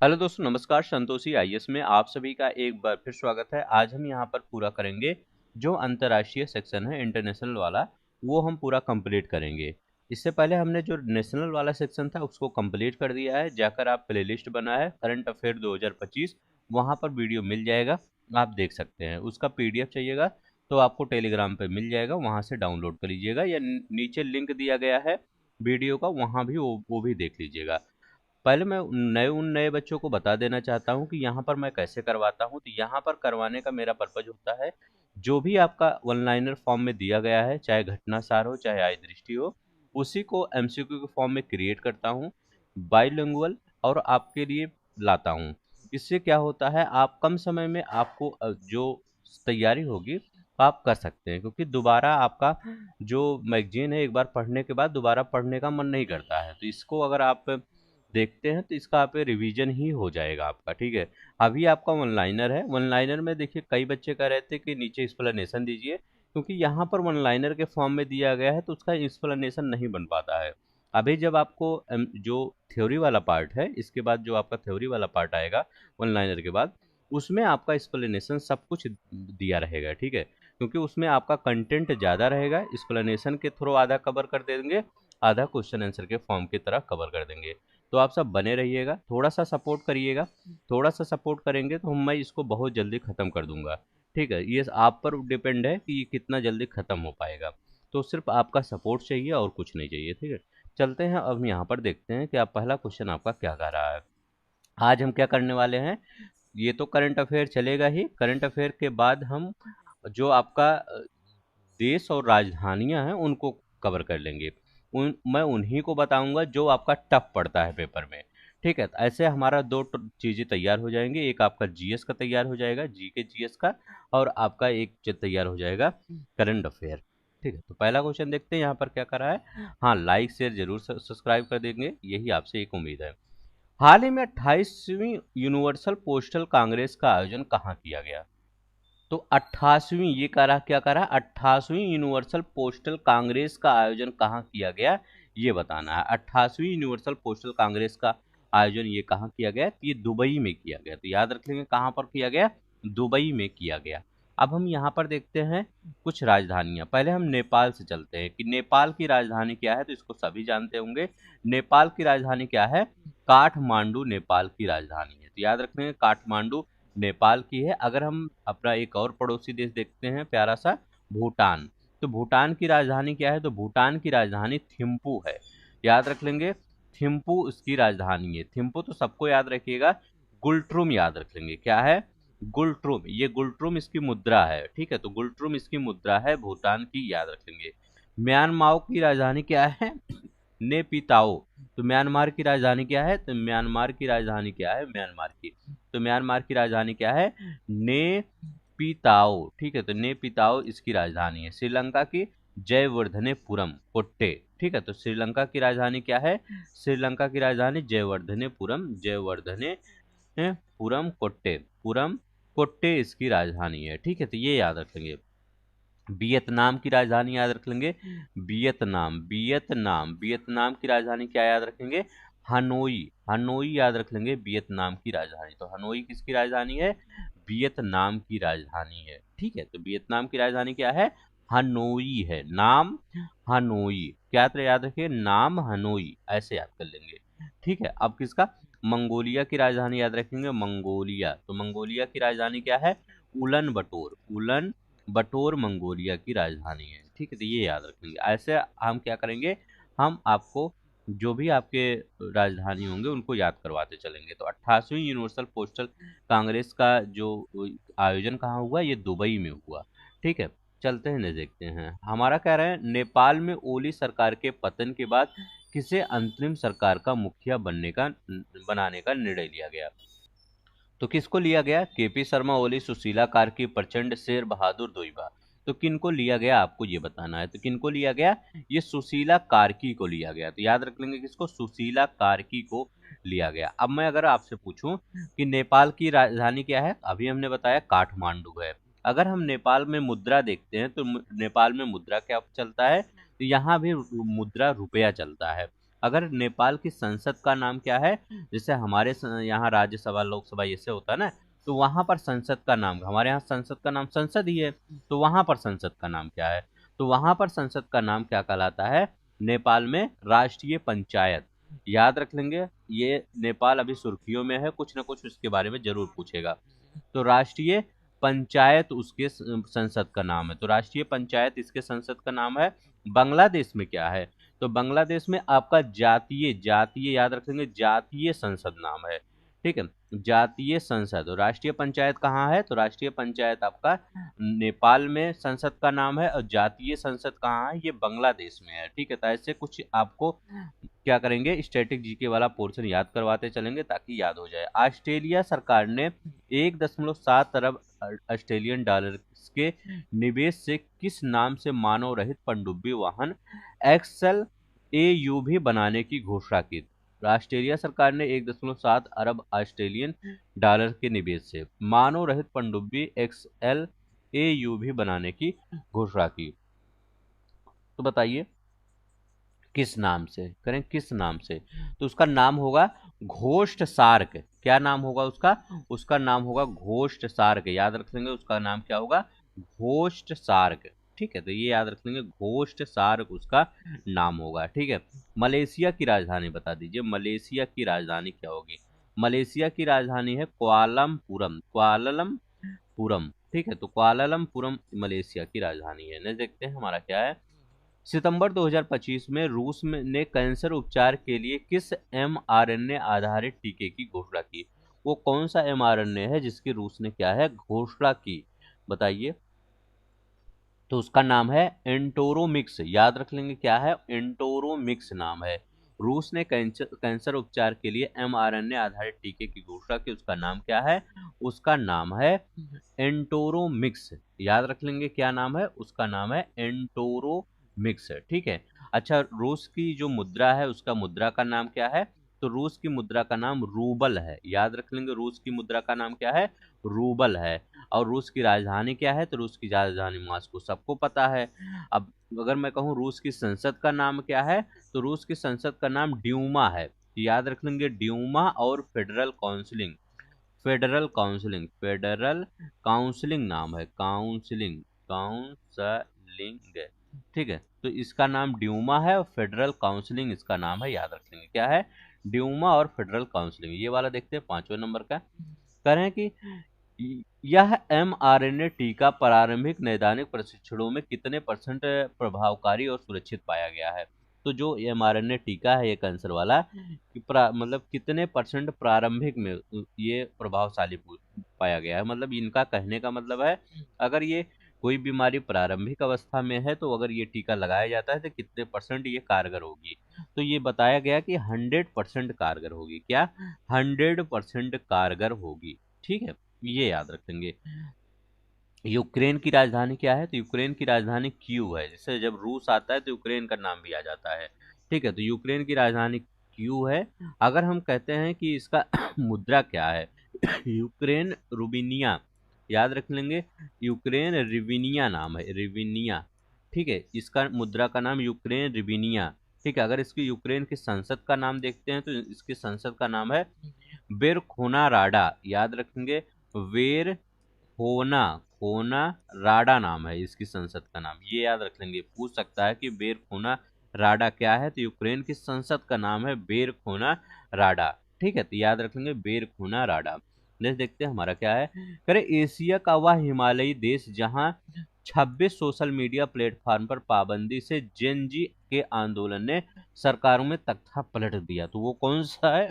Hello दोस्तों, नमस्कार। Santoshi IAS में आप सभी का एक बार फिर स्वागत है। आज हम यहाँ पर पूरा करेंगे जो अंतर्राष्ट्रीय सेक्शन है इंटरनेशनल वाला, वो हम पूरा कंप्लीट करेंगे। इससे पहले हमने जो नेशनल वाला सेक्शन था उसको कंप्लीट कर दिया है। जाकर आप प्लेलिस्ट बना है करंट अफेयर 2025, वहाँ पर वीडियो मिल जाएगा, आप देख सकते हैं। उसका पीडीएफ चाहिएगा तो आपको टेलीग्राम पे मिल जाएगा, वहाँ से डाउनलोड कर लीजिएगा, या नीचे लिंक दिया गया है वीडियो का, वहाँ भी वो भी देख लीजिएगा। पहले मैं उन नए बच्चों को बता देना चाहता हूँ कि यहाँ पर मैं कैसे करवाता हूँ। तो यहाँ पर करवाने का मेरा पर्पज होता है, जो भी आपका वन लाइनर फॉर्म में दिया गया है, चाहे घटना सार हो चाहे आय दृष्टि हो, उसी को एमसीक्यू के फॉर्म में क्रिएट करता हूँ, बाइलिंगुअल, और आपके लिए लाता हूँ। इससे क्या होता है, आप कम समय में आपको जो तैयारी होगी आप कर सकते हैं, क्योंकि दोबारा आपका जो मैगजीन है एक बार पढ़ने के बाद दोबारा पढ़ने का मन नहीं करता है। तो इसको अगर आप देखते हैं तो इसका आप रिवीजन ही हो जाएगा आपका, ठीक है। अभी आपका वन लाइनर है। वन लाइनर में देखिए कई बच्चे कह रहे थे कि नीचे एक्सप्लेनेशन दीजिए, क्योंकि यहाँ पर वन लाइनर के फॉर्म में दिया गया है तो उसका एक्सप्लेनेशन नहीं बन पाता है। अभी जब आपको जो थ्योरी वाला पार्ट है, इसके बाद जो आपका थ्योरी वाला पार्ट आएगा वन लाइनर के बाद, उसमें आपका एक्सप्लेनेशन सब कुछ दिया रहेगा, ठीक है। क्योंकि उसमें आपका कंटेंट ज़्यादा रहेगा, एक्सप्लेनेशन के थ्रू आधा कवर कर देंगे, आधा क्वेश्चन आंसर के फॉर्म की तरह कवर कर देंगे। तो आप सब बने रहिएगा, थोड़ा सा सपोर्ट करिएगा। थोड़ा सा सपोर्ट करेंगे तो मैं इसको बहुत जल्दी ख़त्म कर दूंगा, ठीक है। ये आप पर डिपेंड है कि ये कितना जल्दी ख़त्म हो पाएगा। तो सिर्फ आपका सपोर्ट चाहिए और कुछ नहीं चाहिए, ठीक है। चलते हैं अब यहाँ पर देखते हैं कि आप पहला क्वेश्चन आपका क्या कह रहा है। आज हम क्या करने वाले हैं, ये तो करंट अफेयर चलेगा ही। करंट अफेयर के बाद हम जो आपका देश और राजधानियां हैं उनको कवर कर लेंगे। मैं उन्हीं को बताऊंगा जो आपका टफ पड़ता है पेपर में, ठीक है। तो ऐसे हमारा दो चीज़ें तैयार हो जाएंगी, एक आपका जीएस का तैयार हो जाएगा, जी के जीएस का, और आपका एक तैयार हो जाएगा करंट अफेयर, ठीक है। तो पहला क्वेश्चन देखते हैं यहाँ पर क्या करा है। हाँ, लाइक शेयर जरूर सब्सक्राइब कर देंगे, यही आपसे एक उम्मीद है। हाल ही में 28वीं यूनिवर्सल पोस्टल कांग्रेस का आयोजन कहाँ किया गया। तो 28वीं, ये करा क्या करा, 28वीं यूनिवर्सल पोस्टल कांग्रेस का आयोजन कहाँ किया गया, ये बताना है। 28वीं यूनिवर्सल पोस्टल कांग्रेस का आयोजन ये कहाँ किया गया, तो ये दुबई में किया गया। तो याद रख लेंगे कहाँ पर किया गया, दुबई में किया गया। अब हम यहाँ पर देखते हैं कुछ राजधानियां। पहले हम नेपाल से चलते हैं कि नेपाल की राजधानी क्या है, तो इसको सभी जानते होंगे। नेपाल की राजधानी क्या है, काठमांडू नेपाल की राजधानी है। तो याद रखेंगे काठमांडू नेपाल की है। अगर हम अपना एक और पड़ोसी देश देखते हैं प्यारा सा, भूटान। तो भूटान की राजधानी क्या है, तो भूटान की राजधानी थिम्पू है। याद रख लेंगे, थिम्पू उसकी राजधानी है। थिम्पू तो सबको याद रखिएगा। गुलट्रुम याद रख लेंगे, क्या है, गुलट्रुम। ये गुलट्रुम इसकी मुद्रा है, ठीक है। तो गुलट्रुम इसकी मुद्रा है भूटान की, याद रख लेंगे। म्यांमार की राजधानी क्या है, नेपिताओ। तो म्यांमार की राजधानी क्या है, तो म्यांमार की राजधानी क्या है, म्यांमार की, तो म्यांमार की राजधानी क्या है, ने पिताओ, ठीक है। तो ने पिताओ इसकी राजधानी है। श्रीलंका की जयवर्धनेपुरम कोट्टे, ठीक है। तो श्रीलंका की राजधानी क्या है, श्रीलंका की राजधानी जयवर्धनेपुरम, जयवर्धनेपुरम कोट्टे, पुरम कोट्टे इसकी राजधानी है, ठीक है। तो ये याद रखेंगे। वियतनाम की राजधानी याद रख लेंगे, वियतनाम, वियतनाम, वियतनाम की राजधानी क्या याद रखेंगे, हनोई, हनोई याद रख लेंगे वियतनाम की राजधानी। तो हनोई किसकी राजधानी है, वियतनाम की राजधानी है, ठीक है। तो वियतनाम की राजधानी क्या है, हनोई है, नाम हनोई। क्या याद रखिए, नाम हनोई, ऐसे याद कर लेंगे, ठीक है। अब किसका, मंगोलिया की राजधानी याद रखेंगे, मंगोलिया। तो मंगोलिया की राजधानी क्या है, उलन बटोर, उलन बटोर मंगोलिया की राजधानी है, ठीक है। तो ये याद रखेंगे। ऐसे हम क्या करेंगे, हम आपको जो भी आपके राजधानी होंगे उनको याद करवाते चलेंगे। तो 28वीं यूनिवर्सल पोस्टल कांग्रेस का जो आयोजन कहाँ हुआ, ये दुबई में हुआ, ठीक है। चलते हैं, देखते हैं हमारा कह रहे हैं, नेपाल में ओली सरकार के पतन के बाद किसे अंतरिम सरकार का मुखिया बनाने का निर्णय लिया गया। तो किसको लिया गया, केपी शर्मा ओली, सुशीला कार्की, प्रचंड, शेर बहादुर दोईबा। तो किनको लिया गया आपको ये बताना है। तो किनको लिया गया, ये सुशीला कार्की को लिया गया। तो याद रख लेंगे किसको, सुशीला कार्की को लिया गया। अब मैं अगर आपसे पूछूं कि नेपाल की राजधानी क्या है, अभी हमने बताया काठमांडू है। अगर हम नेपाल में मुद्रा देखते हैं तो नेपाल में मुद्रा क्या चलता है, तो यहाँ भी मुद्रा रुपया चलता है। अगर नेपाल की संसद का नाम क्या है, जैसे हमारे यहाँ राज्यसभा लोकसभा ऐसे होता है ना, तो वहां पर संसद का नाम, हमारे यहाँ संसद का नाम संसद ही है, तो वहां पर संसद का नाम क्या है, तो वहां पर संसद का नाम क्या कहलाता है, नेपाल में राष्ट्रीय पंचायत। याद रख लेंगे, ये नेपाल अभी सुर्खियों में है, कुछ ना कुछ उसके बारे में जरूर पूछेगा। तो राष्ट्रीय पंचायत उसके संसद का नाम है, तो राष्ट्रीय पंचायत इसके संसद का नाम है। बांग्लादेश में क्या है, तो बांग्लादेश में आपका जातीय जातीय याद रखेंगे, जातीय संसद नाम है। ठीक है, जातीय संसद। और राष्ट्रीय पंचायत कहाँ है, तो राष्ट्रीय पंचायत आपका नेपाल में संसद का नाम है, और जातीय संसद कहाँ है, ये बांग्लादेश में है। ठीक है, तो ऐसे कुछ आपको क्या करेंगे, स्टैटिक जीके वाला पोर्शन याद करवाते चलेंगे ताकि याद हो जाए। ऑस्ट्रेलिया सरकार ने 1.7 अरब ऑस्ट्रेलियन डॉलर के निवेश से किस नाम से मानव रहित पनडुब्बी वाहन एक्सल AUV बनाने की घोषणा की। ऑस्ट्रेलिया सरकार ने 1.7 अरब ऑस्ट्रेलियन डॉलर के निवेश से मानव रहित पनडुब्बी XL AUV बनाने की घोषणा की। तो बताइए किस नाम से करें, किस नाम से, तो उसका नाम होगा घोष्ट सार्क। क्या नाम होगा उसका, उसका नाम होगा घोष्ट सार्क। याद रख लेंगे उसका नाम क्या होगा, घोष्ट सार्क। ठीक है, तो ये याद रख लेंगे, घोष्ट सार्क उसका नाम होगा। ठीक है, मलेशिया की राजधानी बता दीजिए, मलेशिया की राजधानी क्या होगी। मलेशिया की राजधानी है कुआलालंपुरम, कुआलालंपुरम। ठीक है, तो कुआलालंपुरम मलेशिया की राजधानी है। नेक्स्ट देखते हैं हमारा क्या है। सितंबर 2025 में रूस में ने कैंसर उपचार के लिए किस mRNA आधारित टीके की घोषणा की। वो कौन सा mRNA है जिसकी रूस ने क्या है घोषणा की, बताइए। तो उसका नाम है एंटोरोमिक्स। याद रख लेंगे क्या है, एंटोरोमिक्स नाम है। रूस ने कैंसर उपचार के लिए mRNA आधारित टीके की घोषणा की, उसका नाम क्या है, उसका नाम है एंटोरोमिक्स। याद रख लेंगे क्या नाम है, उसका नाम है एंटोरोमिक्स। ठीक है, अच्छा, रूस की जो मुद्रा है उसका मुद्रा का नाम क्या है, तो रूस की मुद्रा का नाम रूबल है। याद रख लेंगे, रूस की मुद्रा का नाम क्या है, रूबल है। और रूस की राजधानी क्या है, तो रूस की राजधानी मॉस्को सबको पता है। अब अगर मैं कहूँ रूस की संसद का नाम क्या है, तो रूस की संसद का नाम ड्यूमा है। याद रख लेंगे, ड्यूमा और federal counselling, federal counselling, federal counselling नाम है, काउंसिलिंग, काउंसलिंग। ठीक है, तो इसका नाम ड्यूमा है और फेडरल काउंसिलिंग इसका नाम है। याद रख लेंगे क्या है, ड्यूमा और फेडरल काउंसिलिंग। ये वाला देखते हैं 5वें नंबर का, कह रहे हैं कि यह mRNA टीका प्रारंभिक नैदानिक परीक्षणों में कितने % प्रभावकारी और सुरक्षित पाया गया है। तो जो mRNA टीका है ये कैंसर वाला, मतलब कितने % प्रारंभिक में ये प्रभावशाली पाया गया है, मतलब इनका कहने का मतलब है अगर ये कोई बीमारी प्रारंभिक अवस्था में है तो अगर ये टीका लगाया जाता है तो कितने % ये कारगर होगी। तो ये बताया गया कि 100% कारगर होगी। क्या, 100% कारगर होगी। ठीक है, ये याद रखेंगे। यूक्रेन की राजधानी क्या है, तो यूक्रेन की राजधानी क्यू है। जैसे जब रूस आता है तो यूक्रेन का नाम भी आ जाता है। ठीक है, तो यूक्रेन की राजधानी क्यू है। अगर हम कहते हैं कि इसका मुद्रा क्या है, यूक्रेन रुबिनिया। याद रख लेंगे, यूक्रेन रिविनिया नाम है, रिविनिया। ठीक है, इसका मुद्रा का नाम यूक्रेन रिविनिया। ठीक है, अगर इसकी यूक्रेन की संसद का नाम देखते हैं तो इसकी संसद का नाम है वेरखोना राडा। याद रखेंगे, वेर खोना, खोना राडा नाम है इसकी संसद का नाम। ये याद रख लेंगे, पूछ सकता है कि बेरखोना राडा क्या है, तो यूक्रेन की संसद का नाम है बेरखोना राडा। ठीक है, तो याद रख लेंगे बेरखोना राडा। नेक्स्ट देखते हैं हमारा क्या है, करे एशिया का वह हिमालयी देश जहां 26 सोशल मीडिया प्लेटफॉर्म पर पाबंदी से जेन जी के आंदोलन ने सरकारों में तख्ता पलट दिया, तो वो कौन सा है,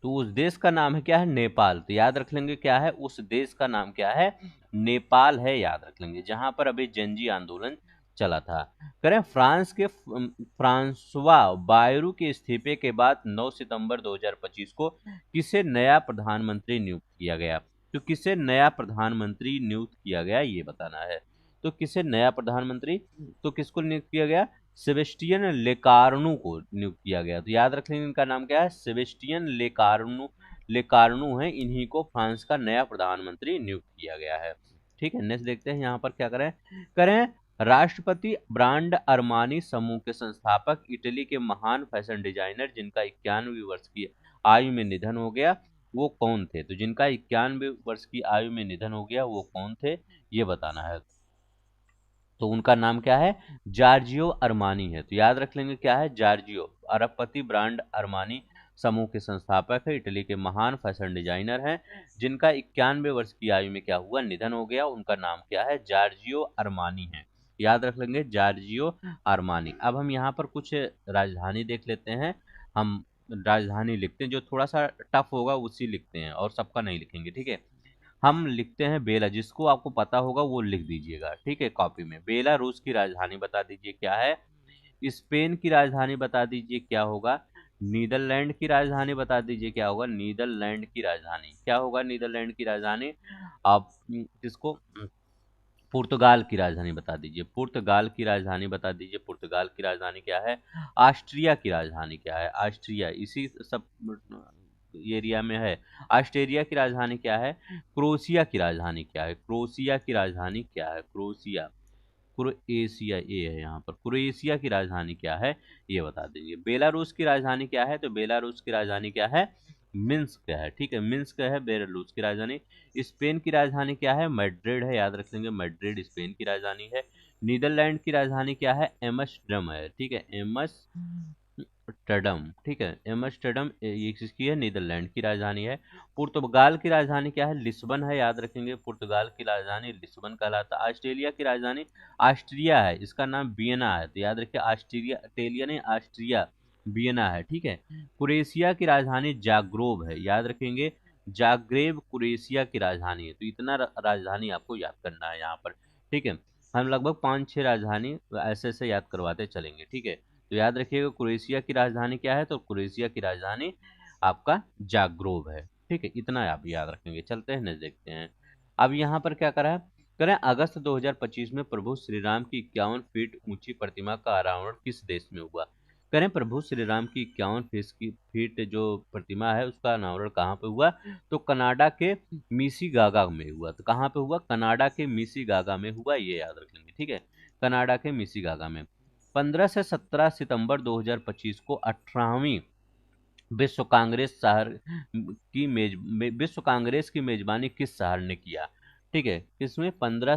तो उस देश का नाम है क्या है, नेपाल। तो याद रख लेंगे क्या है, उस देश का नाम क्या है, नेपाल है। याद रख लेंगे, जहां पर अभी जनजी आंदोलन चला था। करें फ्रांस के फ्रांसवा बायरू के इस्तीफे के बाद 9 सितंबर 2025 को किसे नया प्रधानमंत्री नियुक्त किया गया। तो किसे नया प्रधानमंत्री नियुक्त किया गया ये बताना है। तो किसे नया प्रधानमंत्री, तो किसको नियुक्त किया गया, सेबेस्टियन लेकार्नू को नियुक्त किया गया। तो याद रख लेंगे इनका नाम क्या है, सेबेस्टियन लेकार्नू, लेकार्नू है, इन्हीं को फ्रांस का नया प्रधानमंत्री नियुक्त किया गया है। ठीक है, नेक्स्ट देखते हैं यहाँ पर क्या करें, करें राष्ट्रपति ब्रांड अरमानी समूह के संस्थापक, इटली के महान फैशन डिजाइनर जिनका 91 वर्ष की आयु में निधन हो गया, वो कौन थे? तो जिनका 91 वर्ष की आयु में निधन हो गया वो कौन थे, ये बताना है। तो उनका नाम क्या है? जार्जियो अरमानी है। तो याद रख लेंगे क्या है, जार्जियो। अरबपति ब्रांड अरमानी समूह के संस्थापक है, इटली के महान फैशन डिजाइनर हैं, जिनका 91 वर्ष की आयु में क्या हुआ, निधन हो गया। उनका नाम क्या है? जार्जियो अरमानी है। याद रख लेंगे जार्जियो अरमानी। अब हम यहाँ पर कुछ राजधानी देख लेते हैं। हम राजधानी लिखते हैं, जो थोड़ा सा टफ होगा उसी लिखते हैं और सबका नहीं लिखेंगे, ठीक है। हम लिखते हैं बेला, जिसको आपको पता होगा वो लिख दीजिएगा, ठीक है, कॉपी में। बेला रूस की राजधानी बता दीजिए क्या है। स्पेन की राजधानी बता दीजिए क्या होगा। नीदरलैंड की राजधानी बता दीजिए क्या होगा। नीदरलैंड की राजधानी क्या होगा? नीदरलैंड की राजधानी। आप किसको, पुर्तगाल की राजधानी बता दीजिए। पुर्तगाल की राजधानी बता दीजिए। पुर्तगाल की राजधानी क्या है? ऑस्ट्रिया की राजधानी क्या है? ऑस्ट्रिया, इसी सब एरिया में है। ऑस्ट्रेलिया की राजधानी क्या है? क्रोएशिया की राजधानी क्या है? क्रोएशिया की राजधानी क्या है? क्रोएशिया, क्रोएशिया ये है यहाँ पर। क्रोएशिया की राजधानी क्या है, ये बता दीजिए। बेलारूस की राजधानी क्या है? तो बेलारूस की राजधानी क्या है? मिन्स्क है, ठीक है, मिन्स्क है बेलारूस की राजधानी। स्पेन की राजधानी क्या है? मैड्रिड है, याद रख लेंगे, मैड्रिड स्पेन की राजधानी है। नीदरलैंड की राजधानी क्या है? एम्स्टर्डम है, ठीक है, एम्स्टर्डम, ठीक है, एम्स्टर्डम ये किसकी है? नीदरलैंड की राजधानी है। पुर्तगाल की राजधानी क्या है? लिस्बन है, याद रखेंगे, पुर्तगाल की राजधानी लिस्बन कहलाता है। ऑस्ट्रेलिया की राजधानी ऑस्ट्रिया है, इसका नाम वियना है, तो याद रखिए ऑस्ट्रेलिया, इटालिया नहीं, ऑस्ट्रिया, वियना है, ठीक है। क्रोएशिया की राजधानी जाग्रेब है, याद रखेंगे, जाग्रेब क्रोएशिया की राजधानी है। तो इतना राजधानी आपको याद करना है यहाँ पर, ठीक है। हम लगभग 5-6 राजधानी ऐसे ऐसे याद करवाते चलेंगे, ठीक है। तो याद रखिएगा क्रोएशिया की राजधानी क्या है? तो क्रोएशिया की राजधानी आपका जाग्रेब है, ठीक है, इतना आप याद रखेंगे। चलते हैं नेक्स्ट देखते हैं। अब यहाँ पर क्या करा है, करें अगस्त 2025 में प्रभु श्री राम की 51 फीट ऊंची प्रतिमा का अनावरण किस देश में हुआ? करें प्रभु श्री राम की 51 फीट जो प्रतिमा है उसका अनावरण कहाँ पे हुआ? तो कनाडा के मिसिगागा में हुआ। तो कहाँ पे हुआ? कनाडा के मिसिगागा में हुआ, ये याद रख लेंगे, ठीक है, कनाडा के मिसिगागा में। 15 से 17 सितंबर 2025 को 18वीं विश्व कांग्रेस शहर की विश्व कांग्रेस की मेजबानी किस शहर ने किया? ठीक है, किसमें? 15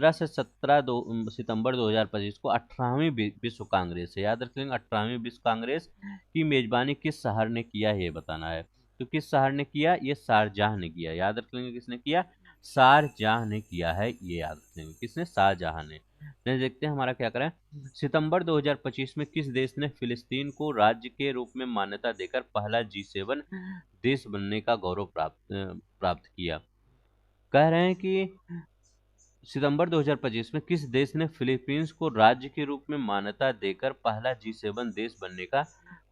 से 17 सितंबर 2025 को 18वीं विश्व कांग्रेस है, याद रख लेंगे, 18वीं विश्व कांग्रेस की मेजबानी किस शहर ने किया है, ये बताना है। तो किस शहर ने किया? ये शारजाह ने किया, याद रख लेंगे, किसने किया? शारजाह ने किया है, ये याद रख लेंगे, किसने? शाहजहां ने। देखते हैं हमारा क्या करें। सितंबर 2025 में किस देश ने फिलिस्तीन को राज्य के रूप में मान्यता देकर पहला G7 देश बनने का गौरव प्राप्त किया? कह रहे हैं कि सितंबर 2025 में किस देश ने फिलीपींस को राज्य के रूप में मान्यता देकर पहला G7 देश बनने का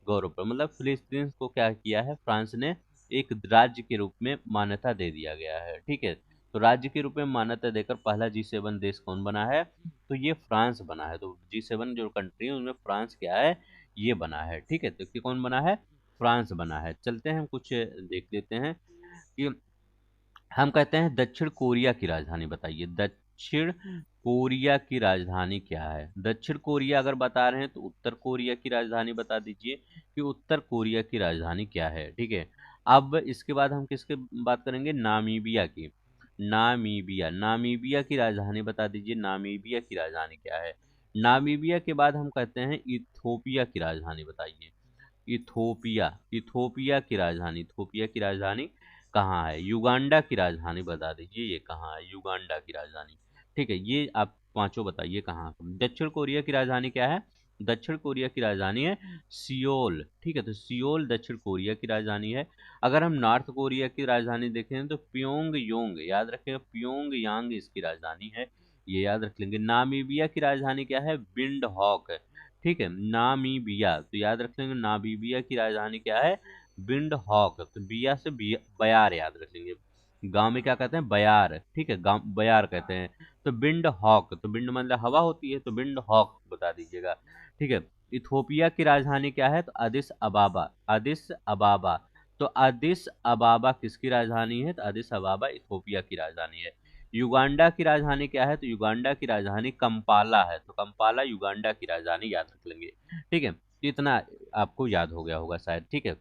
गौरव प्राप्त, मतलब फिलीपींस को क्या किया है? फ्रांस ने एक राज्य के रूप में मान्यता दे दिया गया है, ठीक है। तो राज्य के रूप में मान्यता देकर पहला G7 देश कौन बना है? तो ये फ्रांस बना है। तो G7 जो कंट्री है उनमें फ्रांस क्या है? ये बना है, ठीक है। तो ये कौन बना है? फ्रांस बना है। चलते हैं हम कुछ देख लेते हैं कि हम कहते हैं दक्षिण कोरिया की राजधानी बताइए। दक्षिण कोरिया की राजधानी क्या है? दक्षिण कोरिया अगर बता रहे हैं तो उत्तर कोरिया की राजधानी बता दीजिए कि उत्तर कोरिया की राजधानी क्या है, ठीक है। अब इसके बाद हम किसके बात करेंगे? नामीबिया की। नामीबिया, नामीबिया की राजधानी बता दीजिए। नामीबिया की राजधानी क्या है? नामीबिया के बाद हम कहते हैं इथोपिया की राजधानी बताइए। इथोपिया, इथोपिया की राजधानी, इथोपिया की राजधानी कहाँ है? युगांडा की राजधानी बता दीजिए, ये कहाँ है? युगांडा की राजधानी, ठीक है। ये आप पांचों बताइए कहाँ। दक्षिण कोरिया की राजधानी क्या है? दक्षिण कोरिया की राजधानी है सियोल, ठीक है। तो सियोल दक्षिण कोरिया की राजधानी है। अगर हम नॉर्थ कोरिया की राजधानी देखें तो प्योंग योंग, याद रखें, प्योंग यांग इसकी राजधानी है, ये याद रख लेंगे। नामीबिया की राजधानी क्या है? विंड हॉक, ठीक है, नामीबिया। तो याद रख लेंगे नामीबिया की राजधानी क्या है? Windhoek. तो बिया से बयार याद रख लेंगे। गांव में क्या कहते हैं? बयार, ठीक है, गांव बयार कहते हैं। तो विंड हॉक, तो विंड मतलब हवा होती है, तो विंड हॉक बता दीजिएगा, ठीक है। इथोपिया की राजधानी क्या है? तो अदिस अबाबा, अदिस अबाबा। तो अदिस अबाबा किसकी राजधानी है? तो अदिस अबाबा इथोपिया की राजधानी है। युगांडा की राजधानी क्या है? तो युगांडा की राजधानी कंपाला है। तो कंपाला युगांडा की राजधानी याद रख लेंगे। ठीक है, इतना आपको याद हो गया होगा शायद। ठीक है,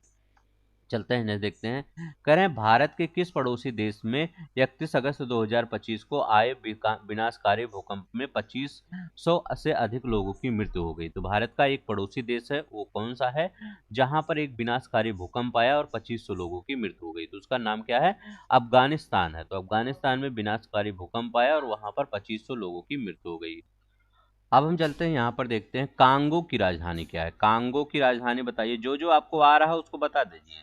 चलते हैं नेक्स्ट देखते हैं। कह रहे हैं भारत के किस पड़ोसी देश में 31 अगस्त 2025 को आए विनाशकारी भूकंप में 2500 से अधिक लोगों की मृत्यु हो गई? तो भारत का एक पड़ोसी देश है, वो कौन सा है जहां पर एक विनाशकारी भूकंप आया और 2500 लोगों की मृत्यु हो गई? तो उसका नाम क्या है? अफगानिस्तान है। तो अफगानिस्तान में विनाशकारी भूकंप आया और वहां पर 2500 लोगों की मृत्यु हो गई। अब हम चलते हैं यहाँ पर देखते हैं कांगो की राजधानी क्या है। कांगो की राजधानी बताइए, जो जो आपको आ रहा है उसको बता दीजिए।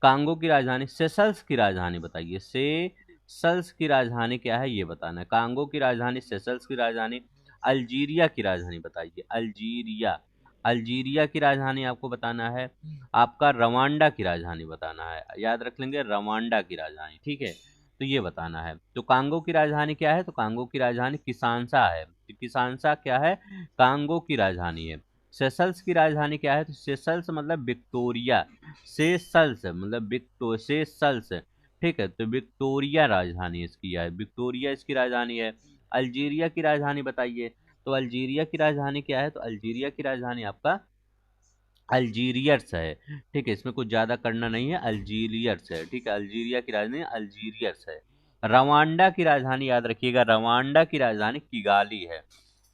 कांगो की राजधानी। सेशल्स की राजधानी बताइए, सेशल्स की राजधानी क्या है ये बताना है। कांगो की राजधानी, सेशल्स की राजधानी। अल्जीरिया की राजधानी बताइए, अल्जीरिया। अल्जीरिया की राजधानी आपको बताना है। आपका रवांडा की राजधानी बताना है, याद रख लेंगे रवांडा की राजधानी। ठीक है, तो ये बताना है। तो कांगो की राजधानी क्या है? तो कांगो की राजधानी किसानसा है। तो किसानसा क्या है? कांगो की राजधानी है। सेशल्स की राजधानी क्या है? तो सेशल्स मतलब विक्टोरिया। सेशल्स मतलब सेशल्स। ठीक है, तो विक्टोरिया राजधानी इसकी है, विक्टोरिया इसकी राजधानी है। अल्जीरिया की राजधानी बताइए। तो अल्जीरिया की राजधानी क्या है? तो अल्जीरिया की राजधानी आपका अल्जीरियर्स है। ठीक है, इसमें कुछ ज्यादा करना नहीं है, अल्जीरियर्स है। ठीक है, अल्जीरिया की राजधानी अल्जीरियर्स है। रवांडा की राजधानी याद रखिएगा, रवांडा की राजधानी किगाली है।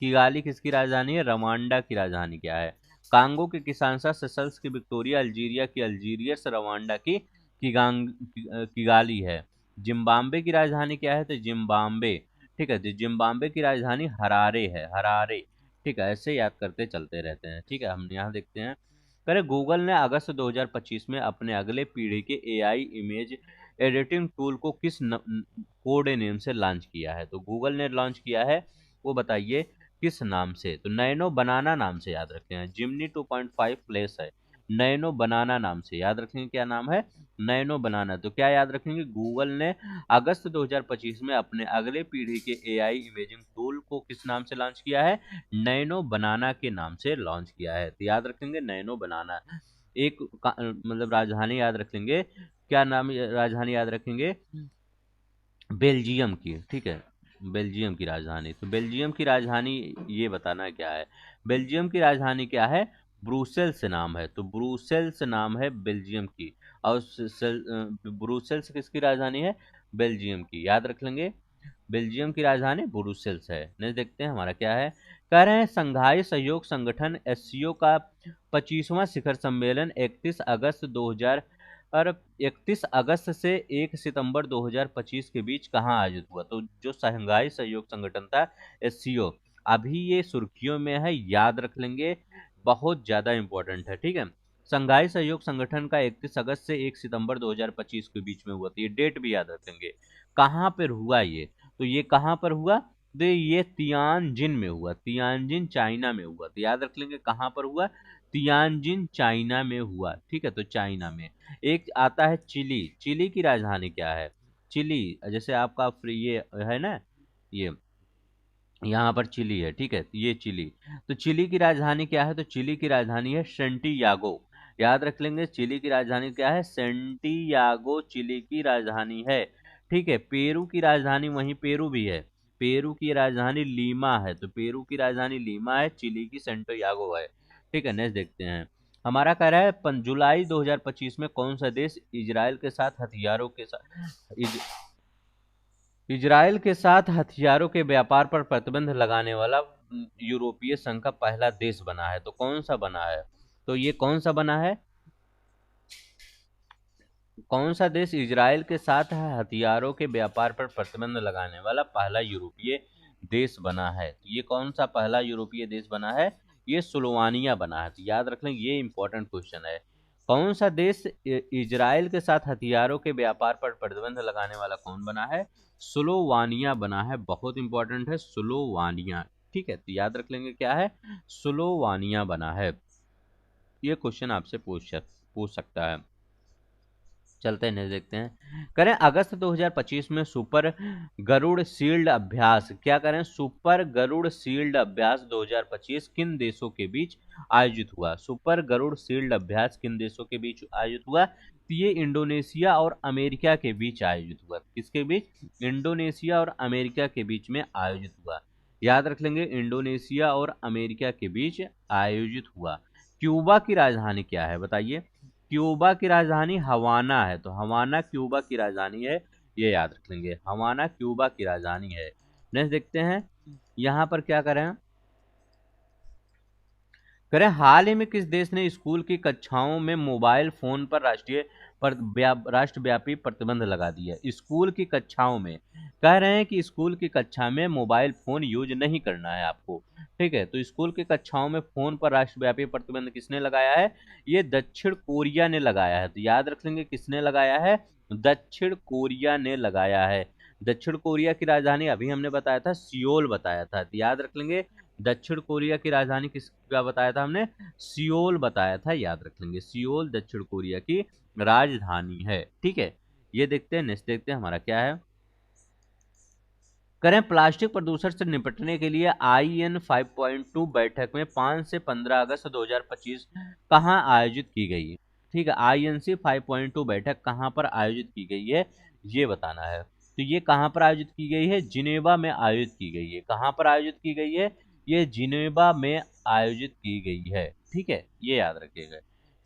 किगाली किसकी राजधानी है? रवांडा की राजधानी क्या है? कांगो की किसानसा, सेशल्स की विक्टोरिया, अल्जीरिया की अल्जीरियर्स, रवांडा की किगाली है। जिम्बाब्वे की राजधानी क्या है? तो जिम्बाब्वे। ठीक है, तो जिम्बाब्वे की राजधानी हरारे है, हरारे। ठीक है, ऐसे याद करते चलते रहते हैं। ठीक है, हम यहाँ देखते हैं। करें, गूगल ने अगस्त 2025 में अपने अगले पीढ़ी के एआई इमेज एडिटिंग टूल को किस कोड नेम से लॉन्च किया है? तो गूगल ने लॉन्च किया है, वो बताइए किस नाम से? तो नैनो बनाना नाम से याद रखते हैं। जिमनी 2.5 प्लेस है, नैनो बनाना नाम से याद रखेंगे। क्या नाम है? नैनो बनाना। तो क्या याद रखेंगे? गूगल ने अगस्त 2025 में अपने अगले पीढ़ी के एआई इमेजिंग टूल को किस नाम से लॉन्च किया है? नैनो बनाना के नाम से लॉन्च किया है। तो याद रखेंगे नैनो बनाना। एक मतलब राजधानी याद रख लेंगे। क्या नाम राजधानी याद रखेंगे? बेल्जियम की। ठीक है, बेल्जियम की राजधानी। तो बेल्जियम की राजधानी ये बताना क्या है? बेल्जियम की राजधानी क्या है? ब्रुसेल्स नाम है। तो ब्रुसेल्स नाम है बेल्जियम की। और ब्रुसेल्स किसकी राजधानी है? बेल्जियम की, याद रख लेंगे। बेल्जियम की राजधानी ब्रुसेल्स है। नेक्स्ट देखते हैं हमारा क्या है। कह रहे हैं संघाई सहयोग संगठन एससीओ का 25वां शिखर सम्मेलन 31 अगस्त 2000 और 31 अगस्त से 1 सितंबर 2025 के बीच कहाँ आयोजित हुआ? तो जो शंघाई सहयोग संगठन था, एससीओ, अभी ये सुर्खियों में है, याद रख लेंगे, बहुत ज्यादा इंपॉर्टेंट है। ठीक है, शंघाई सहयोग संगठन का 31 अगस्त से 1 सितंबर 2025 के बीच में हुआ था। ये डेट भी याद रखेंगे। कहाँ पर हुआ ये? तो ये कहाँ पर हुआ? तो ये तियानजिन में हुआ, तियानजिन चाइना में हुआ। तो याद रख लेंगे कहाँ पर हुआ? तियानजिन चाइना में हुआ। ठीक है, तो चाइना में। एक आता है चिली। चिली की राजधानी क्या है? चिली, जैसे आपका ये है ना, ये यहाँ पर चिली है। ठीक है, तो ये चिली। तो चिली की राजधानी क्या है? तो चिली की राजधानी है सेंटियागो। याद रख लेंगे, चिली की राजधानी क्या है? सेंटियागो चिली की राजधानी है। ठीक है, पेरू की राजधानी, वहीं पेरू भी है, पेरू की राजधानी लीमा है। तो पेरू की राजधानी लीमा है, चिली की सेंटियागो है। ठीक है, नेक्स्ट देखते हैं। हमारा कह रहा है जुलाई 2025 में कौन सा देश इजराइल के साथ हथियारों के साथ इजराइल के साथ हथियारों के व्यापार पर प्रतिबंध लगाने वाला यूरोपीय संघ का पहला देश बना है? तो कौन सा बना है? तो ये कौन सा बना है? कौन सा देश इजराइल के साथ हथियारों के व्यापार पर प्रतिबंध लगाने वाला पहला यूरोपीय देश बना है? तो ये कौन सा पहला यूरोपीय देश बना है? ये सुलोवानिया बना है। तो याद रख लें, ये इंपॉर्टेंट क्वेश्चन है। कौन सा देश इजराइल के साथ हथियारों के व्यापार पर प्रतिबंध लगाने वाला कौन बना है? सुलोवानिया बना है, बहुत इंपॉर्टेंट है सुलोवानिया। ठीक है, तो याद रख लेंगे क्या है? सुलोवानिया बना है। ये क्वेश्चन आपसे पूछ सकता है। चलते हैं next देखते हैं। करें, अगस्त 2025 में सुपर गरुड़ शील्ड अभ्यास, क्या करें? सुपर गरुड़ शील्ड अभ्यास 2025 किन देशों के बीच आयोजित हुआ? सुपर गरुड़ शील्ड अभ्यास किन देशों के बीच आयोजित हुआ? तो ये इंडोनेशिया और अमेरिका के बीच आयोजित हुआ। किसके बीच? इंडोनेशिया और अमेरिका के बीच में आयोजित हुआ। याद रख लेंगे, इंडोनेशिया और अमेरिका के बीच आयोजित हुआ। क्यूबा की राजधानी क्या है बताइए? क्यूबा की राजधानी हवाना है। तो हवाना क्यूबा की राजधानी है, ये याद रख लेंगे, हवाना क्यूबा की राजधानी है। नेक्स्ट देखते हैं, यहाँ पर क्या करें, हाल ही में किस देश ने स्कूल की कक्षाओं में मोबाइल फोन पर राष्ट्रव्यापी प्रतिबंध लगा दिया? स्कूल की कक्षाओं में कह रहे हैं कि स्कूल की कक्षा में मोबाइल फोन यूज नहीं करना है आपको, ठीक है। तो स्कूल की कक्षाओं में फोन पर राष्ट्रव्यापी प्रतिबंध किसने लगाया है? ये दक्षिण कोरिया ने लगाया है। तो याद रख लेंगे, किसने लगाया है? दक्षिण कोरिया ने लगाया है। दक्षिण कोरिया की राजधानी अभी हमने बताया था, सियोल बताया था। तो याद रख लेंगे, दक्षिण कोरिया की राजधानी किसका बताया था हमने? सियोल बताया था, याद रख लेंगे, सियोल दक्षिण कोरिया की राजधानी है, ठीक है। ये देखते हैं, नेक्स्ट देखते हैं हमारा क्या है। प्लास्टिक प्रदूषण से निपटने के लिए IN 5.2 बैठक में 5 से 15 अगस्त 2025 कहां आयोजित की गई? ठीक है, INC 5.2 बैठक कहां पर आयोजित की गई है, ये बताना है। तो ये कहां पर आयोजित की गई है? जिनेवा में आयोजित की गई है। कहां पर आयोजित की गई है? ये जिनेवा में आयोजित की गई है, ठीक है, ये याद रखिएगा।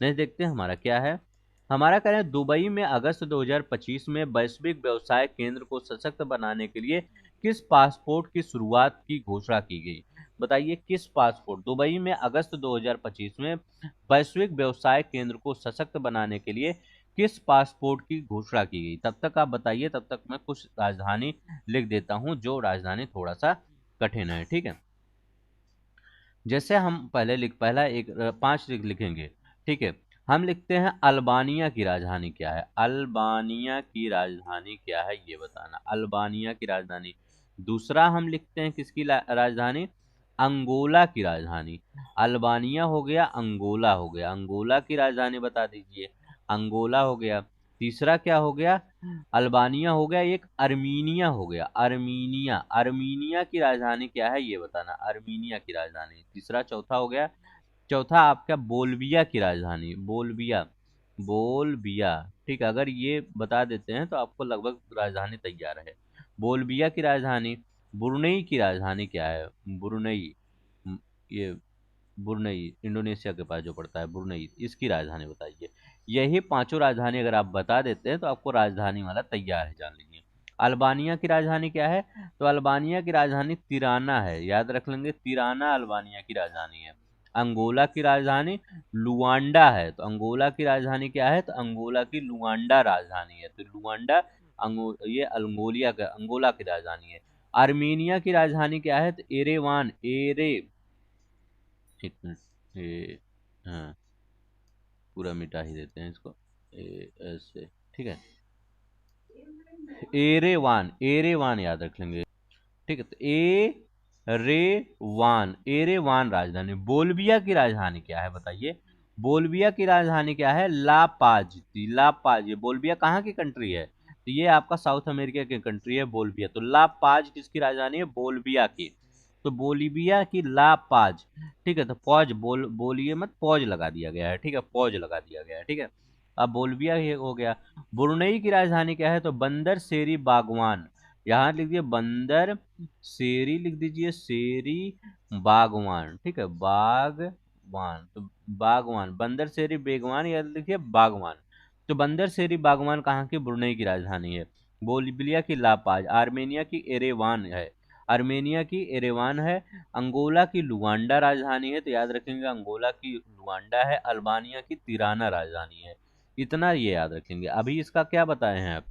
नेक्स्ट देखते हैं हमारा क्या है। हमारा कह रहे हैं, दुबई में अगस्त 2025 में वैश्विक व्यवसाय केंद्र को सशक्त बनाने के लिए किस पासपोर्ट की शुरुआत की घोषणा की गई? बताइए, किस पासपोर्ट? दुबई में अगस्त 2025 में वैश्विक व्यवसाय केंद्र को सशक्त बनाने के लिए किस पासपोर्ट की घोषणा की गई? तब तक आप बताइए, तब तक मैं कुछ राजधानी लिख देता हूं, जो राजधानी थोड़ा सा कठिन है, ठीक है। जैसे हम पहला एक 5 लिखेंगे, ठीक है। हम लिखते हैं, अल्बानिया की राजधानी क्या है? अल्बानिया की राजधानी क्या है, ये बताना, अल्बानिया की राजधानी। दूसरा हम लिखते हैं किसकी राजधानी? अंगोला की राजधानी। अल्बानिया हो गया, अंगोला हो गया, अंगोला की राजधानी बता दीजिए, अंगोला हो गया। तीसरा क्या हो गया? अल्बानिया हो गया, एक अर्मीनिया हो गया, अर्मीनिया। अर्मीनिया की राजधानी क्या है, ये बताना, अर्मीनिया की राजधानी। तीसरा, चौथा हो गया, चौथा आपका बोल्विया की राजधानी, बोल्विया, बोल्विया, ठीक है। अगर ये बता देते हैं तो आपको लगभग राजधानी तैयार है। बोल्विया की राजधानी। ब्रुनई की राजधानी क्या है? ब्रुनई, ये ब्रुनई इंडोनेशिया के पास जो पड़ता है, ब्रुनई, इसकी राजधानी बताइए। यही पांचों राजधानी अगर आप बता देते हैं तो आपको राजधानी वाला तैयार है, जान लीजिए। अल्बानिया की राजधानी क्या है? तो अल्बानिया की राजधानी तिराना है, याद रख लेंगे, तिराना अल्बानिया की राजधानी है। अंगोला की राजधानी लुआंडा है। तो अंगोला की राजधानी क्या है? तो अंगोला की लुआंडा राजधानी है। तो लुआंडा ये अंगोला की राजधानी है। आर्मीनिया की राजधानी क्या है? तो एरेवान, एक मिनट, हाँ, पूरा मिटा ही देते हैं इसको, ऐसे, ठीक है। एरेवान, एरेवान याद रख लेंगे, ठीक है। तो एरेवान, एरेवान राजधानी। बोल्विया की राजधानी क्या है बताइए? बोल्विया की राजधानी क्या है? ला पाज, ला पाज। ये बोल्विया कहाँ की कंट्री है? तो ये आपका साउथ अमेरिका की कंट्री है, बोल्विया। तो ला पाज किसकी राजधानी है? बोल्विया की। तो बोलिविया की ला पाज, ठीक है। तो पॉज बोलिए मत, पॉज लगा दिया गया है, ठीक है, पॉज लगा दिया गया है, ठीक है। अब बोल्विया ये हो गया। ब्रुनई की राजधानी क्या है? तो बंदर शेरी बागवान। यहाँ लिख दिए बंदर शेरी, लिख दीजिए शेरी बागवान, ठीक है, बागवान। तो बागवान, बंदर शेरी बेगवान, या लिखिए बागवान। तो बंदर शेरी बागवान कहाँ की? ब्रुनई की राजधानी है। बोलिविया की लापाज, आर्मेनिया की एरेवान है, आर्मेनिया की एरेवान है। अंगोला की लुआंडा राजधानी है, तो याद रखेंगे अंगोला की लुआंडा है। अल्बानिया की तिराना राजधानी है। इतना ये याद रखेंगे। अभी इसका क्या बताए हैं आप?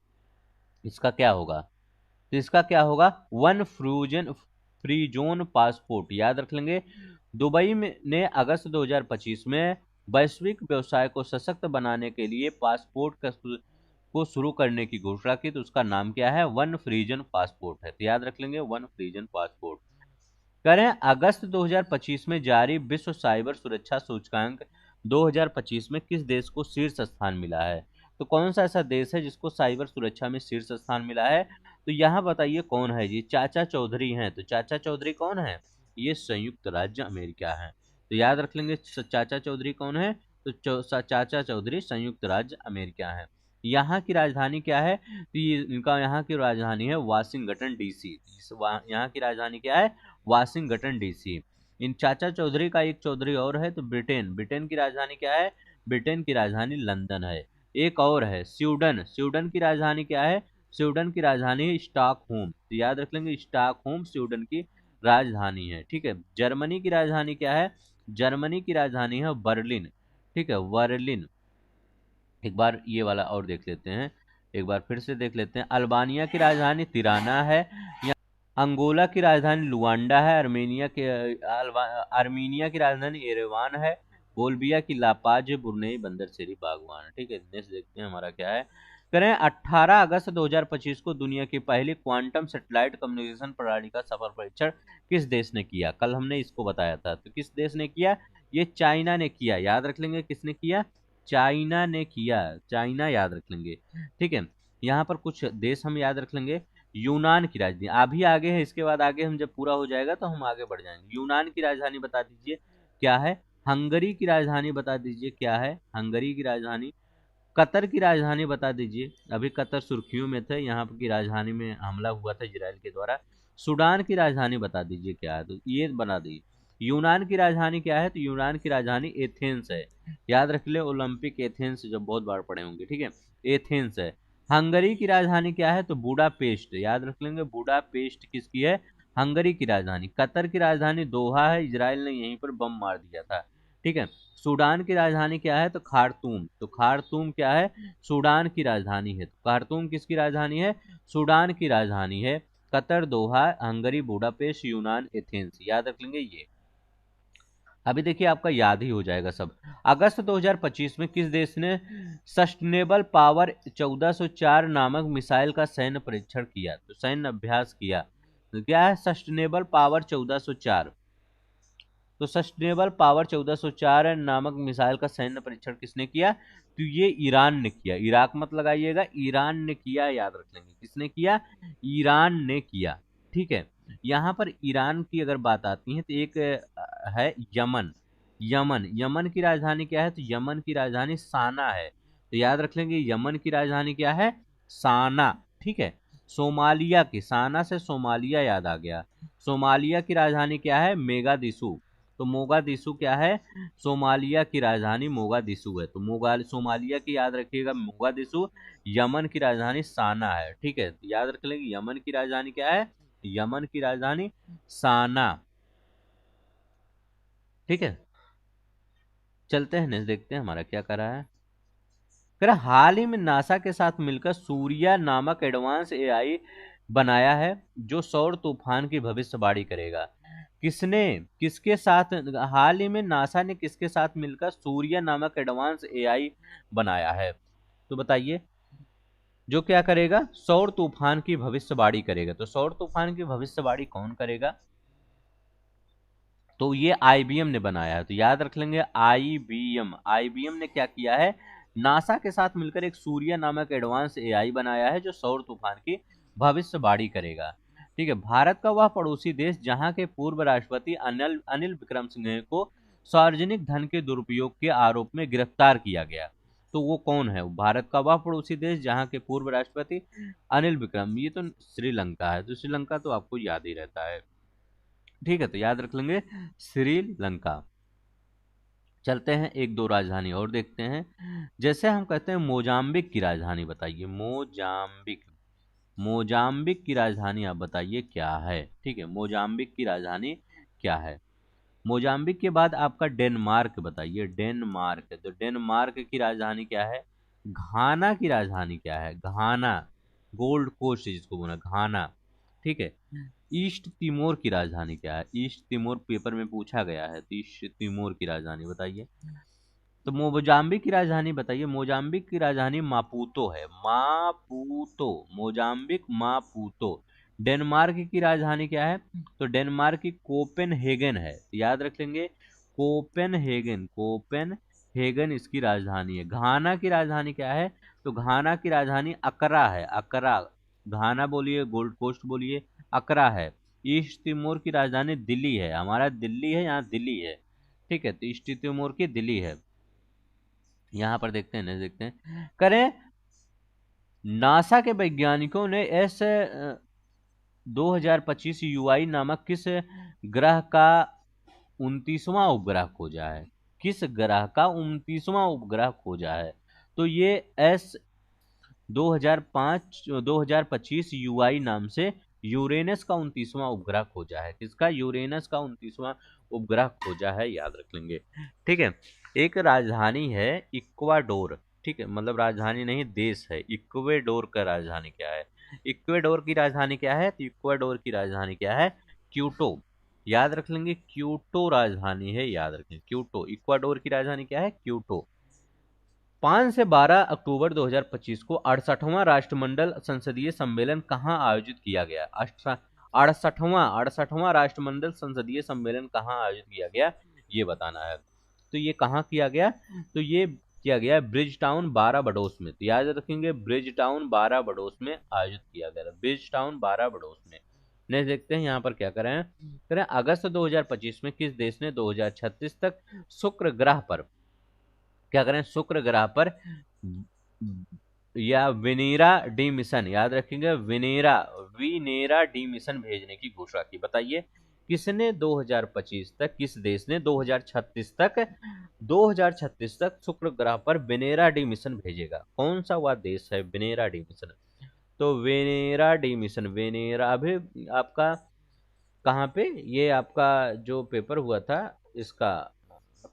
इसका क्या होगा? तो इसका क्या होगा? वन फ्रूजन फ्री जोन पासपोर्ट, याद रख लेंगे। दुबई में ने अगस्त 2025 में वैश्विक व्यवसाय को सशक्त बनाने के लिए पासपोर्ट को शुरू करने की घोषणा की। तो उसका नाम क्या है? वन फ्रीजन पासपोर्ट है। तो याद रख लेंगे, वन फ्रीजन पासपोर्ट। करें, अगस्त 2025 में जारी विश्व साइबर सुरक्षा सूचकांक 2025 में किस देश को शीर्ष स्थान मिला है? तो कौन सा ऐसा देश है जिसको साइबर सुरक्षा में शीर्ष स्थान मिला है? तो यहाँ बताइए कौन है जी? चाचा चौधरी हैं। तो चाचा चौधरी कौन है? ये संयुक्त राज्य अमेरिका है। तो याद रख लेंगे, चाचा चौधरी कौन है? तो चाचा चौधरी संयुक्त राज्य अमेरिका है। यहाँ की राजधानी क्या है? तो ये इनका यहाँ की राजधानी है वाशिंगटन डीसी। यहाँ की राजधानी क्या है? Washington DC. इन चाचा चौधरी का एक चौधरी और है, तो ब्रिटेन। ब्रिटेन की राजधानी क्या है? ब्रिटेन की राजधानी लंदन है। एक और है स्वीडन। स्वीडन की राजधानी क्या है? स्वीडन की राजधानी है स्टॉकहोम। तो याद रख लेंगे, स्टॉकहोम स्वीडन की राजधानी है। ठीक है। जर्मनी की राजधानी क्या है? जर्मनी की राजधानी है बर्लिन। ठीक है, बर्लिन। एक बार ये वाला और देख लेते हैं, एक बार फिर से देख लेते हैं। अल्बानिया की राजधानी तिराना है। अंगोला की राजधानी लुआंडा है। आर्मीनिया की राजधानी एरेवान है। बोल्बिया की लापाज, ब्रुनेई बंदरसेरी बागवान। ठीक है, नेक्स्ट देखते हैं हमारा क्या है। करें 18 अगस्त 2025 को दुनिया की पहली क्वांटम सैटेलाइट कम्युनिकेशन प्रणाली का सफल परीक्षण किस देश ने किया? कल हमने इसको बताया था, तो किस देश ने किया? ये चाइना ने किया। याद रख लेंगे किसने किया? चाइना ने किया। चाइना याद रख लेंगे। ठीक है, यहाँ पर कुछ देश हम याद रख लेंगे। यूनान की राजधानी अभी आगे है, इसके बाद आगे हम जब पूरा हो जाएगा तो हम आगे बढ़ जाएंगे। यूनान की राजधानी बता दीजिए क्या है? हंगरी की राजधानी बता दीजिए क्या है? हंगरी की राजधानी। कतर की राजधानी बता दीजिए। अभी कतर सुर्खियों में थे, यहाँ की राजधानी में हमला हुआ था इजराइल के द्वारा। सूडान की राजधानी बता दीजिए क्या है? तो ये बना दीजिए। यूनान की राजधानी क्या है? तो यूनान की राजधानी एथेंस है। याद रख ले, ओलंपिक एथेंस जब बहुत बार पढ़े होंगे। ठीक है, एथेंस है। हंगरी की राजधानी क्या है? तो बुडापेस्ट। याद रख लेंगे, बुडापेस्ट किसकी है? हंगरी की राजधानी। कतर की राजधानी दोहा है, इजराइल ने यहीं पर बम मार दिया था। ठीक है। सूडान की राजधानी क्या है? तो खार्तूम। तो खार्तूम क्या है? सूडान की राजधानी है। तो खार्तूम किसकी राजधानी है? सूडान की राजधानी है। कतर दोहा, हंगरी बुडापेस्ट, यूनान एथेंस। याद रख लेंगे ये। अभी देखिए आपका याद ही हो जाएगा सब। अगस्त 2025 में किस देश ने सस्टेनेबल पावर 1404 नामक मिसाइल का सैन्य परीक्षण किया? तो सैन्य अभ्यास किया। तो क्या है सस्टेनेबल पावर 1404? तो सस्टेनेबल पावर 1404 नामक मिसाइल का सैन्य परीक्षण किसने किया? तो ये ईरान ने किया। इराक मत लगाइएगा, ईरान ने किया। याद रख लेंगे किसने किया? ईरान ने किया। ठीक है। यहाँ पर ईरान की अगर बात आती है तो एक है यमन। यमन। यमन की राजधानी क्या है? तो यमन की राजधानी साना है। तो याद रख लेंगे यमन की राजधानी क्या है? साना। ठीक है। सोमालिया की, साना से सोमालिया याद आ गया। सोमालिया की राजधानी क्या है? मेगादिसु। तो मोगादिशु क्या है? सोमालिया की राजधानी मोगादिशु है। तो सोमालिया की याद रखिएगा मोगादिशु। यमन की राजधानी साना है। ठीक है, तो याद रख लेंगे यमन की राजधानी क्या है? यमन की राजधानी साना। ठीक है, चलते हैं नेक्स्ट देखते हैं हमारा क्या कर रहा है। फिर हाल ही में नासा के साथ मिलकर सूर्या नामक एडवांस एआई बनाया है जो सौर तूफान की भविष्यवाणी करेगा। किसने, किसके साथ? हाल ही में नासा ने किसके साथ मिलकर सूर्या नामक एडवांस एआई बनाया है? तो बताइए, जो क्या करेगा? सौर तूफान की भविष्यवाणी करेगा। तो सौर तूफान की भविष्यवाणी कौन करेगा? तो ये आईबीएम ने बनाया है। तो याद रख लेंगे आईबीएम। आईबीएम ने क्या किया है? नासा के साथ मिलकर एक सूर्या नामक एडवांस एआई बनाया है जो सौर तूफान की भविष्यवाणी करेगा। ठीक है। भारत का वह पड़ोसी देश जहां के पूर्व राष्ट्रपति अनिल अनिल विक्रम सिंह को सार्वजनिक धन के दुरुपयोग के आरोप में गिरफ्तार किया गया, तो वो कौन है? भारत का वह पड़ोसी देश जहां के पूर्व राष्ट्रपति अनिल विक्रम, ये तो श्रीलंका है। तो श्रीलंका तो आपको याद ही रहता है। ठीक है, तो याद रख लेंगे श्रीलंका। चलते हैं एक दो राजधानी और देखते हैं। जैसे हम कहते हैं मोजाम्बिक की राजधानी बताइए। मोजाम्बिक। मोजाम्बिक की राजधानी आप बताइए क्या है? ठीक है, मोजाम्बिक की राजधानी क्या है? मोजाम्बिक के बाद आपका डेनमार्क बताइए। डेनमार्क। तो डेनमार्क की राजधानी क्या है? घाना की राजधानी क्या है? घाना। गोल्ड कोस्ट जिसको बोला घाना। ठीक है। ईस्ट तिमोर की राजधानी क्या है? ईस्ट तिमोर पेपर में पूछा गया है, तो ईस्ट तिमोर की राजधानी बताइए। तो मोजाम्बिक की राजधानी बताइए। मोजाम्बिक की राजधानी मापूतो है। मापूतो। मोजाम्बिक मापूतो। डेनमार्क की राजधानी क्या है? तो डेनमार्क की कोपेनहेगन है। तो याद रख लेंगे कोपेनहेगन। कोपेनहेगन इसकी राजधानी है। घाना की राजधानी क्या है? तो घाना की राजधानी अकरा है। अकरा। घाना बोलिए, गोल्ड कोस्ट बोलिए, अकरा है। ईस्ट तिमोर की राजधानी दिल्ली है। हमारा दिल्ली है, यहाँ दिल्ली है। ठीक है, तो ईस्ट तिमोर की दिल्ली है। यहाँ पर देखते हैं, देखते हैं, करें नासा के वैज्ञानिकों ने एस 2025 यूआई नामक किस ग्रह का 29वां उपग्रह खोजा है? किस ग्रह का 29वां उपग्रह खोजा है? तो ये एस 2025 यूआई नाम से यूरेनस का 29वां उपग्रह खोजा है। किसका? यूरेनस का 29वां उपग्रह खोजा है, याद रख लेंगे। ठीक है। एक राजधानी है इक्वाडोर, ठीक है, मतलब राजधानी नहीं, देश है। इक्वेडोर का राजधानी क्या है? इक्वेडोर की राजधानी क्या है? तो इक्वाडोर की राजधानी क्या है? क्यूटो। याद रख लेंगे, क्यूटो राजधानी है, याद रखें, क्यूटो। इक्वाडोर की राजधानी क्या है? क्यूटो। 5 से 12 अक्टूबर 2025 को 68वां राष्ट्रमंडल संसदीय सम्मेलन कहाँ आयोजित किया गया? 68वां राष्ट्रमंडल संसदीय सम्मेलन कहाँ आयोजित किया गया, ये बताना है। तो ये कहाँ किया गया? तो ये किया गया ब्रिज टाउन बाराबडोस में। तो याद रखेंगे, ब्रिज टाउन बाराबडोस में आयोजित किया गया, ब्रिज टाउन बाराबडोस में। नेक्स्ट देखते हैं यहाँ पर क्या करें। अगस्त 2025 में किस देश ने 2036 तक शुक्र ग्रह पर क्या करें, शुक्र ग्रह पर या विनेरा डी मिशन, याद रखेंगे, विनेरा डी मिशन भेजने की घोषणा की? बताइए किसने 2025 तक, किस देश ने 2036 तक शुक्र ग्रह पर विनेरा डी मिशन भेजेगा? कौन सा वह देश है विनेरा डी मिशन? तो वेनेरा डी मिशन, वेनेरा अभी आपका कहाँ पे, ये आपका जो पेपर हुआ था इसका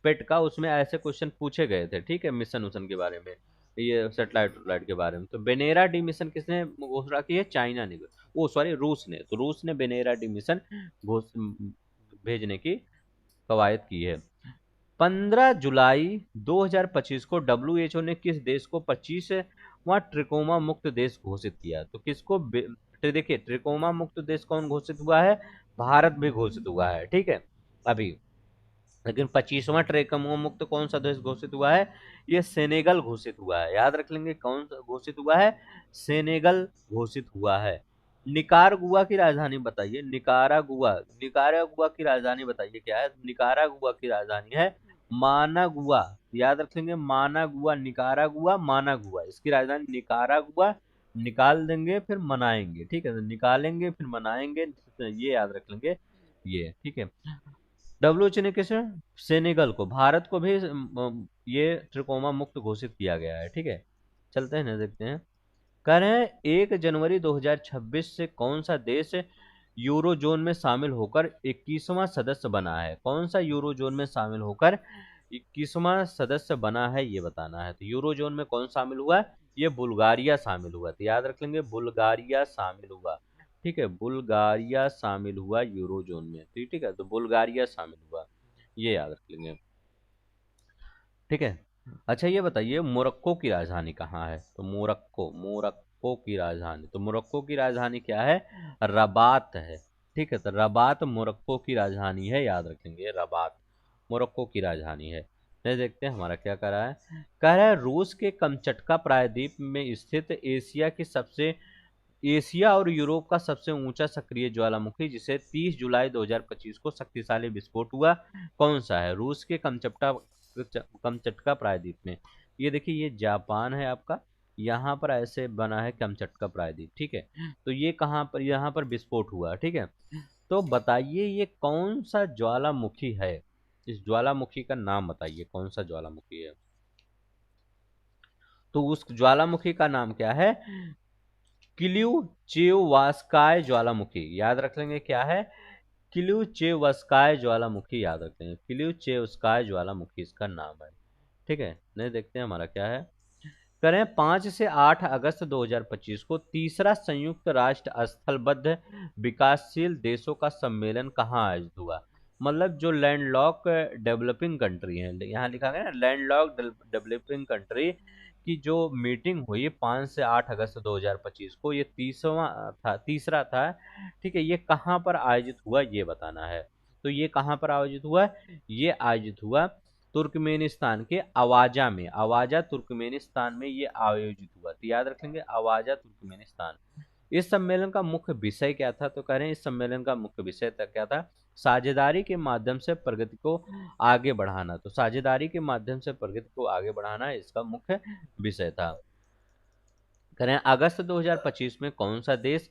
पेट का, उसमें ऐसे क्वेश्चन पूछे गए थे, ठीक है, मिशन उशन के बारे में, ये सैटेलाइट के बारे में। तो बेनेरा डी मिशन किसने घोषणा की है? चाइना ने, वो सॉरी रूस ने। तो रूस ने बेनेरा डी मिशन भेजने की कवायद की है। 15 जुलाई 2025 को डब्ल्यूएचओ ने किस देश को 25वां ट्रिकोमा मुक्त देश घोषित किया? तो किसको तो देखिए, ट्रिकोमा मुक्त देश कौन घोषित हुआ है? भारत भी घोषित हुआ है, ठीक है अभी। लेकिन 25वां ट्रिकोमा मुक्त कौन सा देश घोषित हुआ है? ये सेनेगल घोषित हुआ है, याद रख लेंगे, कौन सा घोषित हुआ है? सेनेगल घोषित हुआ है। निकारागुआ की राजधानी बताइए, निकारागुआ, निकारागुआ की राजधानी बताइए क्या है? निकारागुआ की राजधानी है मानागुआ, याद रखेंगे, मानागुआ, निकारागुआ, मानागुआ, इसकी राजधानी निकारागुआ। निकाल देंगे फिर मनाएंगे, ठीक है, तो निकालेंगे फिर मनाएंगे, ये याद रख लेंगे, ये ठीक है। डब्ल्यूएचओ ने किसे? सेनेगल को, भारत को भी ये ट्रिकोमा मुक्त घोषित किया गया है, ठीक है। चलते हैं ना, देखते हैं। कह रहे हैं 1 जनवरी 2026 से कौन सा देश यूरोजोन में शामिल होकर 21वां सदस्य बना है? कौन सा यूरोजोन में शामिल होकर 21वां सदस्य बना है, ये बताना है। तो यूरोजोन में कौन शामिल हुआ? ये बुल्गारिया शामिल हुआ। तो याद रख लेंगे, बुल्गारिया शामिल हुआ, ठीक है, बुल्गारिया शामिल हुआ यूरोजोन में, ठीक है, तो बुल्गारिया शामिल हुआ, ये याद रख लेंगे, ठीक है। अच्छा ये बताइए, मोरक्को की राजधानी कहाँ है? तो मोरक्को, मोरक्को की राजधानी, तो मोरक्को की राजधानी क्या है? रबात है, ठीक है, तो रबात मोरक्को की राजधानी है, याद रखेंगे, रबात मोरक्को की राजधानी है। नहीं, देखते हैं हमारा क्या कर रहा है। कह रहा है रूस के कमचटका प्रायद्वीप में स्थित एशिया और यूरोप का सबसे ऊंचा सक्रिय ज्वालामुखी, जिसे 30 जुलाई 2025 को शक्तिशाली विस्फोट हुआ, कौन सा है? रूस के कमचटका प्रायद्वीप में, ये देखिए, ये जापान है आपका, यहाँ पर ऐसे बना है कमचटका प्रायद्वीप, ठीक है। तो ये कहाँ पर, यहाँ पर विस्फोट हुआ, ठीक है। तो बताइए ये कौन सा ज्वालामुखी है? इस ज्वालामुखी का नाम बताइए, कौन सा ज्वालामुखी है? तो उस ज्वालामुखी का नाम क्या है? क्ल्यूचेवास्काय ज्वालामुखी, याद रख लेंगे, क्या है? क्ल्यूचेवास्काय ज्वालामुखी, याद रख लेंगे, क्ल्यूचेवास्काय ज्वालामुखी इसका नाम है, ठीक है। नहीं, देखते हैं हमारा क्या है। करें 5 से 8 अगस्त 2025 को तीसरा संयुक्त राष्ट्र स्थलबद्ध विकासशील देशों का सम्मेलन कहाँ आयोजित हुआ? मतलब जो लैंडलॉक डेवलपिंग कंट्री है, यहाँ लिखा गया ना, लैंडलॉक डेवलपिंग कंट्री की जो मीटिंग हुई 5 से 8 अगस्त 2025 को, ये तीसरा था, ठीक है। ये कहाँ पर आयोजित हुआ, ये बताना है। तो ये कहाँ पर आयोजित हुआ? ये आयोजित हुआ तुर्कमेनिस्तान के अवाजा में, अवाजा तुर्कमेनिस्तान में ये आयोजित हुआ। तो याद रखेंगे, अवाजा तुर्कमेनिस्तान। इस सम्मेलन का मुख्य विषय क्या था? तो कह रहे हैं इस सम्मेलन का मुख्य विषय क्या था? साझेदारी के माध्यम से प्रगति को आगे बढ़ाना। तो साझेदारी के माध्यम से प्रगति को आगे बढ़ाना इसका मुख्य विषय था। करें अगस्त 2025 में कौन सा देश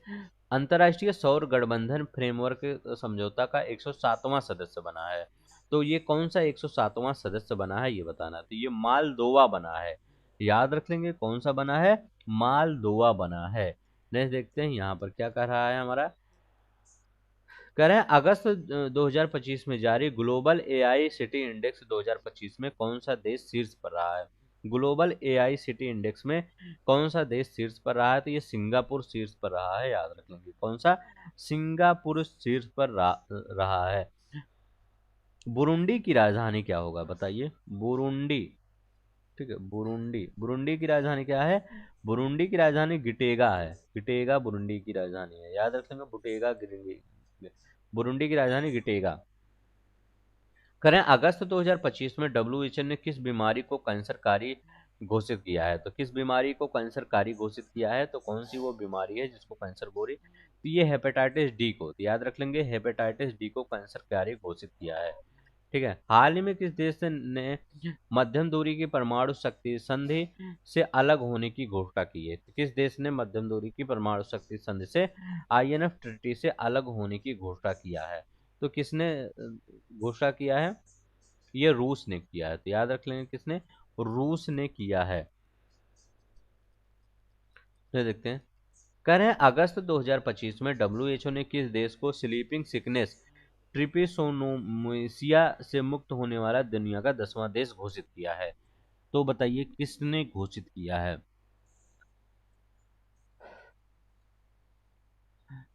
अंतर्राष्ट्रीय सौर गठबंधन फ्रेमवर्क समझौता का 107वां सदस्य बना है? तो ये कौन सा 107वां सदस्य बना है ये बताना। तो ये मालदोवा बना है, याद रख लेंगे कौन सा बना है, मालदोवा बना है। नेक्स्ट देखते हैं यहाँ पर क्या कह रहा है हमारा। कह रहे हैं अगस्त 2025 में जारी ग्लोबल एआई सिटी इंडेक्स 2025 में कौन सा देश शीर्ष पर रहा है? ग्लोबल एआई सिटी इंडेक्स में कौन सा देश शीर्ष पर रहा है? तो ये सिंगापुर शीर्ष पर रहा है, याद रख लेंगे कौन सा, सिंगापुर शीर्ष पर रहा है। बुरुंडी की राजधानी क्या होगा बताइए, बुरुंडी, ठीक है, बुरुंडी, बुरुंडी की राजधानी क्या है? बुरुंडी की राजधानी गिटेगा है, गिटेगा बुरुंडी की राजधानी है, याद रखेंगे बुटेगा बुरुंडी की राजधानी गिटेगा। करें अगस्त 2025 में डब्ल्यूएचओ ने किस बीमारी को कैंसरकारी घोषित किया है? तो किस बीमारी को कैंसरकारी घोषित किया है? तो कौन सी वो बीमारी है जिसको कैंसर बोली? तो ये हेपेटाइटिस डी को, तो याद रख लेंगे हेपेटाइटिस डी को कैंसरकारी घोषित किया है। ठीक है, हाल ही में किस देश ने मध्यम दूरी की परमाणु शक्ति संधि से अलग होने की घोषणा की है? तो किस देश ने मध्यम दूरी की परमाणु शक्ति संधि से आईएनएफ ट्रीटी से अलग होने की घोषणा किया है? तो किसने घोषणा किया है? ये रूस ने किया है, तो याद रख लेंगे किसने, रूस ने किया है। तो देखते हैं, कह रहे हैं अगस्त 2025 में डब्ल्यूएचओ ने किस देश को स्लीपिंग सिकनेस ट्रिपेसोनोमेसिया से मुक्त होने वाला दुनिया का 10वां देश घोषित किया है? तो बताइए किसने घोषित किया है?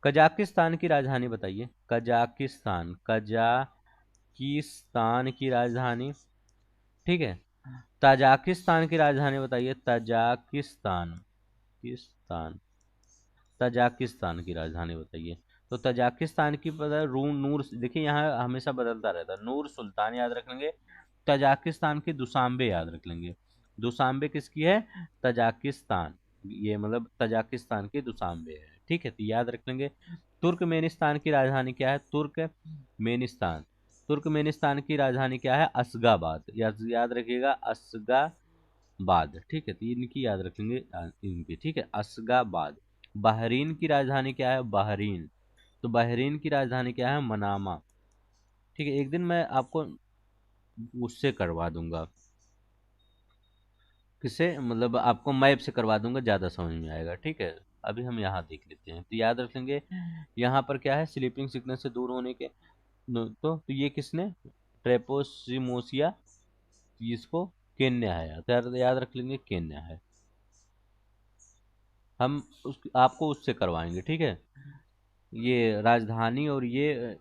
कजाकिस्तान की राजधानी बताइए, कजाकिस्तान, कजाकिस्तान की राजधानी, ठीक है। ताजाकिस्तान की राजधानी बताइए, ताजाकिस्तान, किस्तान, तजाकिस्तान की राजधानी बताइए। तो तजाकिस्तान की पता है नूर, देखिए यहाँ हमेशा बदलता रहता है, नूर सुल्तान याद रख लेंगे। तजाकिस्तान की दुशांबे याद रख लेंगे, दुशांबे किसकी है? तजाकिस्तान, ये मतलब तजाकिस्तान की दुशांबे है, ठीक है, तो याद रख लेंगे। तुर्कमेनिस्तान की राजधानी क्या है? तुर्कमेनिस्तान, तुर्कमेनिस्तान की राजधानी क्या है? अशगाबाद, याद रखिएगा अशगाबाद, ठीक है, तो इनकी याद रखेंगे इनकी, ठीक है, अशगाबाद। बहरीन की राजधानी क्या है? बहरीन, तो बहरीन की राजधानी क्या है? मनामा, ठीक है। एक दिन मैं आपको उससे करवा दूंगा, किससे, मतलब आपको मैप से करवा दूंगा, ज़्यादा समझ में आएगा, ठीक है। अभी हम यहाँ देख लेते हैं, तो याद रखेंगे यहाँ पर क्या है, स्लीपिंग सिकनेस से दूर होने के, तो ये किसने, ट्रेपोसिमोसिया, इसको केन्या है, तो याद रख लेंगे केन्या है। हम आपको उससे करवाएंगे, ठीक है, ये राजधानी और ये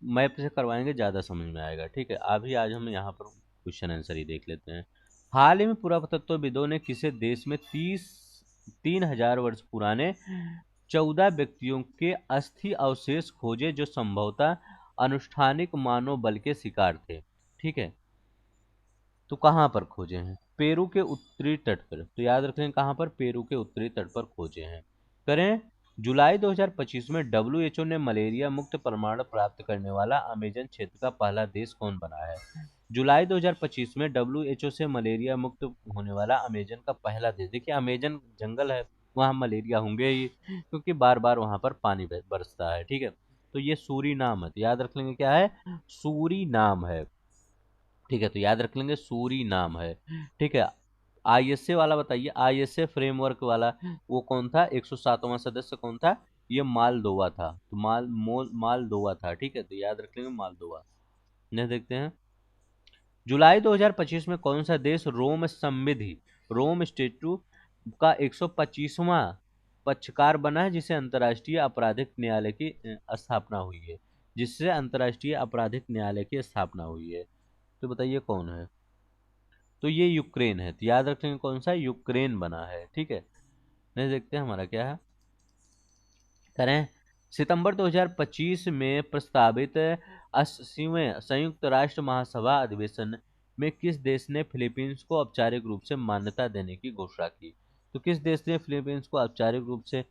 मैप से करवाएंगे, ज़्यादा समझ में आएगा, ठीक है। अभी आज हम यहाँ पर क्वेश्चन आंसर ही देख लेते हैं। हाल ही में पुरातत्वविदों ने किसी देश में 3,000 वर्ष पुराने 14 व्यक्तियों के अस्थि अवशेष खोजे जो संभवतः अनुष्ठानिक मानव बल के शिकार थे, ठीक है। तो कहाँ पर खोजे हैं? पेरू के उत्तरी तट पर, तो याद रखें कहाँ पर, पेरू के उत्तरी तट पर खोजे हैं। करें जुलाई 2025 में डब्ल्यूएचओ ने मलेरिया मुक्त प्रमाण प्राप्त करने वाला अमेजन क्षेत्र का पहला देश कौन बना है? जुलाई 2025 में डब्ल्यूएचओ से मलेरिया मुक्त होने वाला अमेजन का पहला देश, देखिए अमेजन जंगल है, वहाँ मलेरिया होंगे ही क्योंकि बार बार वहाँ पर पानी बरसता है, ठीक है। तो ये सूरीनाम है, तो याद रख लेंगे क्या है, सूरीनाम है, ठीक है, तो याद रख लेंगे सूरीनाम है, ठीक है। आईएसए वाला बताइए, आईएसए फ्रेमवर्क वाला वो कौन था, 107वां सदस्य कौन था? ये मालदोवा था, तो मालदोवा था, ठीक है, तो याद रख लेंगे मालदोवा। नेक्स्ट देखते हैं, जुलाई 2025 में कौन सा देश रोम संविधि, रोम स्टेट्यू का 125वां पक्षकार बना है, जिसे अंतर्राष्ट्रीय आपराधिक न्यायालय की स्थापना हुई है, जिससे अंतर्राष्ट्रीय आपराधिक न्यायालय की स्थापना हुई है? तो बताइए कौन है? तो ये यूक्रेन है, तो याद रखेंगे कौन सा, यूक्रेन बना है, ठीक है। नहीं देखते हैं हमारा क्या है, करें सितंबर 2025 में प्रस्तावित 80वें संयुक्त राष्ट्र महासभा अधिवेशन में किस देश ने फिलीपींस को औपचारिक रूप से मान्यता देने की घोषणा की? तो किस देश ने फिलीपींस को औपचारिक रूप से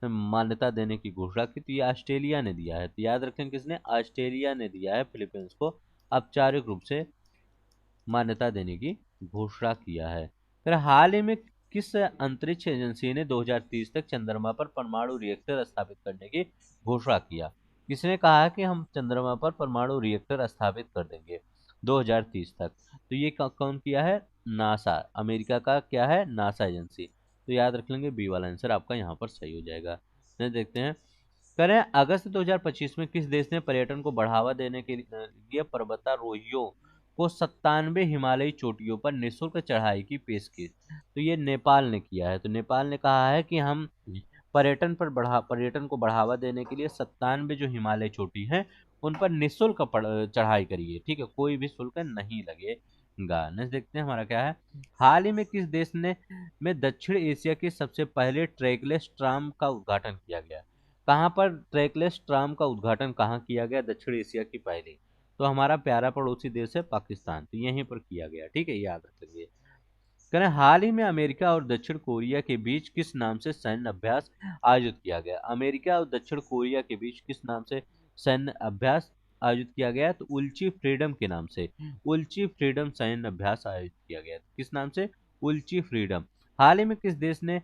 मान्यता देने की घोषणा की? तो ये ऑस्ट्रेलिया ने दिया है। तो याद रखें किसने? ऑस्ट्रेलिया ने दिया है फिलीपींस को औपचारिक रूप से मान्यता देने की घोषणा किया है। फिर हाल ही में किस अंतरिक्ष एजेंसी ने 2030 तक चंद्रमा पर परमाणु रिएक्टर स्थापित करने की घोषणा किया? किसने कहा है कि हम चंद्रमा पर परमाणु रिएक्टर स्थापित कर देंगे 2030 तक? तो ये कौन किया है? नासा, अमेरिका का क्या है? NASA agency. तो याद रख लेंगे बी वाला आंसर आपका यहाँ पर सही हो जाएगा। नेक्स्ट देखते हैं। करें अगस्त 2025 में किस देश ने पर्यटन को बढ़ावा देने के लिए पर्वतारोहियों को 97 हिमालयी चोटियों पर निःशुल्क चढ़ाई की पेश की? तो ये नेपाल ने किया है। तो नेपाल ने कहा है कि हम पर्यटन को बढ़ावा देने के लिए 97 जो हिमालय चोटी हैं उन पर निःशुल्क चढ़ाई करिए। ठीक है, कोई भी शुल्क नहीं लगेगा। नेक्स्ट देखते हैं हमारा क्या है। हाल ही में किस देश ने में दक्षिण एशिया के सबसे पहले ट्रैकलेस ट्राम का उद्घाटन किया गया? कहाँ पर ट्रैकलेस ट्राम का उद्घाटन कहाँ किया गया दक्षिण एशिया की पहली? तो हमारा प्यारा पड़ोसी देश है पाकिस्तान, तो यहीं पर किया गया। ठीक है, याद रखिए। करें हाल ही में अमेरिका और दक्षिण कोरिया के बीच किस नाम से सैन्य अभ्यास आयोजित किया गया? अमेरिका और दक्षिण कोरिया के बीच किस नाम से सैन्य अभ्यास आयोजित किया गया? तो उल्ची फ्रीडम के नाम से, उल्ची फ्रीडम सैन्य अभ्यास आयोजित किया गया। किस नाम से? उल्ची फ्रीडम। हाल ही में किस देश ने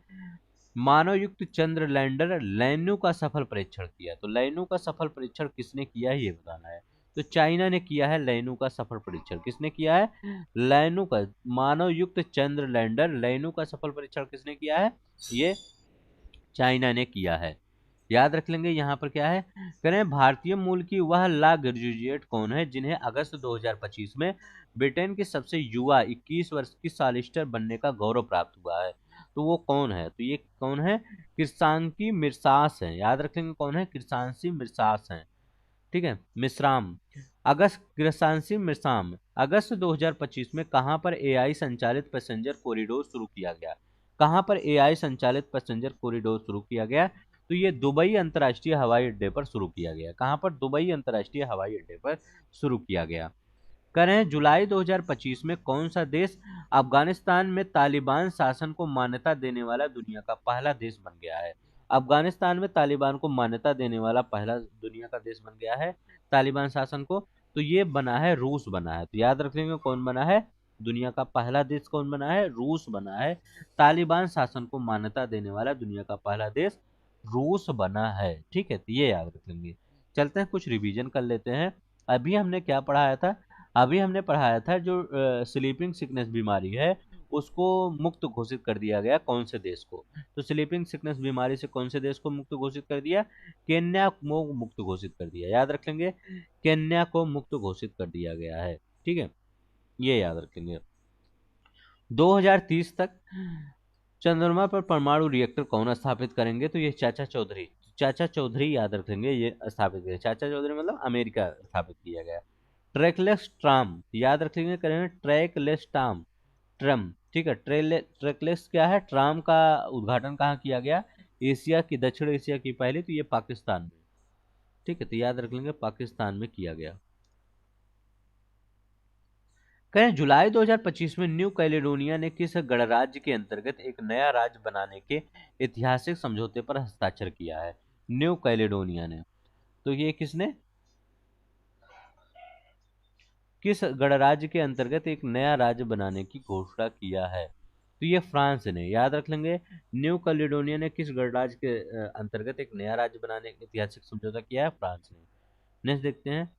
मानवयुक्त चंद्र लैंडर लैन्यू का सफल परीक्षण किया? तो लैन्यू का सफल परीक्षण किसने किया है ये बताना है। तो चाइना ने किया है लैन्यू का सफल परीक्षण। किसने किया है? लैन्यू का, मानवयुक्त चंद्र लैंडर लैन्यू का सफल परीक्षण किसने किया है? ये चाइना ने किया है। याद रख लेंगे यहाँ पर क्या है। करें भारतीय मूल की वह ला ग्रेजुएट कौन है जिन्हें अगस्त 2025 में ब्रिटेन के सबसे युवा 21 वर्ष की सालिस्टर बनने का गौरव प्राप्त हुआ है? तो वो कौन है? तो ये कौन है? कृषांकी मिर्सास है। याद रख लेंगे कौन है? कृषांशी मिर्सास है। ठीक है, मिश्राम। अगस्त कृषांशी मिश्राम अगस्त 2025 में कहां पर एआई संचालित पैसेंजर कॉरिडोर शुरू किया गया? कहां पर एआई संचालित पैसेंजर कॉरिडोर शुरू किया गया? तो ये दुबई अंतर्राष्ट्रीय हवाई अड्डे पर शुरू किया गया। कहां पर? दुबई अंतर्राष्ट्रीय हवाई अड्डे पर शुरू किया गया। करें जुलाई 2025 में कौन सा देश अफगानिस्तान में तालिबान शासन को मान्यता देने वाला दुनिया का पहला देश बन गया है? अफगानिस्तान में तालिबान को मान्यता देने वाला पहला दुनिया का देश बन गया है तालिबान शासन को। तो ये बना है, रूस बना है। तो याद रखेंगे कौन बना है? दुनिया का पहला देश कौन बना है? रूस बना है। तालिबान शासन को मान्यता देने वाला दुनिया का पहला देश रूस बना है। ठीक है, तो ये याद रखेंगे। चलते हैं कुछ रिवीजन कर लेते हैं। अभी हमने क्या पढ़ाया था? अभी हमने पढ़ाया था जो स्लीपिंग सिकनेस बीमारी है उसको मुक्त घोषित कर दिया गया कौन से देश को? तो स्लीपिंग सिकनेस बीमारी से कौन से देश को मुक्त घोषित कर दिया? केन्या को मुक्त घोषित कर दिया। याद रखेंगे, केन्या को मुक्त घोषित कर दिया गया है। ठीक है, ये याद रखेंगे। 2030 तक चंद्रमा पर परमाणु रिएक्टर कौन स्थापित करेंगे? तो ये चाचा चौधरी। चाचा चौधरी याद रखेंगे, ये स्थापित किया। चाचा चौधरी मतलब अमेरिका स्थापित किया गया। ट्रैकलेस ट्राम याद रखेंगे, करेंगे ट्रैकलेस ट्राम ट्रम। ठीक है, ट्रैकलेस क्या है? ट्राम का उद्घाटन कहाँ किया गया? एशिया की, दक्षिण एशिया की पहले, तो ये पाकिस्तान में। ठीक है, तो याद रख लेंगे पाकिस्तान में किया गया। कहें जुलाई 2025 में न्यू कैलेडोनिया ने किस गणराज्य के अंतर्गत एक नया राज्य बनाने के ऐतिहासिक समझौते पर हस्ताक्षर किया है? न्यू कैलेडोनिया ने। तो ये किसने, किस गणराज्य के अंतर्गत एक नया राज्य बनाने की घोषणा किया है? तो ये फ्रांस ने। याद रख लेंगे, न्यू कैलेडोनिया ने किस गणराज्य के अंतर्गत एक नया राज्य बनाने का ऐतिहासिक समझौता किया है? फ्रांस ने। नेक्स्ट देखते हैं।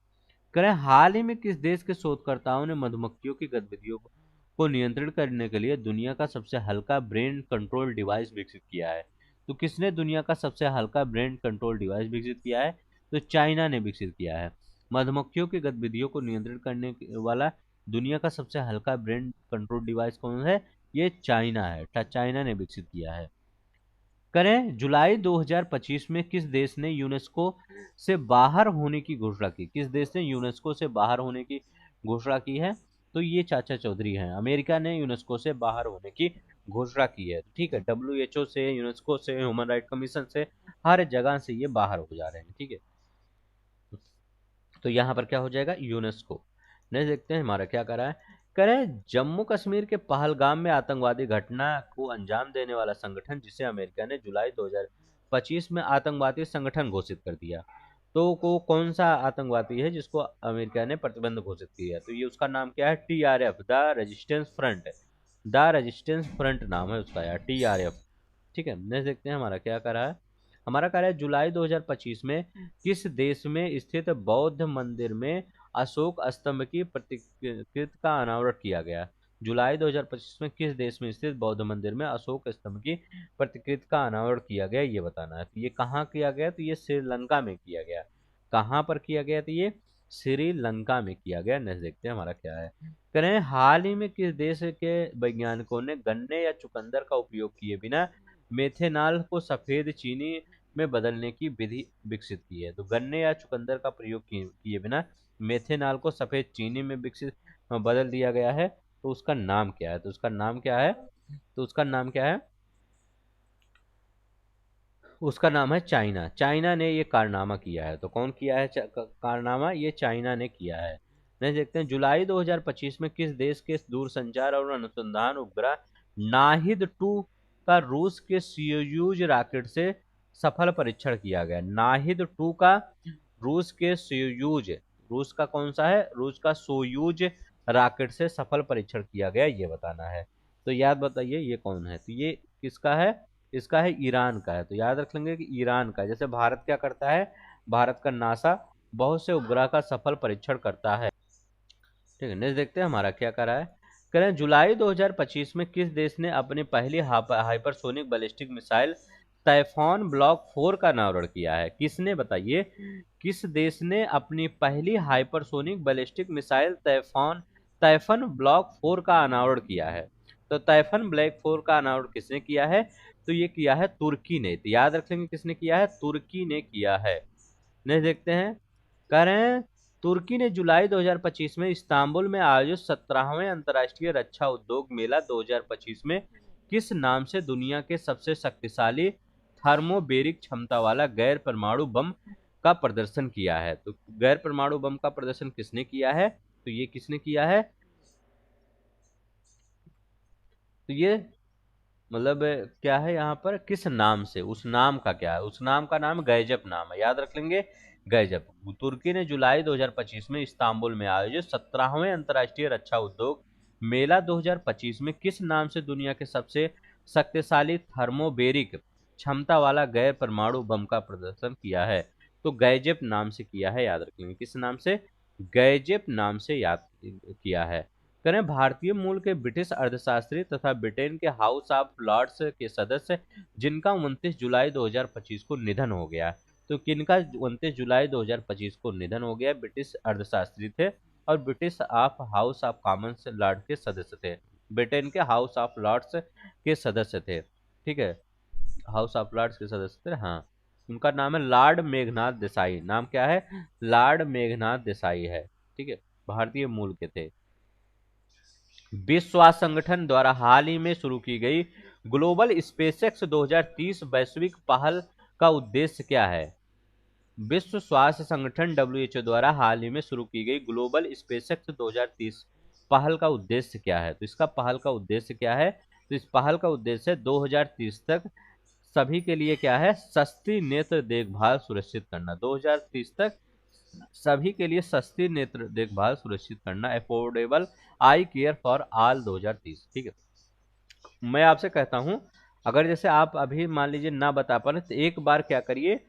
करें हाल ही में किस देश के शोधकर्ताओं ने मधुमक्खियों की गतिविधियों को नियंत्रित करने के लिए दुनिया का सबसे हल्का ब्रेन कंट्रोल डिवाइस विकसित किया है? तो किसने दुनिया का सबसे हल्का ब्रेन कंट्रोल डिवाइस विकसित किया है? तो चाइना ने विकसित किया है। मधुमक्खियों की गतिविधियों को नियंत्रित करने वाला दुनिया का सबसे हल्का ब्रेन कंट्रोल डिवाइस कौन है? ये चाइना है। चाइना ने विकसित किया है। करें जुलाई 2025 में किस देश ने यूनेस्को से बाहर होने की घोषणा की? किस देश ने यूनेस्को से बाहर होने की घोषणा की है? तो ये चाचा चौधरी हैं। अमेरिका ने यूनेस्को से बाहर होने की घोषणा की है। ठीक है, WHO से, यूनेस्को से, ह्यूमन राइट कमीशन से, हर जगह से ये बाहर हो जा रहे हैं। ठीक है, तो यहाँ पर क्या हो जाएगा? यूनेस्को। नेक्स्ट देखते हैं हमारा क्या कर रहा है। करें जम्मू कश्मीर के पहलगाम में आतंकवादी घटना को अंजाम देने वाला संगठन जिसे अमेरिका ने जुलाई 2025 में आतंकवादी संगठन घोषित कर दिया, तो को कौन सा आतंकवादी है जिसको अमेरिका ने प्रतिबंध घोषित किया? तो ये उसका नाम क्या है? TRF, the resistance front. The resistance front नाम है उसका यार, TRF। ठीक है, नेक्स्ट देखते हैं हमारा क्या कर रहा है। हमारा कह रहा है जुलाई 2025 में किस देश में स्थित बौद्ध मंदिर में अशोक स्तंभ की प्रतिकृति का अनावरण किया गया? जुलाई 2025 में किस देश में स्थित बौद्ध मंदिर में अशोक स्तंभ की प्रतिकृति का अनावरण किया गया, ये बताना है। तो ये कहाँ किया गया? तो ये श्रीलंका में किया गया। कहाँ पर किया गया? तो ये श्रीलंका में किया गया। नेक्स्ट देखते हैं हमारा क्या है। कह रहे हैं हाल ही में किस देश के वैज्ञानिकों ने गन्ने या चुकंदर का उपयोग किए बिना मेथेनॉल को सफेद चीनी में बदलने की विधि विकसित की है? तो गन्ने या चुकंदर का प्रयोग किए बिना मेथेनॉल को सफेद चीनी में विकसित बदल दिया गया है, तो उसका नाम क्या है? तो उसका नाम क्या है? तो उसका नाम क्या है? उसका नाम है चाइना। चाइना ने ये कारनामा किया है। तो कौन किया है कारनामा? ये चाइना ने किया है। नहीं देखते हैं जुलाई 2025 में किस देश के दूरसंचार और अनुसंधान उपग्रह नाहिद 2 का रूस के सोयूज रॉकेट से सफल परीक्षण किया गया? नाहिद 2 का रूस के सोयूज, रूस का कौन सा है? रूस का सोयूज रॉकेट से सफल परीक्षण किया गया, ये बताना है। तो याद बताइए ये कौन है? तो ये किसका है? इसका है ईरान का है। तो याद रख लेंगे कि ईरान का। जैसे भारत क्या करता है? भारत का नासा बहुत से उपग्रह का सफल परीक्षण करता है। ठीक है, नेक्स्ट देखते हैं हमारा क्या कर रहा है। कह रहे हैं जुलाई 2025 में किस देश ने अपनी पहली hypersonic ballistic missile Typhon block 4 का अनावरण किया है? किसने? बताइए किस देश ने अपनी पहली hypersonic ballistic missile typhoon block 4 का अनावरण किया है? तो टाइफन ब्लॉक 4 का अनावरण किसने किया है? तो ये किया है तुर्की ने। तो याद रख लेंगे किसने किया है? तुर्की ने किया है। नेक्स्ट देखते हैं। कह रहे हैं तुर्की ने जुलाई 2025 में इस्तांबुल में आयोजित 17वें अंतर्राष्ट्रीय रक्षा उद्योग मेला 2025 में किस नाम से दुनिया के सबसे शक्तिशाली थर्मोबेरिक क्षमता वाला गैर परमाणु बम का प्रदर्शन किया है? तो गैर परमाणु बम का प्रदर्शन किसने किया है? तो ये किसने किया है? तो ये मतलब क्या है यहाँ पर? किस नाम से? उस नाम का क्या है? उस नाम का नाम गैजप नाम है। याद रख लेंगे गैजप। तुर्की ने जुलाई 2025 में इस्तांबुल में आयोजित 17वें अंतर्राष्ट्रीय रक्षा उद्योग मेला 2025 में किस नाम से दुनिया के सबसे शक्तिशाली थर्मोबेरिक क्षमता वाला गैर परमाणु बम का प्रदर्शन किया है? तो गैजेप नाम से किया है। याद रख लेंगे किस नाम से? गैजेप नाम से याद किया है। करें भारतीय मूल के ब्रिटिश अर्थशास्त्री तथा ब्रिटेन के हाउस ऑफ लॉर्ड्स के सदस्य जिनका 29 जुलाई 2025 को निधन हो गया। तो किनका 29 जुलाई 2025 को निधन हो गया? ब्रिटिश अर्थशास्त्री थे और British of house of Commons Lord के सदस्य थे। ब्रिटेन के हाउस ऑफ लॉर्ड्स के सदस्य थे। ठीक है, हाउस ऑफ लॉर्ड्स के सदस्य थे। हाँ, उनका नाम है लॉर्ड मेघनाथ देसाई। नाम क्या है? लॉर्ड मेघनाथ देसाई है। ठीक है, भारतीय मूल के थे। विश्व स्वास्थ्य संगठन द्वारा हाल ही में शुरू की गई ग्लोबल स्पेसएक्स 2030 वैश्विक पहल का उद्देश्य क्या है? विश्व स्वास्थ्य संगठन WHO द्वारा हाल ही में शुरू की गई ग्लोबल स्पेसएक्स 2030 पहल का उद्देश्य क्या है? तो इसका पहल का उद्देश्य क्या है? तो इस पहल का उद्देश्य 2030 तक सभी के लिए क्या है? सस्ती नेत्र देखभाल सुनिश्चित करना। 2030 तक सभी के लिए सस्ती नेत्र देखभाल सुनिश्चित करना, affordable I care for all 2030। ठीक है, मैं आपसे कहता हूं अगर जैसे आप अभी मान लीजिए ना बता पा रहे तो एक बार क्या करिए,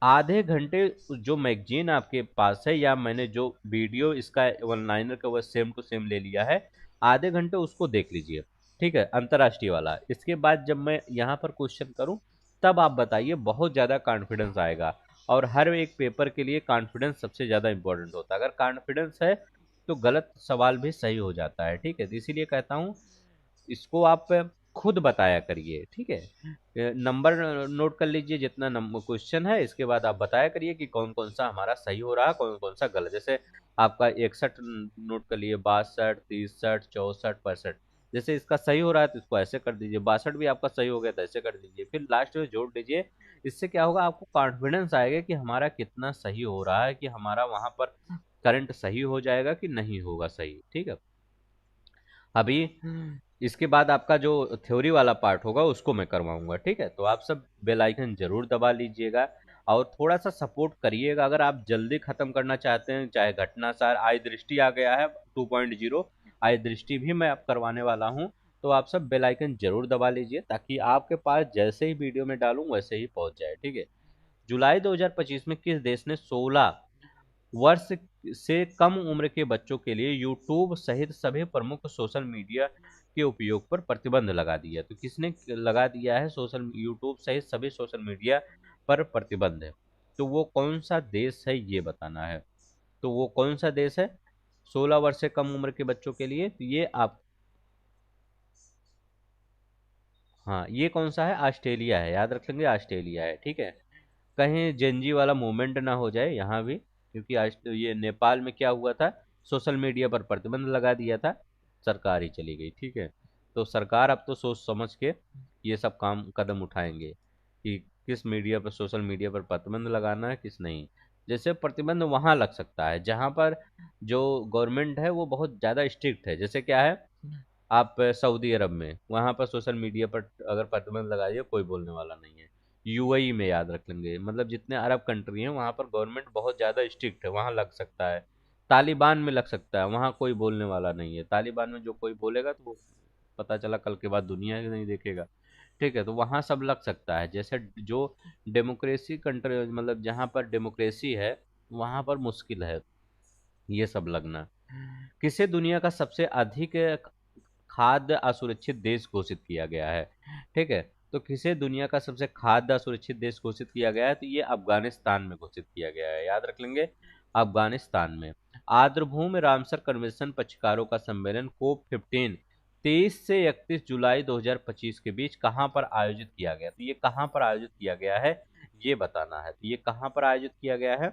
आधे घंटे जो मैगजीन आपके पास है या मैंने जो वीडियो इसका वन लाइनर का वो सेम टू सेम ले लिया है, आधे घंटे उसको देख लीजिए। ठीक है, अंतर्राष्ट्रीय वाला। इसके बाद जब मैं यहाँ पर क्वेश्चन करूँ तब आप बताइए, बहुत ज़्यादा कॉन्फिडेंस आएगा। और हर एक पेपर के लिए कॉन्फिडेंस सबसे ज़्यादा इंपॉर्टेंट होता है। अगर कॉन्फिडेंस है तो गलत सवाल भी सही हो जाता है। ठीक है, तो इसीलिए कहता हूँ इसको आप खुद बताया करिए। ठीक है, नंबर नोट कर लीजिए जितना नंबर क्वेश्चन है, इसके बाद आप बताया करिए कि कौन कौन सा हमारा सही हो रहा है, कौन कौन सा गलत। जैसे आपका 61 नोट कर लिए, 62, 63, 64, 65। जैसे इसका सही हो रहा है तो इसको ऐसे कर दीजिए, 62 भी आपका सही हो गया तो ऐसे कर दीजिए, फिर लास्ट में जोड़ दीजिए। इससे क्या होगा, आपको कॉन्फिडेंस आएगा कि हमारा कितना सही हो रहा है, कि हमारा वहां पर करंट सही हो जाएगा कि नहीं होगा सही। ठीक है, अभी इसके बाद आपका जो थ्योरी वाला पार्ट होगा उसको मैं करवाऊंगा, ठीक है। तो आप सब बेल आइकन जरूर दबा लीजिएगा और थोड़ा सा सपोर्ट करिएगा। अगर आप जल्दी खत्म करना चाहते हैं, चाहे घटनासार, आय दृष्टि आ गया है 2.0, आय दृष्टि भी मैं अब करवाने वाला हूं, तो आप सब बेल आइकन जरूर दबा लीजिए ताकि आपके पास जैसे ही वीडियो में डालूं वैसे ही पहुंच जाए, ठीक है। जुलाई 2025 में किस देश ने 16 वर्ष से कम उम्र के बच्चों के लिए यूट्यूब सहित सभी प्रमुख सोशल मीडिया के उपयोग पर प्रतिबंध लगा दिया? तो किसने लगा दिया है सोशल यूट्यूब सहित सभी सोशल मीडिया पर प्रतिबंध है? तो वो कौन सा देश है ये बताना है। तो वो कौन सा देश है 16 वर्ष से कम उम्र के बच्चों के लिए? तो ये आप, हाँ, ये कौन सा है? ऑस्ट्रेलिया है, याद रख लेंगे, ऑस्ट्रेलिया है, ठीक है। कहीं जेनजी वाला मूवमेंट ना हो जाए यहाँ भी, क्योंकि आज तो ये नेपाल में क्या हुआ था, सोशल मीडिया पर प्रतिबंध लगा दिया था, सरकार ही चली गई, ठीक है। तो सरकार अब तो सोच समझ के ये सब काम कदम उठाएंगे कि किस मीडिया पर, सोशल मीडिया पर प्रतिबंध लगाना है, किस नहीं। जैसे प्रतिबंध वहाँ लग सकता है जहाँ पर जो गवर्नमेंट है वो बहुत ज़्यादा स्ट्रिक्ट है, जैसे क्या है, आप सऊदी अरब में, वहाँ पर सोशल मीडिया पर अगर प्रतिबंध लगाइए कोई बोलने वाला नहीं है। यूएई में, याद रख लेंगे, मतलब जितने अरब कंट्री हैं वहाँ पर गवर्नमेंट बहुत ज़्यादा स्ट्रिक्ट है, वहाँ लग सकता है। तालिबान में लग सकता है, वहाँ कोई बोलने वाला नहीं है। तालिबान में जो कोई बोलेगा तो वो पता चला कल के बाद दुनिया ही नहीं देखेगा, ठीक है। तो वहाँ सब लग सकता है। जैसे जो डेमोक्रेसी कंट्री, मतलब जहाँ पर डेमोक्रेसी है वहाँ पर मुश्किल है ये सब लगना। किसे दुनिया का सबसे अधिक खाद्य असुरक्षित देश घोषित किया गया है, ठीक है। तो किसे दुनिया का सबसे खाद्य असुरक्षित देश घोषित किया गया है? तो ये अफगानिस्तान में घोषित किया गया है, याद रख लेंगे, अफगानिस्तान में। आर्द्रभूमि रामसर कन्वेंशन पक्षकारों का सम्मेलन कोप 15 23 से 31 जुलाई 2025 के बीच कहाँ पर आयोजित किया गया? तो ये कहाँ पर आयोजित किया गया है ये बताना है। तो ये कहाँ पर आयोजित किया गया है?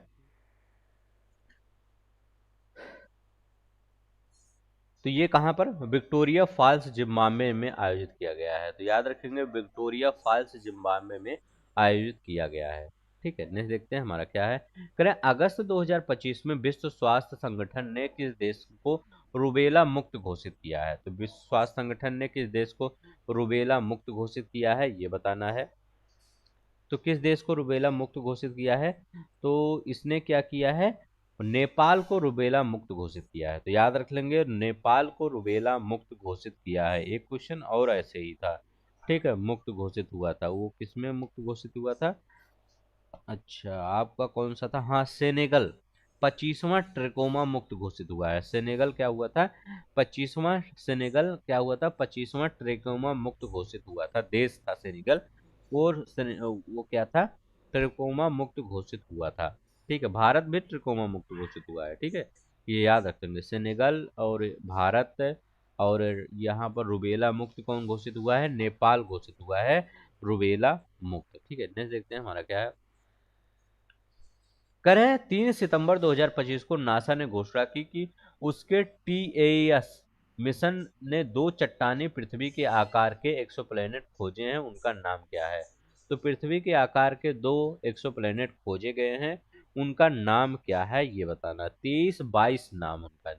तो ये कहाँ पर, विक्टोरिया फॉल्स जिम्बाब्वे में आयोजित किया गया है। तो याद रखेंगे, विक्टोरिया फॉल्स जिम्बाब्वे में आयोजित किया गया है, ठीक है। नेक्स्ट देखते हैं हमारा क्या है। करें, अगस्त 2025 में विश्व स्वास्थ्य संगठन ने किस देश को रूबेला मुक्त घोषित किया है? तो विश्व स्वास्थ्य संगठन ने किस देश को रूबेला मुक्त घोषित किया है ये बताना है। तो किस देश को रूबेला मुक्त घोषित किया है? तो इसने क्या किया है, नेपाल को रूबेला मुक्त घोषित किया है। तो याद रख लेंगे, नेपाल को रूबेला मुक्त घोषित किया है। एक क्वेश्चन और ऐसे ही था, ठीक है, मुक्त घोषित हुआ था, वो किसमें मुक्त घोषित हुआ था? अच्छा, आपका कौन सा था? हाँ, सेनेगल 25वां ट्रिकोमा मुक्त घोषित हुआ है। सेनेगल क्या हुआ था? 25वां, सेनेगल क्या हुआ था? 25वां ट्रिकोमा मुक्त घोषित हुआ था, देश था सेनेगल। और वो क्या था? ट्रिकोमा मुक्त घोषित हुआ था, ठीक है। भारत भी ट्रिकोमा मुक्त घोषित हुआ है, ठीक है। ये याद रखेंगे, सेनेगल और भारत। और यहाँ पर रुबेला मुक्त कौन घोषित हुआ है? नेपाल घोषित हुआ है रुबेला मुक्त, ठीक है। नेक्स्ट देखते हैं हमारा क्या है। करें, 3 सितंबर 2025 को नासा ने घोषणा की कि उसके टीएएस मिशन ने दो चट्टानी पृथ्वी के आकार के एक्सोप्लैनेट खोजे हैं, उनका नाम क्या है? तो पृथ्वी के आकार के दो एक्सोप्लैनेट खोजे गए हैं, उनका नाम क्या है ये बताना। 23-22 नाम उनका,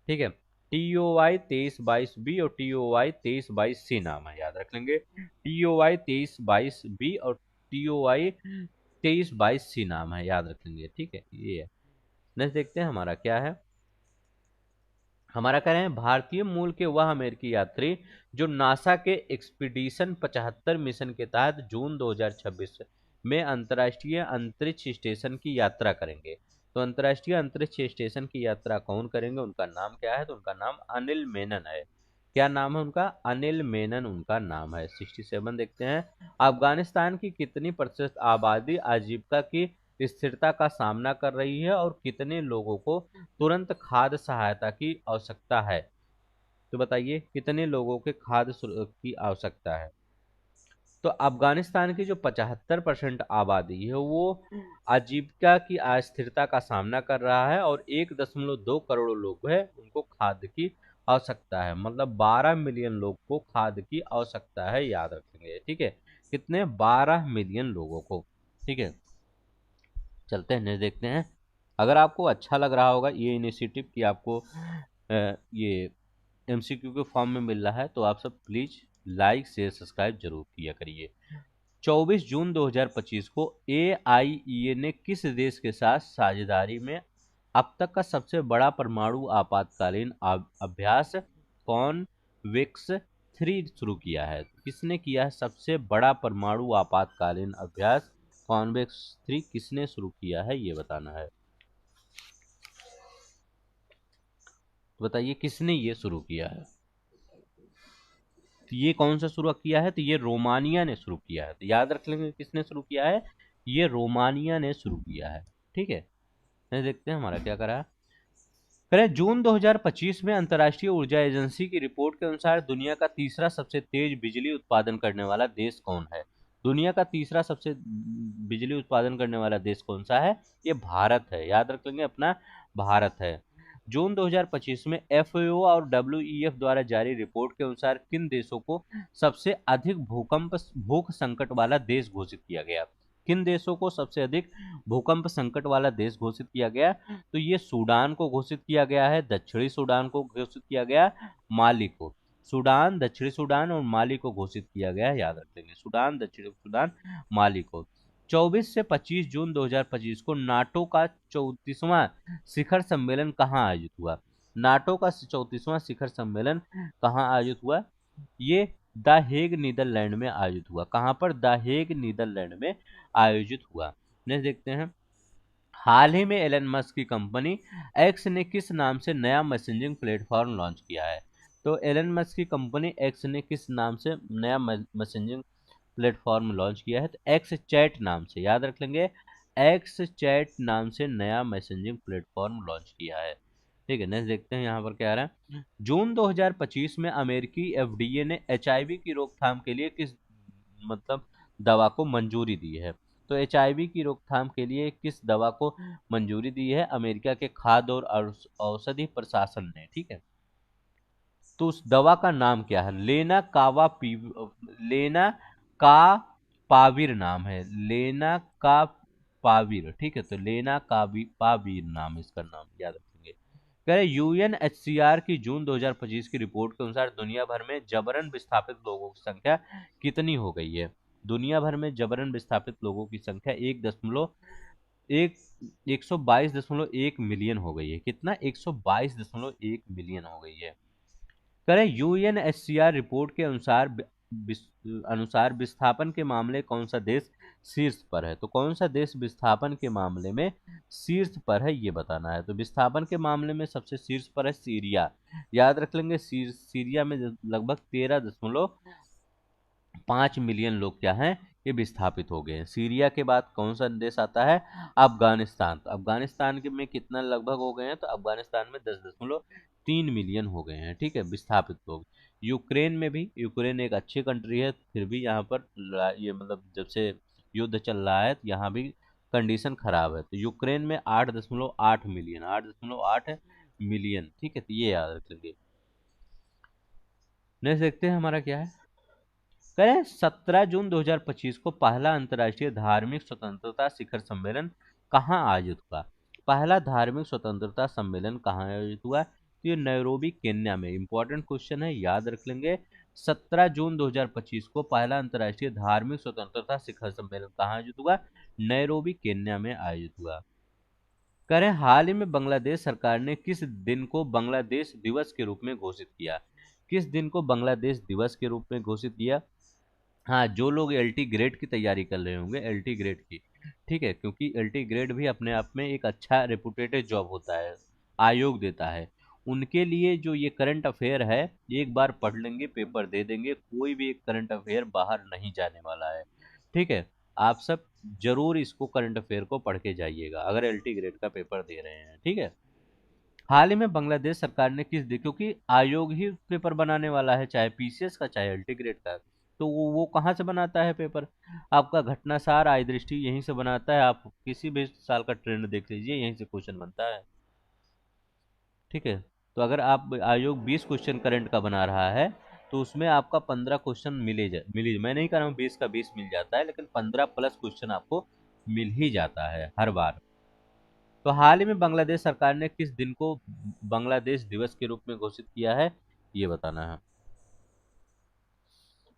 ठीक है। TOY 2322B और TOY 2322C नाम है, याद रख लेंगे। TOY 2322B और TOY 2322C नाम है, याद रखेंगे, ठीक है। ये है। नेक्स्ट देखते हैं हमारा क्या है। हमारा कह रहे हैं, भारतीय मूल के वह अमेरिकी यात्री जो नासा के एक्सपीडिशन 75 मिशन के तहत जून 2026 में अंतर्राष्ट्रीय अंतरिक्ष स्टेशन की यात्रा करेंगे। तो अंतर्राष्ट्रीय अंतरिक्ष स्टेशन की यात्रा कौन करेंगे, उनका नाम क्या है? तो उनका नाम अनिल मेनन है। क्या नाम है उनका? अनिल मेनन उनका नाम है। 67 देखते हैं, अफगानिस्तान की कितनी प्रतिशत आबादी आजीविका की स्थिरता का सामना कर रही है और कितने लोगों को तुरंत खाद्य सहायता की आवश्यकता है? तो बताइए, कितने लोगों के की आवश्यकता है? तो अफगानिस्तान की जो 75% आबादी है वो आजीविका की अस्थिरता का सामना कर रहा है और 1.2 करोड़ लोग हैं, उनको खाद्य की आवश्यकता है। मतलब 12 मिलियन लोग को खाद्य की आवश्यकता है, याद रखेंगे, ठीक है। कितने? 12 मिलियन लोगों को, ठीक है। चलते हैं नेक्स्ट देखते हैं। अगर आपको अच्छा लग रहा होगा ये इनिशिएटिव कि आपको ये एमसीक्यू के फॉर्म में मिल रहा है, तो आप सब प्लीज लाइक शेयर सब्सक्राइब जरूर किया करिए। 24 जून 2025 को एआईईए ने किस देश के साथ साझेदारी में अब तक का सबसे बड़ा परमाणु आपातकालीन अभ्यास कॉनवेक्स 3 शुरू किया है? किसने किया है सबसे बड़ा परमाणु आपातकालीन अभ्यास कॉनवेक्स 3 किसने शुरू किया है, ये बताना है। बताइए किसने ये शुरू किया है। तो ये कौन सा शुरू किया है? तो ये रोमानिया ने शुरू किया है। तो याद रख लेंगे किसने शुरू किया है, ये रोमानिया ने शुरू किया है। ठीक है, देखते हैं हमारा क्या करा है। करें जून 2025 में अंतर्राष्ट्रीय ऊर्जा एजेंसी की रिपोर्ट के अनुसार दुनिया का तीसरा सबसे तेज बिजली उत्पादन करने वाला देश कौन है? दुनिया का तीसरा सबसे बिजली उत्पादन करने वाला देश कौन सा है? ये भारत है। याद रख लेंगे अपना, भारत है। जून 2025 में एफएओ और डब्ल्यूईएफ द्वारा जारी रिपोर्ट के अनुसार किन देशों को सबसे अधिक भूख संकट वाला देश घोषित किया गया? किन देशों को सबसे अधिक भूकंप संकट वाला देश घोषित किया गया? तो ये सूडान को घोषित किया गया है, दक्षिणी सूडान को घोषित किया गया, माली को। सूडान, दक्षिणी सूडान और माली को घोषित किया गया है। याद रख लेंगे, सूडान, दक्षिणी सूडान, माली को। 24 से 25 जून 2025 को नाटो का 34वां शिखर सम्मेलन कहाँ आयोजित हुआ? नाटो का 34वां शिखर सम्मेलन कहाँ आयोजित हुआ? ये द हेग नीदरलैंड में आयोजित हुआ। कहाँ पर? द हेग नीदरलैंड में आयोजित हुआ। नेक्स्ट देखते हैं, हाल ही में एलन मस्क की कंपनी एक्स ने किस नाम से नया मैसेजिंग प्लेटफॉर्म लॉन्च किया है? तो एलन मस्क की कंपनी एक्स ने किस नाम से नया मैसेजिंग प्लेटफॉर्म लॉन्च किया है? तो एक्स चैट नाम से। याद रख लेंगे, एक्स चैट नाम से नया मैसेजिंग प्लेटफॉर्म लॉन्च किया है। ठीक है, नेक्स्ट देखते हैं यहाँ पर क्या आ रहा है। जून 2025 में अमेरिकी एफडीए ने एचआईवी की रोकथाम के लिए किस दवा को मंजूरी दी है? तो एचआईवी की रोकथाम के लिए किस दवा को मंजूरी दी है? अमेरिका के खाद्य और औषधि प्रशासन ने। ठीक है, तो उस दवा का नाम क्या है? लेना का पाविर नाम है, लेना का पाविर। ठीक है, तो लेना का पाविर नाम, इसका नाम याद रखेंगे। कह रहे यूएनएचसीआर की जून 2025 की रिपोर्ट के अनुसार दुनिया भर में जबरन विस्थापित लोगों की संख्या कितनी हो गई है? दुनिया भर में जबरन विस्थापित लोगों की संख्या 122.1 मिलियन हो गई है। कितना? 122.1 मिलियन हो गई है। करें यूएनएचसीआर रिपोर्ट के अनुसार विस्थापन के मामले कौन सा देश शीर्ष पर है? तो कौन सा देश विस्थापन के मामले में शीर्ष पर है, ये बताना है। तो विस्थापन के मामले में सबसे शीर्ष पर है सीरिया। याद रख लेंगे, सीरिया में लगभग 13.5 मिलियन लोग क्या हैं, ये विस्थापित हो गए हैं। सीरिया के बाद कौन सा देश आता है? अफगानिस्तान। तो अफगानिस्तान के में कितना लगभग हो गए हैं? तो अफगानिस्तान में 10.3 मिलियन हो गए हैं। ठीक है, विस्थापित लोग। यूक्रेन में भी, यूक्रेन एक अच्छी कंट्री है, फिर भी यहाँ पर ये जब से युद्ध चल रहा है तो यहाँ भी कंडीशन खराब है। तो यूक्रेन में 8.8 मिलियन, 8.8 मिलियन। ठीक है, तो ये याद रख लीजिए। नेक्स्ट देखते हैं हमारा क्या है। करें 17 जून 2025 को पहला अंतर्राष्ट्रीय धार्मिक स्वतंत्रता शिखर सम्मेलन कहाँ आयोजित हुआ? पहला धार्मिक स्वतंत्रता सम्मेलन कहाँ आयोजित हुआ? तो ये नैरोबी केन्या में। इंपॉर्टेंट क्वेश्चन है, याद रख लेंगे। 17 जून 2025 को पहला अंतर्राष्ट्रीय धार्मिक स्वतंत्रता शिखर सम्मेलन कहाँ आयोजित हुआ? नैरोबी केन्या में आयोजित हुआ। करें हाल ही में बांग्लादेश सरकार ने किस दिन को बांग्लादेश दिवस के रूप में घोषित किया? किस दिन को बांग्लादेश दिवस के रूप में घोषित किया? हाँ, जो लोग एलटी ग्रेड की तैयारी कर रहे होंगे, एलटी ग्रेड की। ठीक है, क्योंकि एलटी ग्रेड भी अपने आप में एक अच्छा रेपुटेटेड जॉब होता है, आयोग देता है। उनके लिए जो ये करंट अफेयर है, एक बार पढ़ लेंगे, पेपर दे देंगे, कोई भी एक करंट अफेयर बाहर नहीं जाने वाला है। ठीक है, आप सब जरूर इसको करंट अफेयर को पढ़ के जाइएगा अगर एलटी ग्रेड का पेपर दे रहे हैं। ठीक है, हाल ही में बांग्लादेश सरकार ने किस दिन, क्योंकि आयोग ही पेपर बनाने वाला है, चाहे पीसीएस का चाहे एलटी ग्रेड का, तो वो कहाँ से बनाता है पेपर? आपका घटनासार आई दृष्टि यहीं से बनाता है। आप किसी भी साल का ट्रेंड देख लीजिए, यहीं से क्वेश्चन बनता है। ठीक है, तो अगर आप आयोग 20 क्वेश्चन करंट का बना रहा है तो उसमें आपका 15 क्वेश्चन मिले, मैं नहीं कह रहा हूँ 20 का 20 मिल जाता है, लेकिन 15 प्लस क्वेश्चन आपको मिल ही जाता है हर बार। तो हाल ही में बांग्लादेश सरकार ने किस दिन को बांग्लादेश दिवस के रूप में घोषित किया है? ये बताना है।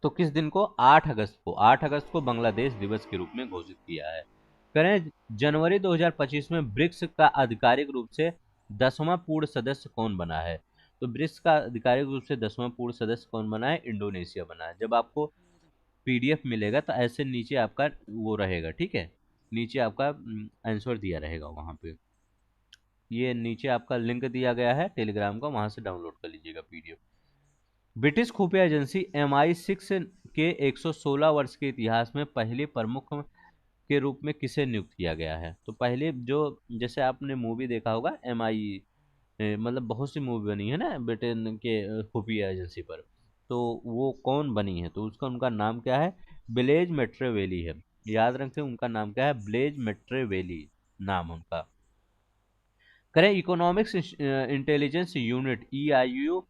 तो किस दिन को? 8 अगस्त को बांग्लादेश दिवस के रूप में घोषित किया है। करें जनवरी 2025 में ब्रिक्स का आधिकारिक रूप से 10वां पूर्ण सदस्य कौन बना है? तो ब्रिक्स का आधिकारिक रूप से 10वां पूर्ण सदस्य कौन बना है? इंडोनेशिया बना है। जब आपको पीडीएफ मिलेगा तो ऐसे नीचे आपका वो रहेगा, ठीक है, नीचे आपका आंसर दिया रहेगा वहां पे। ये नीचे आपका लिंक दिया गया है टेलीग्राम का, वहां से डाउनलोड कर लीजिएगा पीडीएफ। ब्रिटिश खुफिया एजेंसी MI6 के 116 वर्ष के इतिहास में पहले प्रमुख के रूप में किसे नियुक्त किया गया है? तो पहले जो, जैसे आपने मूवी देखा होगा MI, मतलब बहुत सी मूवी बनी है ना ब्रिटेन के खुफिया एजेंसी पर, तो वो कौन बनी है? तो उसका उनका नाम क्या है? ब्लेज मेट्रेवेली है। याद रखें उनका नाम क्या है? ब्लेज मेट्रेवेली नाम उनका। करें इकोनॉमिक्स इंटेलिजेंस यूनिट EIU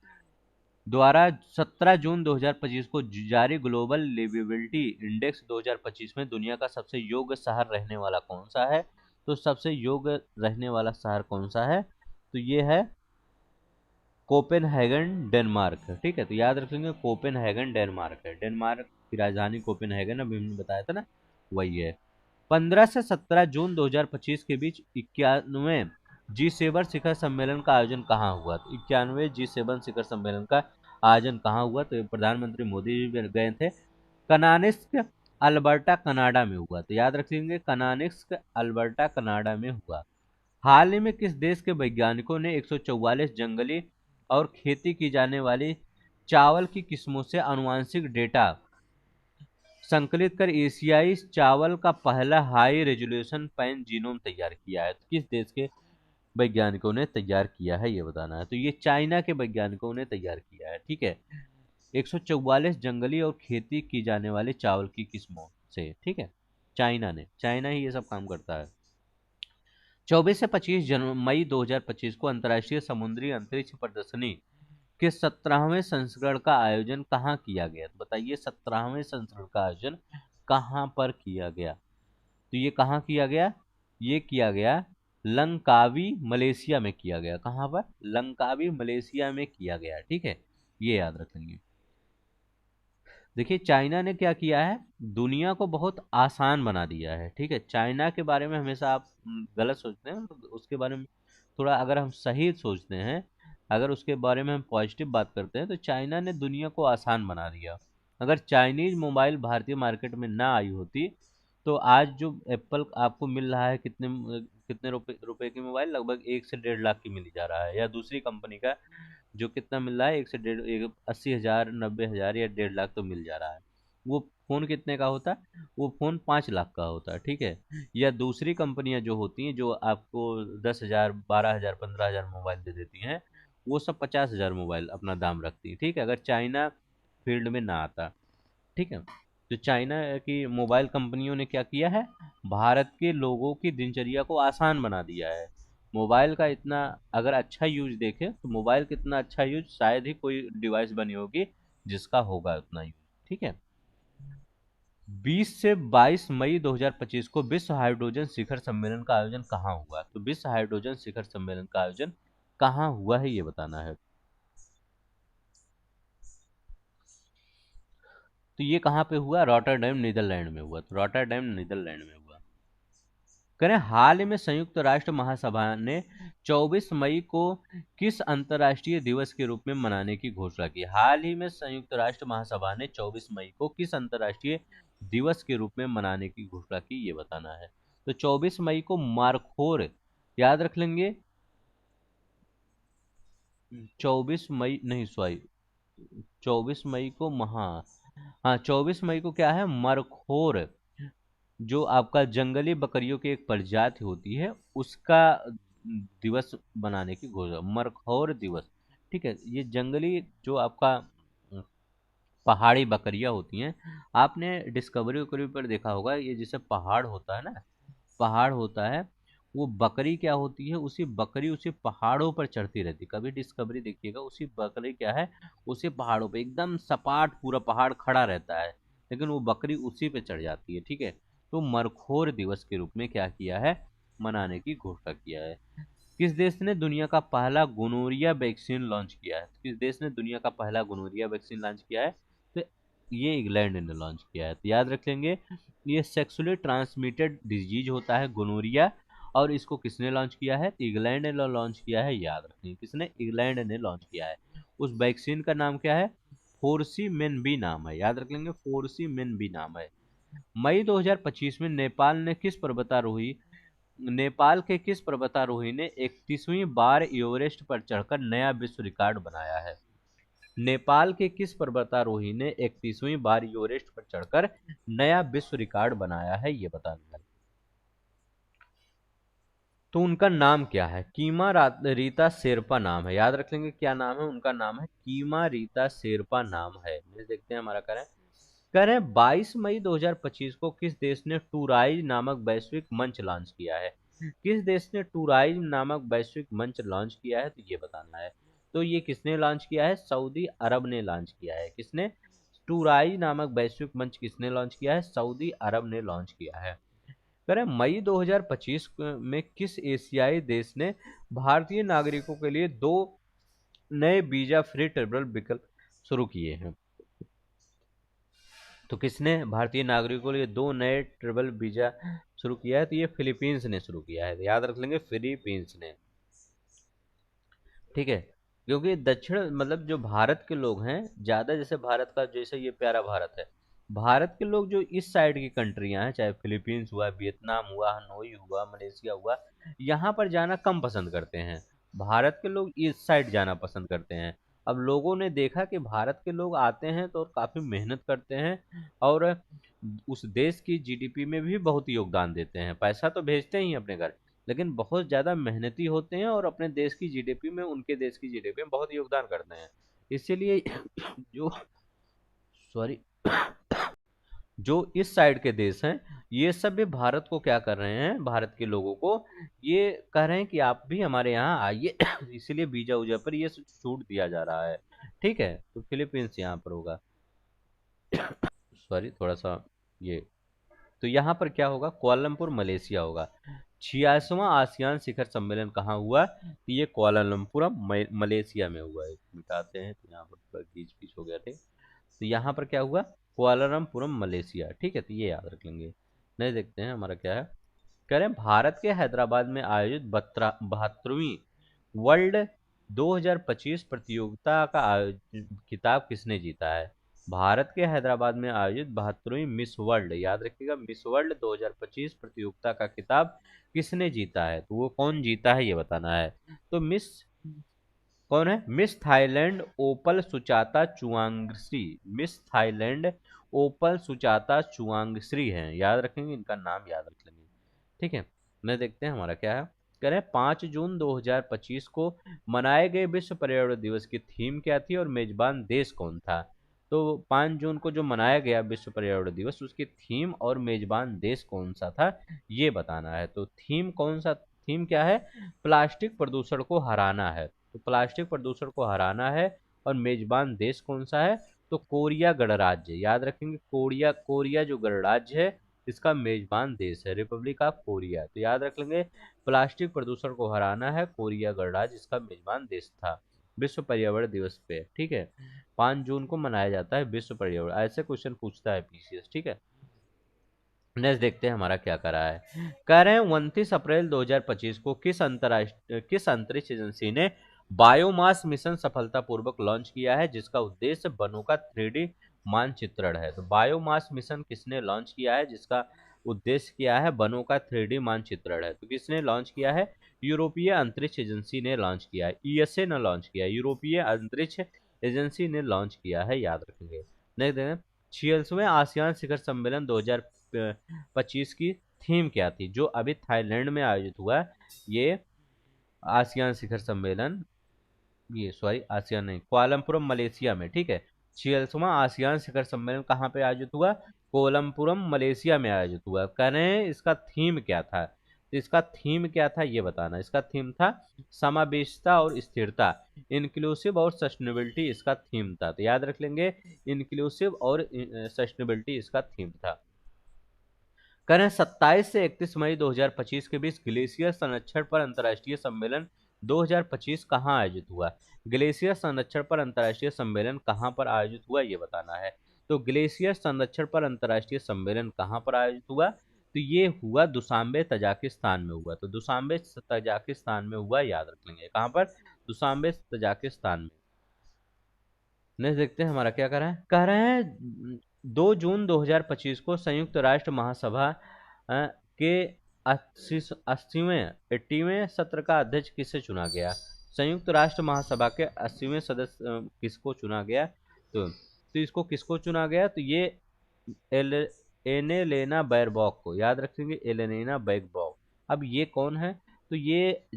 द्वारा 17 जून 2025 को जारी ग्लोबल लिविबिलिटी इंडेक्स 2025 में दुनिया का सबसे योग्य शहर रहने वाला कौन सा है? तो सबसे योग्य रहने वाला शहर कौन सा है? तो ये है कोपेनहेगन, डेनमार्क। ठीक है, तो याद रखेंगे कोपेनहेगन डेनमार्क है। डेनमार्क की राजधानी कोपेनहेगन, अभी हमने बताया था ना, वही है। 15 से 17 जून 2025 के बीच 91वें G7 शिखर सम्मेलन का आयोजन कहाँ हुआ? तो 91वें G7 शिखर सम्मेलन का आयोजन कहाँ हुआ? तो प्रधानमंत्री मोदी जी गए थे। कनानिस्क अल्बर्टा कनाडा में हुआ। तो याद रखेंगे कनानिस्क अल्बर्टा कनाडा में हुआ। हाल ही में किस देश के वैज्ञानिकों ने 144 जंगली और खेती की जाने वाली चावल की किस्मों से आनुवंशिक डेटा संकलित कर एशियाई चावल का पहला हाई रेजोल्यूशन पैन जीनोम तैयार किया है? तो किस देश के वैज्ञानिकों ने तैयार किया है, ये बताना है। तो ये चाइना के वैज्ञानिकों ने तैयार किया है, ठीक है। 144 जंगली और खेती की जाने वाले चावल की किस्मों से, ठीक है, चाइना ही ये सब काम करता है। 24 से 25 मई 2025 को अंतर्राष्ट्रीय समुद्री अंतरिक्ष प्रदर्शनी के 17वें संस्करण का आयोजन कहाँ किया गया? तो बताइए 17वें संस्करण का आयोजन कहाँ पर किया गया? तो ये कहाँ किया गया? ये किया गया लंकावी मलेशिया में किया गया। कहाँ पर? लंकावी मलेशिया में किया गया, ठीक है, ये याद रखेंगे। देखिए चाइना ने क्या किया है, दुनिया को बहुत आसान बना दिया है, ठीक है। चाइना के बारे में हमेशा आप गलत सोचते हैं, उसके बारे में थोड़ा अगर हम सही सोचते हैं, अगर उसके बारे में हम पॉजिटिव बात करते हैं, तो चाइना ने दुनिया को आसान बना दिया। अगर चाइनीज मोबाइल भारतीय मार्केट में ना आई होती, तो आज जो एप्पल आपको मिल रहा है, कितने कितने रुपए की मोबाइल, लगभग 1 से 1.5 लाख की मिल जा रहा है, या दूसरी कंपनी का जो कितना मिल रहा है, 80,000, 90,000 या 1.5 लाख तो मिल जा रहा है। वो फोन कितने का होता है? वो फोन 5 लाख का होता है, ठीक है। या दूसरी कंपनियां जो होती हैं, जो आपको 10,000, 12,000, 15,000 मोबाइल दे देती हैं, वो सब 50,000 मोबाइल अपना दाम रखती है, ठीक है, अगर चाइना फील्ड में ना आता, ठीक है। तो चाइना की मोबाइल कंपनियों ने क्या किया है, भारत के लोगों की दिनचर्या को आसान बना दिया है। मोबाइल का इतना अगर अच्छा यूज देखें, तो मोबाइल का इतना अच्छा यूज शायद ही कोई डिवाइस बनी होगी जिसका होगा उतना यूज, ठीक है। 20 से 22 मई 2025 को विश्व हाइड्रोजन शिखर सम्मेलन का आयोजन कहाँ हुआ? तो विश्व हाइड्रोजन शिखर सम्मेलन का आयोजन कहाँ हुआ है, ये बताना है। तो ये कहाँ पे हुआ? रॉटरडैम नीदरलैंड में हुआ। तो रॉटरडैम नीदरलैंड में हुआ। करें हाल ही में संयुक्त राष्ट्र महासभा ने 24 मई को किस अंतर्राष्ट्रीय दिवस के रूप में मनाने की घोषणा की? हाल ही में संयुक्त राष्ट्र महासभा ने 24 मई को किस अंतर्राष्ट्रीय दिवस के रूप में मनाने की घोषणा की, ये बताना है। तो 24 मई को मारखोर, याद रख लेंगे, 24 मई नहीं, सॉरी, 24 मई को हाँ 24 मई को क्या है, मरखोर, जो आपका जंगली बकरियों की एक प्रजाति होती है, उसका दिवस बनाने की घोषणा, मरखौर दिवस, ठीक है। ये जंगली जो आपका पहाड़ी बकरियां होती हैं, आपने डिस्कवरी उकवरी पर देखा होगा, ये जैसे पहाड़ होता है ना, पहाड़ होता है, वो बकरी क्या होती है, उसी बकरी उसी पहाड़ों पर चढ़ती रहती है। कभी डिस्कवरी देखिएगा, उसी बकरी क्या है, उसी पहाड़ों पे एकदम सपाट पूरा पहाड़ खड़ा रहता है, लेकिन वो बकरी उसी पे चढ़ जाती है, ठीक है। तो मरखोर दिवस के रूप में क्या किया है, मनाने की घोषणा किया है। किस देश ने दुनिया का पहला गोनोरिया वैक्सीन लॉन्च किया है? किस देश ने दुनिया का पहला गोनोरिया वैक्सीन लॉन्च किया है? तो ये इंग्लैंड ने लॉन्च किया है। तो याद रख लेंगे, ये सेक्सुअली ट्रांसमिटेड डिजीज होता है गोनोरिया, और इसको किसने लॉन्च किया है? तो इंग्लैंड ने लॉन्च किया है। याद रखेंगे, किसने? इंग्लैंड ने लॉन्च किया है। उस वैक्सीन का नाम क्या है? फोर्सीमेनबी नाम है। याद रख लेंगे, फोर्सीमेनबी नाम है। मई 2025 में नेपाल के किस पर्वतारोही ने 31वीं बार एवरेस्ट पर चढ़कर नया विश्व रिकॉर्ड बनाया है? नेपाल के किस पर्वतारोही ने 31वीं बार एवरेस्ट पर चढ़कर नया विश्व रिकॉर्ड बनाया है, ये बताना है। तो उनका नाम क्या है? रीता शेरपा नाम है। याद रख लेंगे, क्या नाम है उनका? नाम है कीमा रीता शेरपा नाम है। देखते हैं हमारा करें 22 मई 2025 को किस देश ने टूराइज नामक वैश्विक मंच लॉन्च किया है? किस देश ने टूराइज नामक वैश्विक मंच लॉन्च किया है, तो ये बताना है। तो ये किसने लॉन्च किया है? सऊदी अरब ने लॉन्च किया है। किसने? टूराइज नामक वैश्विक मंच किसने लॉन्च किया है? सऊदी अरब ने लॉन्च किया है। करें मई 2025 में किस एशियाई देश ने भारतीय नागरिकों के लिए 2 नए वीजा फ्री ट्रेवल विकल्प शुरू किए हैं? तो किसने भारतीय नागरिकों के लिए 2 नए ट्रेवल वीजा शुरू किया है? तो ये फिलीपींस ने शुरू किया है। याद रख लेंगे, फिलीपींस ने। ठीक है, क्योंकि दक्षिण मतलब जो भारत के लोग हैं ज्यादा, जैसे भारत का, जैसे ये प्यारा भारत है, भारत के लोग जो इस साइड की कंट्रियां हैं, चाहे फिलीपींस हुआ, वियतनाम हुआ, हनोई हुआ, मलेशिया हुआ, यहाँ पर जाना कम पसंद करते हैं। भारत के लोग इस साइड जाना पसंद करते हैं। अब लोगों ने देखा कि भारत के लोग आते हैं तो काफी मेहनत करते हैं, और उस देश की जीडीपी में भी बहुत योगदान देते हैं। पैसा तो भेजते ही हैं अपने घर, लेकिन बहुत ज़्यादा मेहनती होते हैं, और अपने देश की जीडीपी में, उनके देश की जीडीपी में बहुत योगदान करते हैं। इसीलिए जो सॉरी जो इस साइड के देश हैं, ये सब भी भारत को क्या कर रहे हैं? भारत के लोगों को ये कह रहे हैं कि आप भी हमारे यहाँ आइए। इसीलिए वीजा उजा पर ये छूट दिया जा रहा है। ठीक है, तो फिलीपींस यहाँ पर होगा। सॉरी, थोड़ा सा ये, तो यहाँ पर क्या होगा? कुआलालंपुर मलेशिया होगा। 86वां आसियान शिखर सम्मेलन कहाँ हुआ? तो ये कुआलालंपुर मलेशिया में हुआ है। मिटाते हैं, तो यहाँ पर बीच बीच हो गया थे। तो यहाँ पर क्या हुआ? कुआलालंपुरम मलेशिया। ठीक है, तो ये याद रख लेंगे। नहीं, देखते हैं हमारा क्या है। कह रहे हैं भारत के हैदराबाद में आयोजित 72वीं वर्ल्ड 2025 प्रतियोगिता का खिताब किसने जीता है? भारत के हैदराबाद में आयोजित 72वीं मिस वर्ल्ड, याद रखिएगा, मिस वर्ल्ड 2025 प्रतियोगिता का खिताब किसने जीता है? तो वो कौन जीता है, ये बताना है। तो मिस कौन है? मिस थाईलैंड ओपल सुचाता चुआंगश्री। मिस थाईलैंड ओपल सुचाता चुआंगश्री हैं। याद रखेंगे, इनका नाम याद रख लेंगे। ठीक है, मैं देखते हैं हमारा क्या है। कह रहे हैं 5 जून 2025 को मनाए गए विश्व पर्यावरण दिवस की थीम क्या थी और मेजबान देश कौन था? तो 5 जून को जो मनाया गया विश्व पर्यावरण दिवस, उसकी थीम और मेजबान देश कौन सा था, ये बताना है। तो थीम कौन सा? थीम क्या है? प्लास्टिक प्रदूषण को हराना है। तो प्लास्टिक प्रदूषण को हराना है। और मेजबान देश कौन सा है? तो कोरिया गणराज्य। याद रखेंगे, कोरिया, कोरिया जो गणराज्य है, इसका मेजबान देश है रिपब्लिक ऑफ कोरिया। तो याद रख लेंगे, प्लास्टिक प्रदूषण को हराना है, कोरिया गणराज्य इसका मेजबान देश था विश्व पर्यावरण दिवस पे। ठीक है, 5 जून को मनाया जाता है विश्व पर्यावरण। ऐसे क्वेश्चन पूछता है पीसीएस। ठीक है, नेक्स्ट देखते हैं हमारा क्या करा है। कह रहे हैं 29 अप्रैल 2025 को किस अंतरिक्ष एजेंसी ने बायोमास मिशन सफलतापूर्वक लॉन्च किया है, जिसका उद्देश्य वनों का 3D मानचित्रण है? तो बायोमास मिशन किसने लॉन्च किया है, जिसका उद्देश्य क्या है? वनों का 3D मानचित्रण है। तो किसने लॉन्च किया है? यूरोपीय अंतरिक्ष एजेंसी ने लॉन्च किया है। ईएसए ने लॉन्च किया है, यूरोपीय अंतरिक्ष एजेंसी ने लॉन्च किया है। याद रखेंगे। नेक्स्ट देखें, 46वें आसियान शिखर सम्मेलन 2025 की थीम क्या थी, जो अभी थाईलैंड में आयोजित हुआ है? ये आसियान शिखर सम्मेलन, ये सॉरी आसियान नहीं, कुआलालंपुरम मलेशिया में। ठीक है, 46वां आसियान शिखर सम्मेलन कहाँ पे आयोजित हुआ? कोलमपुरम मलेशिया में आयोजित हुआ। कह रहे हैं इसका थीम क्या था? तो इसका थीम क्या था, ये बताना। इसका थीम था समावेशिता और स्थिरता, इंक्लूसिव और सस्टेनेबिलिटी इसका थीम था। तो याद रख लेंगे, इंक्लूसिव और सस्टेनेबिलिटी इसका थीम था। करें 27 से 31 मई 2025 के बीच ग्लेशियर संरक्षण पर अंतर्राष्ट्रीय सम्मेलन 2025 कहाँ आयोजित हुआ। ग्लेशियर संरक्षण पर अंतर्राष्ट्रीय सम्मेलन कहाँ पर आयोजित हुआ ये बताना है। तो ग्लेशियर संरक्षण पर अंतर्राष्ट्रीय सम्मेलन कहाँ पर आयोजित हुआ, तो ये हुआ दुशांबे तजाकिस्तान में हुआ। तो दुशांबे तजाकिस्तान में हुआ, याद रख लेंगे कहाँ पर, दुशांबे तजाकिस्तान में। नेक्स्ट देखते हैं हमारा क्या कह रहे हैं 2 जून 2025 को संयुक्त राष्ट्र महासभा के 80वें सत्र का अध्यक्ष किसे चुना गया। संयुक्त राष्ट्र महासभा के 80वें सदस्य किसको चुना गया, तो इसको किसको चुना गया, तो ये एनेलेना बैरबॉक को, याद रखेंगे एलेना बैरबॉक। अब ये कौन है, तो ये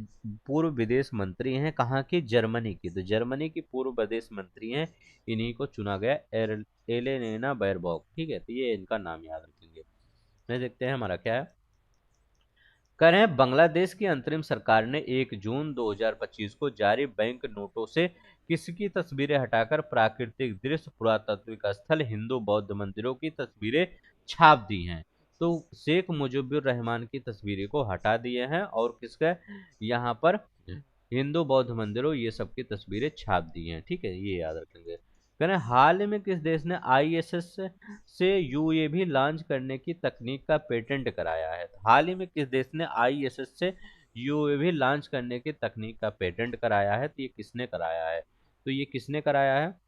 पूर्व विदेश मंत्री हैं, कहाँ की, जर्मनी की। तो जर्मनी की पूर्व विदेश मंत्री हैं, इन्हीं को चुना गया एलेना बैरबॉक। ठीक है, तो ये इनका नाम याद रखेंगे। मैं देखते हैं हमारा क्या है। कह रहे हैं बांग्लादेश की अंतरिम सरकार ने 1 जून 2025 को जारी बैंक नोटों से किसकी तस्वीरें हटाकर प्राकृतिक दृश्य, पुरातात्विक स्थल, हिंदू बौद्ध मंदिरों की तस्वीरें छाप दी हैं। तो शेख मुजीबुर रहमान की तस्वीरें को हटा दिए हैं और किसका, यहाँ पर हिंदू बौद्ध मंदिरों ये सब की तस्वीरें छाप दी हैं। ठीक है, ये याद रखेंगे। कह रहे हैं हाल ही में किस देश ने आईएसएस से यूएवी लॉन्च करने की तकनीक का पेटेंट कराया है। हाल ही में किस देश ने आईएसएस से यूएवी लॉन्च करने की तकनीक का पेटेंट कराया है, तो ये किसने कराया है, तो ये किसने कराया है,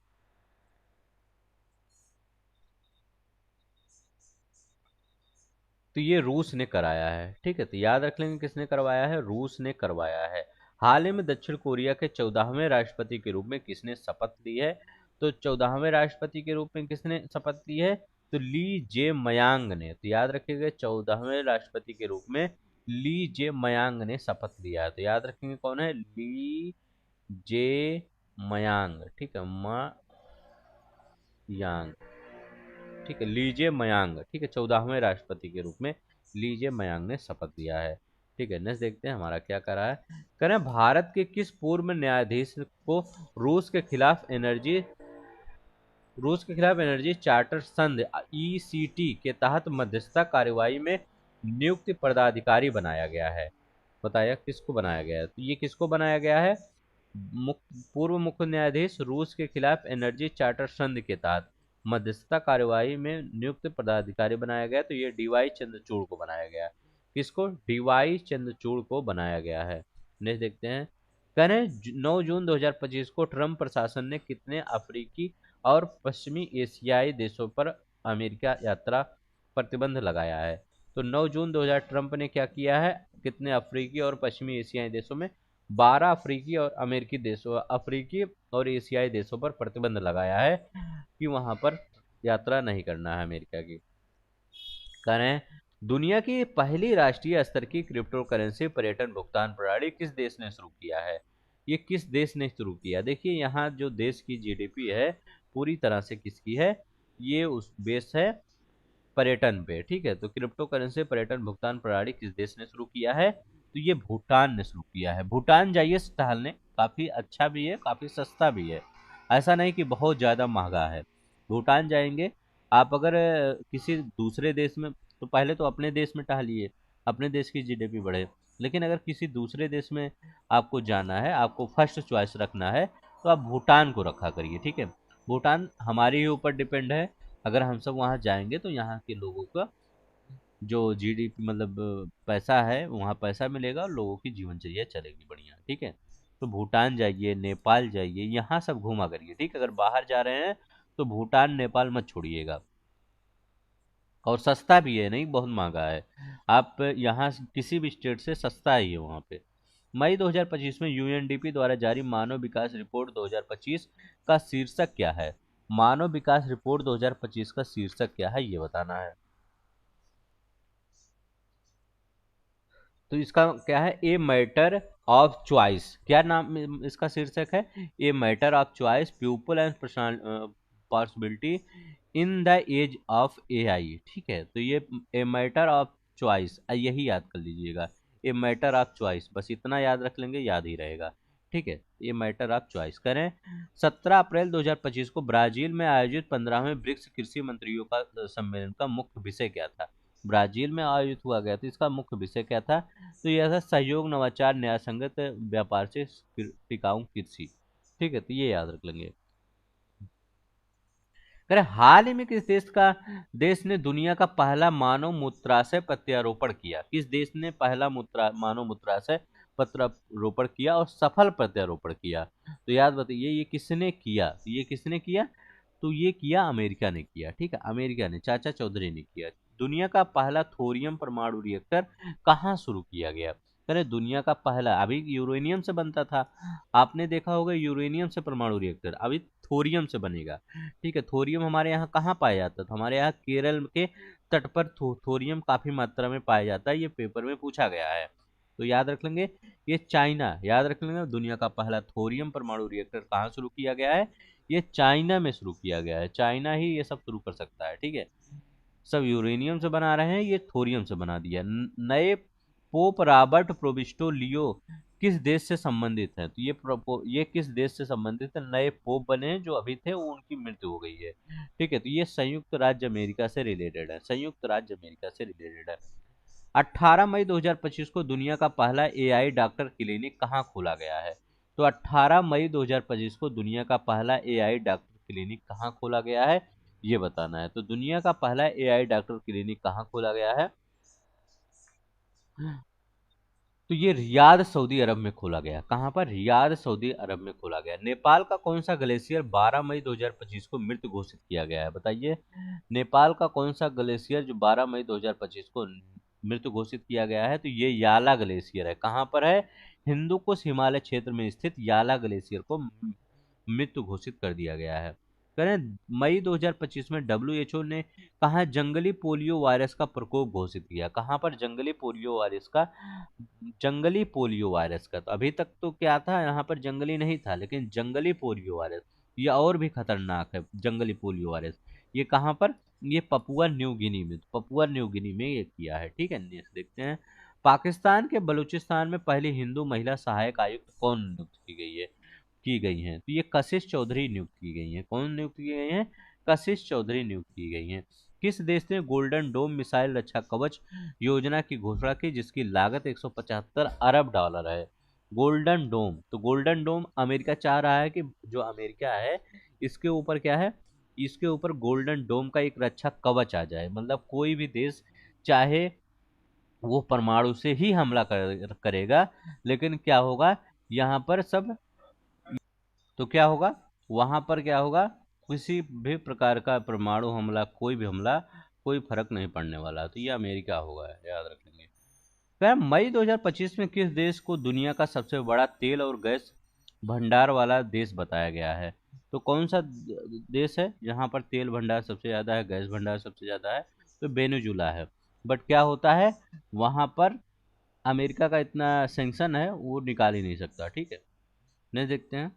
तो ये रूस ने कराया है। ठीक है, तो याद रख लेंगे किसने करवाया है, रूस ने करवाया है। हाल ही में दक्षिण कोरिया के 14वें राष्ट्रपति के रूप में किसने शपथ ली है, तो 14वें राष्ट्रपति के रूप में किसने शपथ ली है, तो ली जे मयांग ने। तो याद रखिएगा 14वें राष्ट्रपति के रूप में ली जे मयांग ने शपथ लिया है। तो याद रखेंगे कौन है, ली जे मयांग। ठीक है, मयांग। ठीक है, लीजे मयांग। ठीक है, 14वें राष्ट्रपति के रूप में लीजे मयांग ने शपथ लिया है। ठीक है, नेक्स्ट देखते हैं हमारा क्या कर रहा है। कह रहे हैं भारत के किस पूर्व न्यायाधीश को रूस के खिलाफ एनर्जी चार्टर संधि ईसीटी के तहत मध्यस्थता कार्यवाही में नियुक्त पदाधिकारी बनाया गया है। बताया किसको बनाया गया है, तो ये किसको बनाया गया है, पूर्व मुख्य न्यायाधीश रूस के खिलाफ एनर्जी चार्टर संधि के तहत मध्यस्थता कार्यवाही में नियुक्त पदाधिकारी बनाया गया। तो ये डीवाई चंद्रचूड़ को बनाया गया। किसको, डीवाई चंद्रचूड़ को बनाया गया है। नेक्स्ट देखते हैं। कह रहे हैं 9 जून 2025 को ट्रंप प्रशासन ने कितने अफ्रीकी और पश्चिमी एशियाई देशों पर अमेरिका यात्रा प्रतिबंध लगाया है। तो 9 जून 2000 ट्रंप ने क्या किया है, कितने अफ्रीकी और पश्चिमी एशियाई देशों में, 12 अफ्रीकी और अमेरिकी देशों, अफ्रीकी और एशियाई देशों पर प्रतिबंध लगाया है कि वहां पर यात्रा नहीं करना है अमेरिका की। कह रहे हैं दुनिया की पहली राष्ट्रीय स्तर की क्रिप्टो करेंसी पर्यटन भुगतान प्रणाली किस देश ने शुरू किया है। ये किस देश ने शुरू किया, देखिए यहाँ जो देश की जीडीपी है पूरी तरह से किसकी है, ये उस बेस है पर्यटन पे। ठीक है, तो क्रिप्टो करेंसी पर्यटन भुगतान प्रणाली किस देश ने शुरू किया है, तो ये भूटान ने शुरू किया है। भूटान जाइए टहलने, काफी अच्छा भी है, काफी सस्ता भी है, ऐसा नहीं कि बहुत ज्यादा महंगा है। भूटान जाएंगे आप अगर किसी दूसरे देश में, तो पहले तो अपने देश में टहलिए, अपने देश की जीडीपी बढ़े। लेकिन अगर किसी दूसरे देश में आपको जाना है, आपको फर्स्ट चॉइस रखना है, तो आप भूटान को रखा करिए। ठीक है, भूटान हमारे ही ऊपर डिपेंड है। अगर हम सब वहाँ जाएंगे तो यहाँ के लोगों का जो जीडीपी मतलब पैसा है, वहाँ पैसा मिलेगा और लोगों की जीवनचर्या चलेगी बढ़िया। ठीक है, तो भूटान जाइए, नेपाल जाइए, यहाँ सब घूमा करिए। ठीक है, अगर बाहर जा रहे हैं तो भूटान नेपाल मत छोड़िएगा। और सस्ता भी है, नहीं बहुत महंगा है। आप यहाँ किसी भी स्टेट से सस्ता ही है वहाँ पे। मई 2025 में यूएनडीपी द्वारा जारी मानव विकास रिपोर्ट 2025 का शीर्षक क्या है। मानव विकास रिपोर्ट 2025 का शीर्षक क्या है ये बताना है। तो इसका क्या है, ए मैटर ऑफ चॉइस, क्या नाम इसका शीर्षक है, a matter of choice people and possibility in the age of AI. ठीक है, तो ये ए मैटर ऑफ चॉइस यही याद कर लीजिएगा, ए मैटर ऑफ चॉइस, बस इतना याद रख लेंगे, याद ही रहेगा। ठीक है, ये मैटर ऑफ चॉइस करें। 17 अप्रैल 2025 को ब्राजील में आयोजित 15वें ब्रिक्स कृषि मंत्रियों का सम्मेलन का मुख्य विषय क्या था। ब्राजील में आयोजित हुआ गया। तो इसका मुख्य विषय क्या था? तो यह था सहयोग, नवाचार, न्यायसंगत व्यापार से टिकाऊ कृषि। ठीक है, तो ये याद रख लेंगे। कह रहे हाल ही में किस देश ने दुनिया का पहला मानव मूत्राशय प्रत्यारोपण किया? किस देश ने पहला मानव मूत्राशय प्रत्यारोपण किया और सफल प्रत्यारोपण किया? तो याद बताइए ये किसने किया? तो ये किसने किया? तो ये किया अमेरिका ने किया। ठीक है, अमेरिका ने, चाचा चौधरी ने किया। दुनिया का पहला थोरियम परमाणु रिएक्टर कहाँ शुरू किया गया? अरे दुनिया का पहला, अभी यूरेनियम से बनता था, आपने देखा होगा यूरेनियम से परमाणु रिएक्टर, अभी थोरियम से बनेगा। ठीक है, थोरियम हमारे यहाँ कहाँ पाया जाता था? हमारे यहाँ केरल के तट पर थोरियम काफी मात्रा में पाया जाता है, ये पेपर में पूछा गया है। तो याद रख लेंगे, ये चाइना, याद रख लेंगे, दुनिया का पहला थोरियम परमाणु रिएक्टर कहाँ शुरू किया गया है? ये चाइना में शुरू किया गया है। चाइना ही ये सब शुरू कर सकता है। ठीक है, सब यूरेनियम से बना रहे हैं, ये थोरियम से बना दिया। नए पोप रॉबर्ट प्रोविस्टो लियो किस देश से संबंधित है? तो ये किस देश से संबंधित है? नए पोप बने हैं जो अभी थे, वो उनकी मृत्यु हो गई है। ठीक है, तो ये संयुक्त राज्य अमेरिका से रिलेटेड है, संयुक्त राज्य अमेरिका से रिलेटेड है। 18 मई 2025 को दुनिया का पहला एआई डॉक्टर क्लिनिक कहाँ खोला गया है? तो 18 मई 2025 को दुनिया का पहला एआई डॉक्टर क्लिनिक कहाँ खोला गया है, ये बताना है। तो दुनिया का पहला एआई डॉक्टर क्लिनिक कहाँ खोला गया है? तो ये रियाद सऊदी अरब में खोला गया। कहाँ पर? रियाद सऊदी अरब में खोला गया। नेपाल का कौन सा ग्लेशियर 12 मई 2025 को मृत घोषित किया गया है? बताइए, नेपाल का कौन सा ग्लेशियर जो 12 मई 2025 को मृत घोषित किया गया है? तो ये याला ग्लेशियर है। कहाँ पर है? हिंदुकुश हिमालय क्षेत्र में स्थित याला ग्लेशियर को मृत घोषित कर दिया गया है। करें, मई 2025 में डब्ल्यूएचओ ने कहा जंगली पोलियो वायरस का प्रकोप घोषित किया। कहाँ पर? जंगली पोलियो वायरस का, जंगली पोलियो वायरस का। तो अभी तक तो क्या था, यहाँ पर जंगली नहीं था, लेकिन जंगली पोलियो वायरस ये और भी खतरनाक है। जंगली पोलियो वायरस ये कहाँ पर? ये पपुआ न्यू गिनी में, पपुआ न्यू गिनी में ये किया है। ठीक है, नेक्स्ट देखते हैं। पाकिस्तान के बलूचिस्तान में पहली हिंदू महिला सहायक आयुक्त कौन नियुक्त की गई है? की गई हैं? तो ये कशिश चौधरी नियुक्त की गई हैं। कौन नियुक्त की गई हैं? कशिश चौधरी नियुक्त की गई हैं। किस देश ने गोल्डन डोम मिसाइल रक्षा कवच योजना की घोषणा की जिसकी लागत 175 अरब डॉलर है? गोल्डन डोम, तो गोल्डन डोम अमेरिका चाह रहा है कि जो अमेरिका है इसके ऊपर क्या है, इसके ऊपर गोल्डन डोम का एक रक्षा कवच आ जाए। मतलब कोई भी देश चाहे वो परमाणु से ही हमला करेगा, लेकिन क्या होगा यहाँ पर सब, तो क्या होगा वहां पर, क्या होगा, किसी भी प्रकार का परमाणु हमला, कोई भी हमला, कोई फर्क नहीं पड़ने वाला। तो ये अमेरिका होगा, याद रखेंगे। वह मई 2025 में किस देश को दुनिया का सबसे बड़ा तेल और गैस भंडार वाला देश बताया गया है? तो कौन सा देश है जहां पर तेल भंडार सबसे ज्यादा है, गैस भंडार सबसे ज्यादा है? तो वेनेजुला है। बट क्या होता है वहां पर, अमेरिका का इतना सेंक्शन है, वो निकाल ही नहीं सकता। ठीक है, नहीं देखते हैं।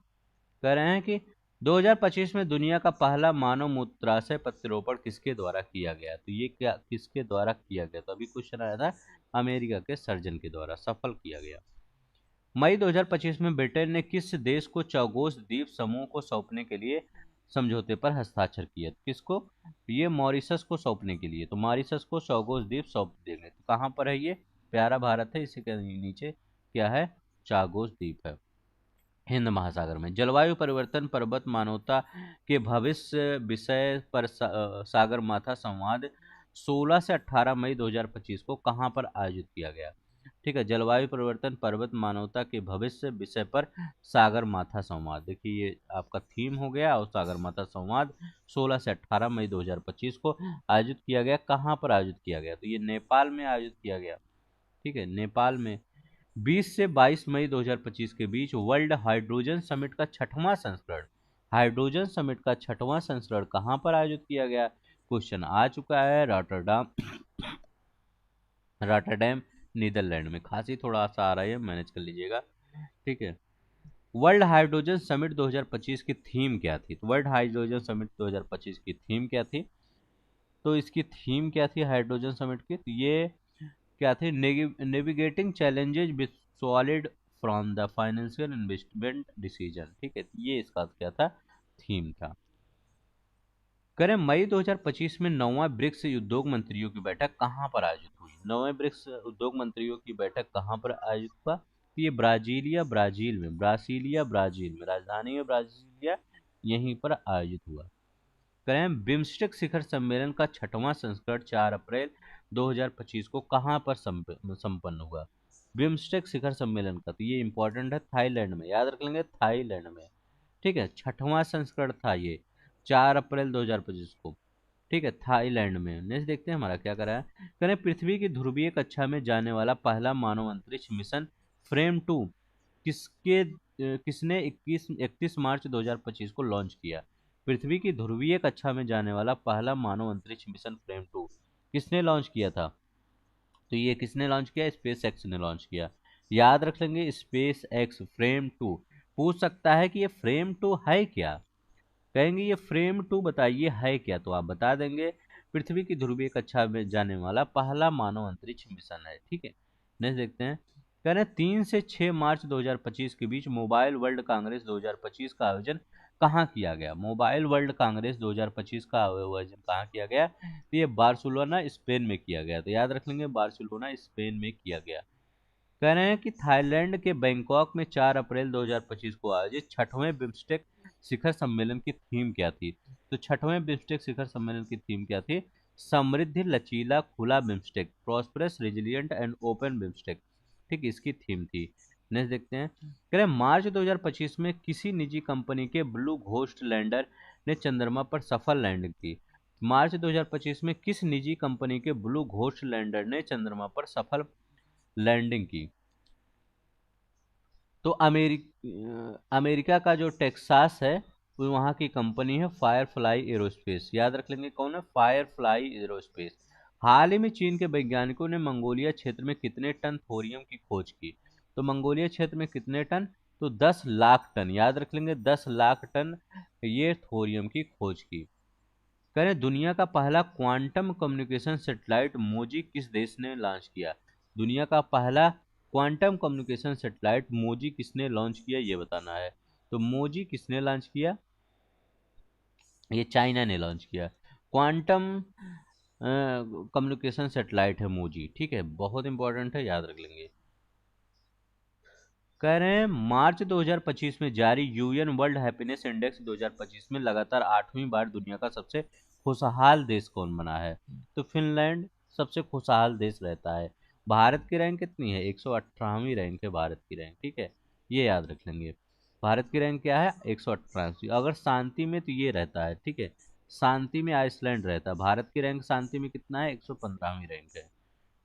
कह रहे हैं कि 2025 में दुनिया का पहला मानव मूत्राशय प्रत्यारोपण किसके द्वारा किया गया? तो ये क्या किसके द्वारा किया गया? तो अभी क्वेश्चन आया था, अमेरिका के सर्जन के द्वारा सफल किया गया। मई 2025 में ब्रिटेन ने किस देश को चौगोस द्वीप समूह को सौंपने के लिए समझौते पर हस्ताक्षर किया? किसको? ये मॉरिशस को सौंपने के लिए। तो मॉरिशस को चौगोस द्वीप सौंप देंगे। तो कहाँ पर है ये? प्यारा भारत है, इसी के नीचे क्या है? चागोस द्वीप है, हिंद महासागर में। जलवायु परिवर्तन पर्वत मानवता के भविष्य विषय पर सागर माथा संवाद 16 से 18 मई 2025 को कहां पर आयोजित किया गया? ठीक है, जलवायु परिवर्तन पर्वत मानवता के भविष्य विषय पर सागर माथा संवाद। देखिए ये आपका थीम हो गया। और सागर माथा संवाद 16 से 18 मई 2025 को आयोजित किया गया। कहाँ पर आयोजित किया गया? तो ये नेपाल में आयोजित किया गया। ठीक है, नेपाल में। 20 से 22 मई 2025 के बीच वर्ल्ड हाइड्रोजन समिट का छठवां संस्करण, हाइड्रोजन समिट का छठवां संस्करण कहां पर आयोजित किया गया? क्वेश्चन आ चुका है, रॉटरडैम, रॉटरडैम नीदरलैंड में। खांसी थोड़ा सा आ रहा है, मैनेज कर लीजिएगा। ठीक है, वर्ल्ड हाइड्रोजन समिट 2025 की थीम क्या थी? तो वर्ल्ड हाइड्रोजन समिट 2025 की थीम क्या थी? तो इसकी थीम क्या थी हाइड्रोजन समिट की? तो ये क्या थे? Navigating challenges with solid from the financial investment decision. ठीक है, ये इसका क्या था? थीम था। करें मई 2025 में 9वां ब्रिक्स उद्योग मंत्रियों की बैठक कहाँ पर आयोजित हुई? 9वें ब्रिक्स उद्योग मंत्रियों की बैठक कहाँ पर आयोजित हुआ? तो ये ब्राजील में, राजधानी है ब्राजीलिया, यहीं पर आयोजित हुआ। करें बिम्स्टेक शिखर सम्मेलन का 6वां संस्करण 4 अप्रैल 2025 को कहाँ पर संपन्न हुआ? बिम्स्टेक शिखर सम्मेलन का, तो ये इंपॉर्टेंट है, थाईलैंड में, याद रख लेंगे, थाईलैंड में। ठीक है, 6वां संस्करण था ये, 4 अप्रैल 2025 को। ठीक है, थाईलैंड में। नेक्स्ट देखते हैं हमारा क्या करा है। करें पृथ्वी की ध्रुवीय कक्षा में जाने वाला पहला मानव अंतरिक्ष मिशन फ्रेम 2 किसने 31 मार्च 2025 को लॉन्च किया? पृथ्वी की ध्रुवीय कक्षा में जाने वाला पहला मानव अंतरिक्ष मिशन फ्रेम 2 किसने लॉन्च किया था? तो ये किसने लॉन्च किया? स्पेस एक्स ने लॉन्च किया। याद रख लेंगे, स्पेस एक्स फ्रेम 2। पूछ सकता है कि ये फ्रेम 2 है क्या? कहेंगे ये फ्रेम 2 बताइए है क्या, तो आप बता देंगे पृथ्वी की ध्रुवीय कक्षा में जाने वाला पहला मानव अंतरिक्ष मिशन है। ठीक है, नेक्स्ट देखते हैं। कह रहे हैं 3 से 6 मार्च 2025 के बीच मोबाइल वर्ल्ड कांग्रेस 2025 का आयोजन कहाँ किया गया? मोबाइल वर्ल्ड कांग्रेस 2025 का आयोजन कहाँ किया गया? तो ये बार्सिलोना स्पेन में किया गया। तो याद रख लेंगे, बार्सिलोना स्पेन में किया गया। कह रहे हैं कि थाईलैंड के बैंकॉक में 4 अप्रैल 2025 को आयोजित 6वें बिम्स्टेक शिखर सम्मेलन की थीम क्या थी? तो 6वें बिम्स्टेक शिखर सम्मेलन की थीम क्या थी? समृद्धि, लचीला, खुला BIMSTEC, prosperous, resilient and open BIMSTEC. ठीक, इसकी थीम थी। नेक्स्ट देखते हैं। कह रहे हैं मार्च 2025 में किसी निजी कंपनी के ब्लू घोस्ट लैंडर ने चंद्रमा पर सफल लैंडिंग की? मार्च 2025 में किस निजी कंपनी के ब्लू घोस्ट लैंडर ने चंद्रमा पर सफल लैंडिंग की? तो अमेरिका का जो टेक्सास है, वो वहाँ की कंपनी है फायरफ्लाई एरोस्पेस। याद रख लेंगे, कौन है? Firefly aerospace. हाल ही में चीन के वैज्ञानिकों ने मंगोलिया क्षेत्र में कितने टन थोरियम की खोज की? तो मंगोलिया क्षेत्र में कितने टन? तो 10 लाख टन। याद रख लेंगे, 10 लाख टन ये थोरियम की खोज की। कह रहे हैं, दुनिया का पहला क्वांटम कम्युनिकेशन सैटेलाइट मोजी किस देश ने लॉन्च किया? दुनिया का पहला क्वांटम कम्युनिकेशन सैटेलाइट मोजी किसने लॉन्च किया, ये बताना है। तो मोजी किसने लॉन्च किया? ये चाइना ने लॉन्च किया। क्वांटम कम्युनिकेशन सैटेलाइट है मोजी। ठीक है, बहुत इंपॉर्टेंट है, याद रख लेंगे। कह रहे हैं मार्च 2025 में जारी यूएन वर्ल्ड हैप्पीनेस इंडेक्स 2025 में लगातार 8वीं बार दुनिया का सबसे खुशहाल देश कौन बना है? तो फिनलैंड सबसे खुशहाल देश रहता है। भारत की रैंक कितनी है? 118वीं रैंक है भारत की रैंक। ठीक है, ये याद रख लेंगे। भारत की रैंक क्या है? 118। अगर शांति में तो ये रहता है। ठीक है, शांति में आइसलैंड रहता है। भारत की रैंक शांति में कितना है? 115वीं रैंक है।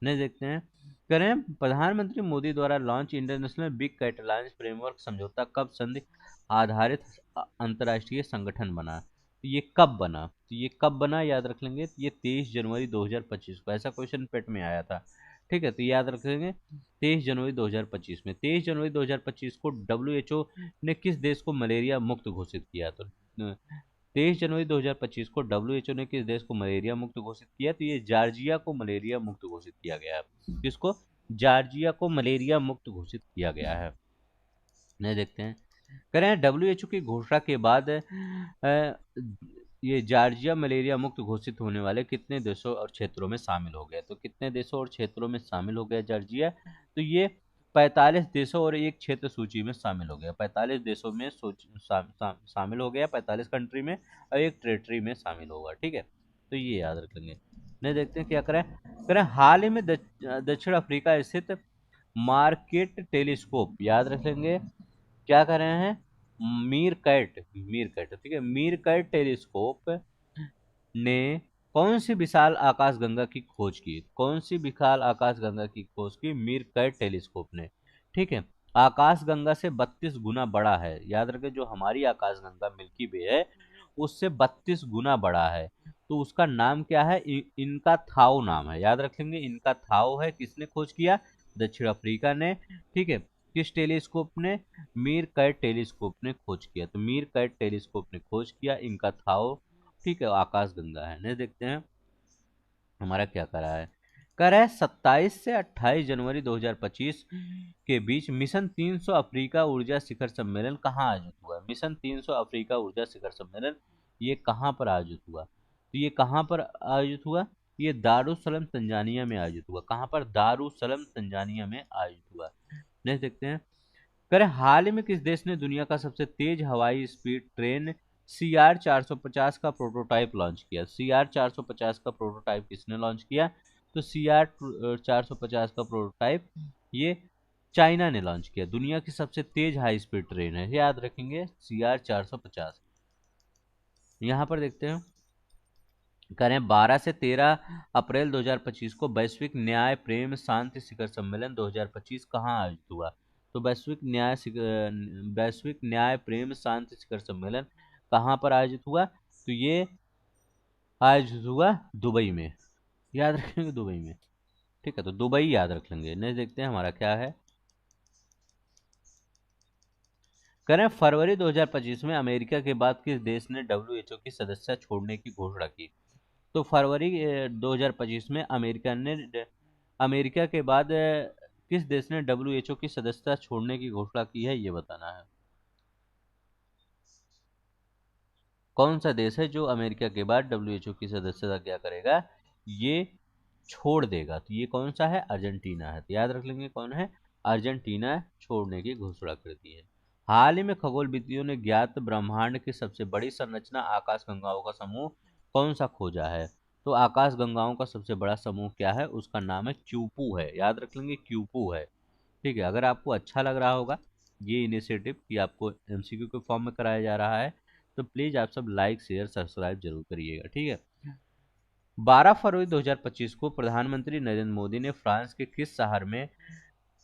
नहीं देखते हैं। करें प्रधानमंत्री मोदी द्वारा launch international big cat alliance framework समझौता कब संधि आधारित अंतर्राष्ट्रीय संगठन बना? तो ये कब बना? तो ये कब बना, याद रख लेंगे। तो ये 23 जनवरी 2025 को, ऐसा क्वेश्चन पेट में आया था। ठीक है, तो याद रखेंगे 23 जनवरी 2025 में। 23 जनवरी 2025 को डब्ल्यूएचओ ने किस देश को मलेरिया मुक्त घोषित किया? तो 23 जनवरी 2025 को डब्ल्यूएचओ ने किस देश को मलेरिया मुक्त घोषित किया? तो ये जॉर्जिया को मलेरिया मुक्त घोषित किया गया है। किसको? जॉर्जिया को मलेरिया मुक्त घोषित किया गया है। नहीं देखते हैं। कह रहे हैं डब्ल्यूएचओ की घोषणा के बाद ये जॉर्जिया मलेरिया मुक्त घोषित होने वाले कितने देशों और क्षेत्रों में शामिल हो गया? तो कितने देशों और क्षेत्रों में शामिल हो गया जॉर्जिया? तो ये 45 देशों और एक क्षेत्र सूची में शामिल हो गया। 45 देशों में शामिल हो गया, 45 कंट्री में, और एक टेरिटरी में शामिल होगा। ठीक है, तो ये याद रख लेंगे। नहीं देखते हैं क्या करें। करें हाल ही में दक्षिण अफ्रीका स्थित मार्केट टेलीस्कोप, याद रख लेंगे, क्या कर रहे हैं? मीर कैट। ठीक है, मीर कैट टेलीस्कोप ने कौन सी विशाल आकाशगंगा की खोज की? कौन सी विशाल आकाशगंगा की खोज की मीर कैट टेलीस्कोप ने? ठीक है, आकाशगंगा से 32 गुना बड़ा है। याद रखें, जो हमारी आकाशगंगा मिल्की वे है उससे 32 गुना बड़ा है। तो उसका नाम क्या है? इनका थाओ नाम है। याद रखेंगे, इनका थाओ है। किसने खोज किया? दक्षिण अफ्रीका ने। ठीक है, किस टेलीस्कोप ने? मीर कैट टेलीस्कोप ने खोज किया। तो मीर कैट टेलीस्कोप ने खोज किया, इनका थाओ। ठीक है, आकाश गंगा है। नहीं देखते हैं हमारा क्या करा है। कर है 27 से 28 जनवरी 2025 के बीच मिशन 300 अफ्रीका ऊर्जा शिखर सम्मेलन कहाँ आयोजित हुआ? मिशन 300 अफ्रीका ऊर्जा शिखर सम्मेलन ये कहाँ पर आयोजित हुआ? तो ये कहाँ पर आयोजित हुआ? ये दारुसलम तंजानिया में आयोजित हुआ। कहाँ पर? दारुसलम तंजानिया में आयोजित हुआ। नेक्स्ट देखते हैं। करें, हाल ही में किस देश ने दुनिया का सबसे तेज हवाई स्पीड ट्रेन CR 450 का प्रोटोटाइप लॉन्च किया? CR 450 का प्रोटोटाइप किसने लॉन्च किया? तो CR 450 का प्रोटोटाइप ये चाइना ने लॉन्च किया। दुनिया की सबसे तेज हाई स्पीड ट्रेन है, याद रखेंगे CR 450। यहाँ पर देखते हैं। करें, 12 से 13 अप्रैल 2025 को वैश्विक न्याय प्रेम शांति शिखर सम्मेलन 2025 कहाँ आयोजित हुआ? तो वैश्विक न्याय प्रेम शांति शिखर सम्मेलन कहाँ पर आयोजित हुआ? तो ये आयोजित हुआ दुबई में, याद रखेंगे दुबई में। ठीक है, तो दुबई याद रख लेंगे। नेक्स्ट देखते हैं हमारा क्या है। करें, फरवरी 2025 में अमेरिका के बाद किस देश ने WHO की सदस्यता छोड़ने की घोषणा की? तो फरवरी 2025 में अमेरिका के बाद किस देश ने WHO की सदस्यता छोड़ने की घोषणा की है, ये बताना है। कौन सा देश है जो अमेरिका के बाद WHO की सदस्यता क्या करेगा? ये छोड़ देगा। तो ये कौन सा है? अर्जेंटीना है। तो याद रख लेंगे कौन है? अर्जेंटीना छोड़ने की घोषणा करती है। हाल ही में खगोलविदों ने ज्ञात ब्रह्मांड की सबसे बड़ी संरचना आकाश गंगाओं का समूह कौन सा खोजा है? तो आकाश गंगाओं का सबसे बड़ा समूह क्या है? उसका नाम है क्यूपू है। याद रख लेंगे क्यूपू है। ठीक है, अगर आपको अच्छा लग रहा होगा ये इनिशिएटिव कि आपको MCQ के फॉर्म में कराया जा रहा है, तो प्लीज़ आप सब लाइक शेयर सब्सक्राइब जरूर करिएगा। ठीक है। 12 फरवरी 2025 को प्रधानमंत्री नरेंद्र मोदी ने फ्रांस के किस शहर में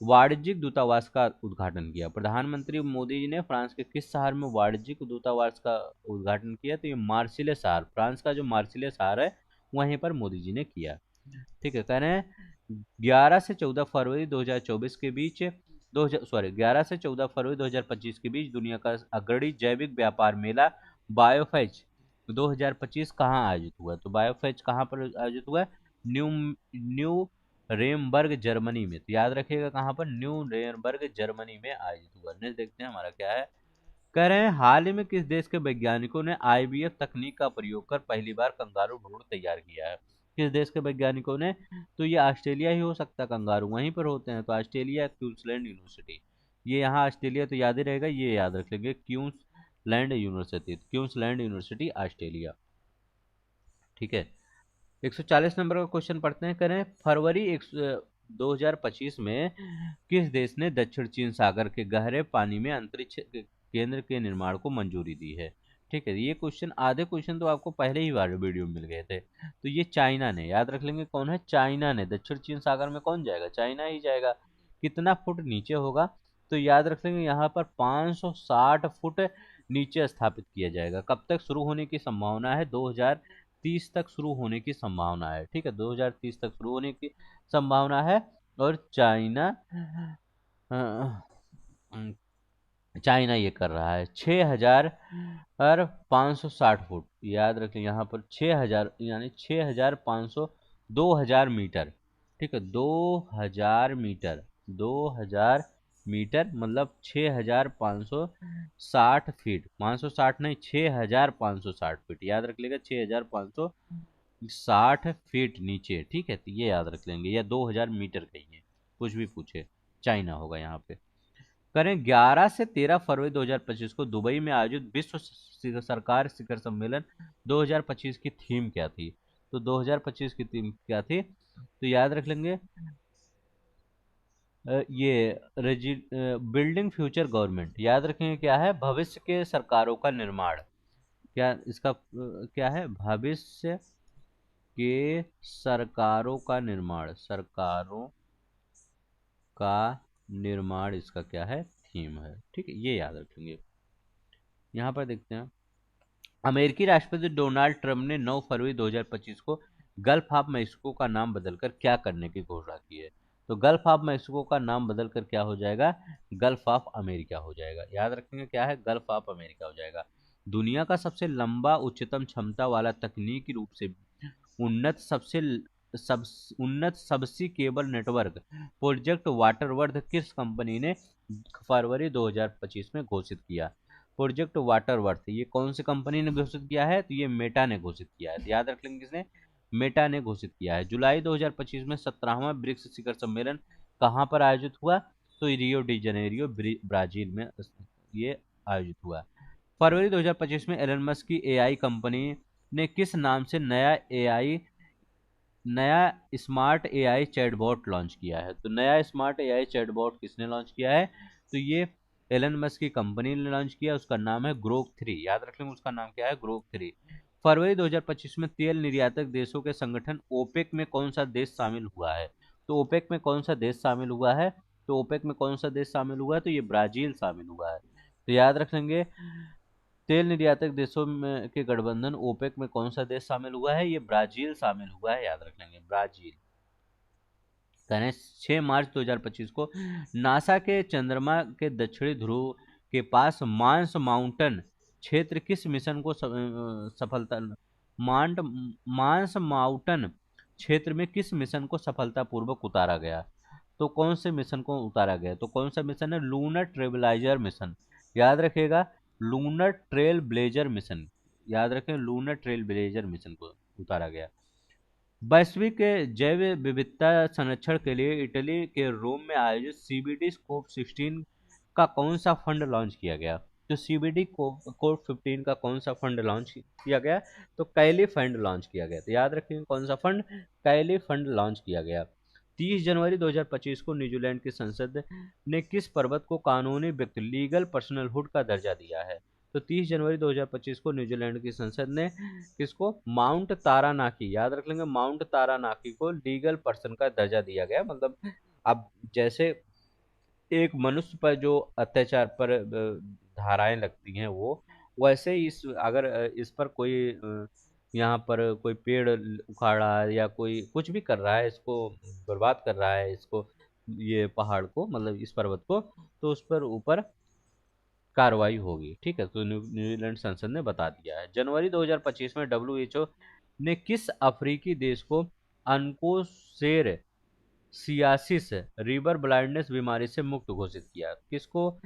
वाणिज्यिक दूतावास का उद्घाटन किया? प्रधानमंत्री मोदी जी ने फ्रांस के किस शहर में वाणिज्यिक दूतावास का उद्घाटन किया? तो ये मार्सिले शहर, फ्रांस का जो मार्सिले शहर है वहीं पर मोदी जी ने किया। ठीक है, कह रहे हैं 11 से 14 फरवरी 2024 के बीच 11 से 14 फरवरी 2025 के बीच दुनिया का अग्रणी जैविक व्यापार मेला बायोफेज 2025 कहाँ आयोजित हुआ? तो बायोफेज कहाँ पर आयोजित हुआ? न्यू न्यू रेमबर्ग जर्मनी में। तो याद रखिएगा कहाँ पर? न्यू रेमबर्ग जर्मनी में आयोजित हुआ। नेक्स्ट देखते हैं हमारा क्या है। कह रहे हैं, हाल ही में किस देश के वैज्ञानिकों ने IVF तकनीक का प्रयोग कर पहली बार कंगारू भ्रूण तैयार किया है? किस देश के वैज्ञानिकों ने? तो ये ऑस्ट्रेलिया ही हो सकता है, कंगारू वहीं पर होते हैं। तो ऑस्ट्रेलिया, क्वींसलैंड यूनिवर्सिटी। ये यहाँ ऑस्ट्रेलिया तो याद ही रहेगा, ये याद रख लेंगे Queensland university. Queensland university Australia. ठीक है, 140 नंबर का क्वेश्चन पढ़ते हैं। करें, फरवरी 2025 में किस देश ने दक्षिण चीन सागर के गहरे पानी में अंतरिक्ष केंद्र के निर्माण को मंजूरी दी है? ठीक है, ये क्वेश्चन, आधे क्वेश्चन तो आपको पहले ही बार वीडियो में मिल गए थे। तो ये चाइना ने, याद रख लेंगे कौन है? चाइना ने। दक्षिण चीन सागर में कौन जाएगा? चाइना ही जाएगा। कितना फुट नीचे होगा? तो याद रख लेंगे यहाँ पर 560 फुट नीचे स्थापित किया जाएगा। कब तक शुरू होने की संभावना है? 2030 तक शुरू होने की संभावना है। ठीक है, 2030 तक शुरू होने की संभावना है। और चाइना ये कर रहा है 6560 फुट। याद रखें यहाँ पर 6000 यानी 6500, 2000 मीटर। ठीक है, 2000 मीटर, 2000 मीटर मतलब 6560 फीट। 560 नहीं, 6560 फीट। याद रख लेगा 6560 फीट नीचे। ठीक है, तो ये याद रख लेंगे, या 2000 मीटर कहिए, कुछ भी पूछे, चाइना होगा यहाँ पे। करें, 11 से 13 फरवरी 2025 को दुबई में आयोजित विश्व सरकार शिखर सम्मेलन 2025 की थीम क्या थी? तो 2025 की थीम क्या थी? तो याद रख लेंगे ये बिल्डिंग फ्यूचर गवर्नमेंट। याद रखेंगे क्या है? भविष्य के सरकारों का निर्माण। क्या इसका क्या है? भविष्य के सरकारों का निर्माण, सरकारों का निर्माण इसका क्या है? थीम है। ठीक है, ये याद रखेंगे। यहाँ पर देखते हैं। अमेरिकी राष्ट्रपति डोनाल्ड ट्रंप ने 9 फरवरी 2025 को गल्फ ऑफ मैक्सिको का नाम बदलकर क्या करने की घोषणा की है? तो गल्फ ऑफ मैक्सिको का नाम बदलकर क्या हो जाएगा? गल्फ ऑफ अमेरिका हो जाएगा। याद रखेंगे क्या है? गल्फ ऑफ अमेरिका हो जाएगा। दुनिया का सबसे लंबा उच्चतम क्षमता वाला तकनीकी रूप से उन्नत सबसे सब उन्नत सबसी केबल नेटवर्क प्रोजेक्ट वाटरवर्थ किस कंपनी ने फरवरी 2025 में घोषित किया? प्रोजेक्ट वाटरवर्थ, ये कौन सी कंपनी ने घोषित किया है? तो ये मेटा ने घोषित किया है। तो याद रख लेंगे किसने? मेटा ने घोषित किया है। जुलाई 2025 में 17वां ब्रिक्स शिखर सम्मेलन कहाँ पर आयोजित हुआ? तो रियो डी जनेरियो ब्राजील में ये आयोजित हुआ। फरवरी 2025 में एलन मस्क की एआई कंपनी ने किस नाम से नया स्मार्ट एआई चैटबॉट लॉन्च किया है? तो नया स्मार्ट एआई चैटबॉट किसने लॉन्च किया है? तो ये एलन मस्क की कंपनी ने लॉन्च किया, उसका नाम है ग्रोक 3। याद रख लेंगे उसका नाम क्या है? ग्रोक 3। फरवरी 2025 में तेल निर्यातक देशों के संगठन ओपेक में कौन सा देश शामिल हुआ है? तो ओपेक में कौन सा देश शामिल हुआ है? तो ओपेक में कौन सा देश शामिल हुआ है? तो ये ब्राजील शामिल हुआ है। तो याद रख लेंगे तेल निर्यातक देशों में के गठबंधन ओपेक में कौन सा देश शामिल हुआ है? ये ब्राजील शामिल हुआ है। याद रख लेंगे ब्राजील। करें 6 मार्च 2025 को नासा के चंद्रमा के दक्षिणी ध्रुव के पास मार्स माउंटन क्षेत्र किस मिशन को सफलता मांट मार्स माउंटन क्षेत्र में किस मिशन को सफलतापूर्वक उतारा गया? तो कौन से मिशन को उतारा गया? तो कौन सा मिशन है? Lunar trailblazer mission. याद रखिएगा, लूनर ट्रेल ब्लेजर मिशन। याद रखें, लूनर ट्रेल ब्लेजर मिशन को उतारा गया। वैश्विक जैव विविधता संरक्षण के लिए इटली के रोम में आयोजित सीबीडी स्कोप 16 का कौन सा फंड लॉन्च किया गया? तो सीबीडी कोप 15 का कौन सा फंड लॉन्च किया गया? तो कैली फंड लॉन्च किया गया। तो याद रखिए कौन सा फंड? कैली फंड लॉन्च किया गया। 30 जनवरी 2025 को न्यूजीलैंड की संसद ने किस पर्वत को कानूनी व्यक्ति लीगल पर्सनलहुड का दर्जा दिया है? तो 30 जनवरी 2025 को न्यूजीलैंड की संसद ने किसको? माउंट तारानाकी। याद रख लेंगे, माउंट तारानाकी को लीगल पर्सन का दर्जा दिया गया। मतलब अब जैसे एक मनुष्य पर जो अत्याचार पर धाराएं लगती हैं, वो वैसे ही इस अगर इस पर कोई यहाँ पर कोई पेड़ उखाड़ा या कोई कुछ भी कर रहा है, इसको बर्बाद कर रहा है, इसको ये पहाड़ को मतलब इस पर्वत को, तो उस पर ऊपर कार्रवाई होगी। ठीक है, तो न्यूजीलैंड संसद ने बता दिया है। जनवरी 2025 में डब्ल्यूएचओ ने किस अफ्रीकी देश को अनकोशेर सियासिस रिवर ब्लाइंडनेस बीमारी से मुक्त घोषित किया? किसको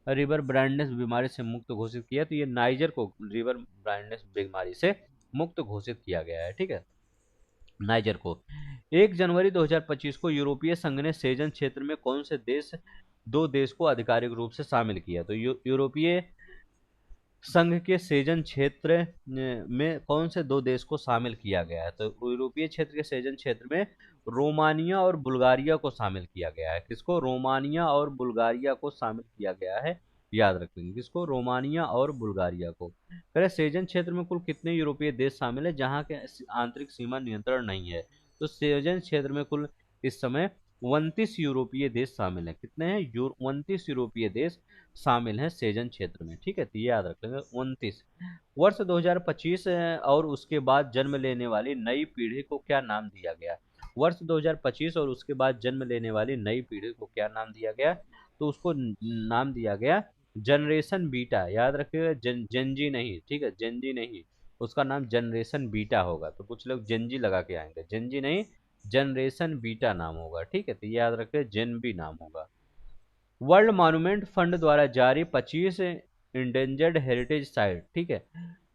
रिवर ब्लाइंडनेस बीमारी से मुक्त घोषित किया? तो ये नाइजर को रिवर ब्लाइंडनेस बीमारी से मुक्त घोषित किया गया है। ठीक है, नाइजर को। 1 जनवरी 2025 को यूरोपीय संघ ने सेजन क्षेत्र में कौन से दो देश को आधिकारिक रूप से शामिल किया? तो यूरोपीय संघ के सेजन क्षेत्र में कौन से दो देश को शामिल किया गया है? तो यूरोपीय क्षेत्र के सेजन क्षेत्र में रोमानिया और बुल्गारिया को शामिल किया गया है। किसको? रोमानिया और बुल्गारिया को शामिल किया गया है। याद रखेंगे किसको? रोमानिया और बुल्गारिया को। पहले सेजन क्षेत्र में कुल कितने यूरोपीय देश शामिल है जहां के आंतरिक सीमा नियंत्रण नहीं है? तो सेजन क्षेत्र में कुल इस समय 29 यूरोपीय देश शामिल हैं। कितने हैं? 29 यूरोपीय देश शामिल हैं सेजन क्षेत्र में। ठीक है, तो ये याद रख लेंगे 29। वर्ष 2025 और उसके बाद जन्म लेने वाली नई पीढ़ी को क्या नाम दिया गया? वर्ष 2025 और उसके बाद जन्म लेने वाली नई पीढ़ी को क्या नाम दिया गया? तो उसको नाम दिया गया जनरेशन बीटा। याद रखिएगा, जनजी नहीं। ठीक है, जनजी नहीं, उसका नाम जनरेशन बीटा होगा। तो कुछ लोग जनजी लगा के आएंगे, जनजी नहीं, जनरेशन बीटा नाम होगा। ठीक है, तो याद रखिए जन बी नाम होगा। वर्ल्ड मॉन्यूमेंट फंड द्वारा जारी 25 इंडेंजर्ड हेरिटेज साइट, ठीक है,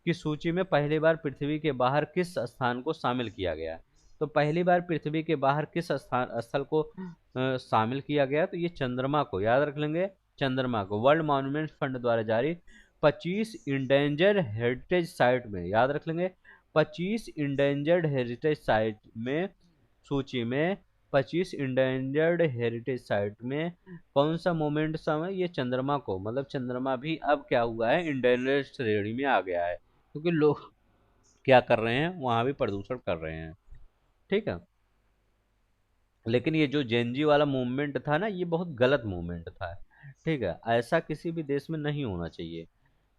की सूची में पहली बार पृथ्वी के बाहर किस स्थान को शामिल किया गया? तो पहली बार पृथ्वी के बाहर किस स्थल को शामिल किया गया? तो ये चंद्रमा को। याद रख लेंगे, चंद्रमा को। वर्ल्ड मॉन्यूमेंट फंड द्वारा जारी 25 इंडेंजर्ड हेरिटेज साइट में, याद रख लेंगे, 25 इंडेंजर्ड हेरिटेज साइट में सूची में 25 इंडेंजर्ड हेरिटेज साइट में कौन सा मोमेंट शामिल है? ये चंद्रमा को। मतलब चंद्रमा भी अब क्या हुआ है? इंडेंजर्ड श्रेणी में आ गया है, क्योंकि लोग क्या कर रहे हैं? वहां भी प्रदूषण कर रहे हैं। ठीक है, लेकिन ये जो जेनजी वाला मूवमेंट था ना, ये बहुत गलत मूवमेंट था। ठीक है, ऐसा किसी भी देश में नहीं होना चाहिए।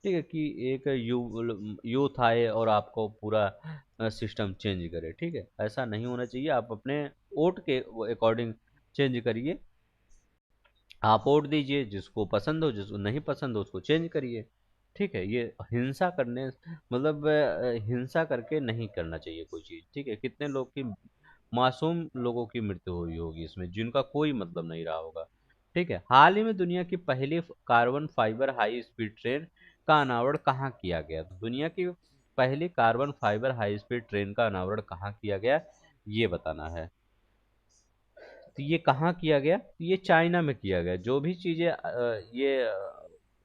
ठीक है, कि एक यूथ आए और आपको पूरा सिस्टम चेंज करे। ठीक है, ऐसा नहीं होना चाहिए। आप अपने वोट के अकॉर्डिंग चेंज करिए। आप वोट दीजिए, जिसको पसंद हो, जिसको नहीं पसंद हो उसको चेंज करिए। ठीक है, ये हिंसा करने मतलब हिंसा करके नहीं करना चाहिए कोई चीज़। ठीक है, कितने लोग की मासूम लोगों की मृत्यु हुई होगी इसमें, जिनका कोई मतलब नहीं रहा होगा। ठीक है, हाल ही में दुनिया की पहली carbon fibre high speed train का अनावरण कहाँ किया गया? तो दुनिया की पहली carbon fibre high speed train का अनावरण कहाँ किया गया, ये बताना है। तो ये कहाँ किया गया? तो ये चाइना में किया गया। जो भी चीजें ये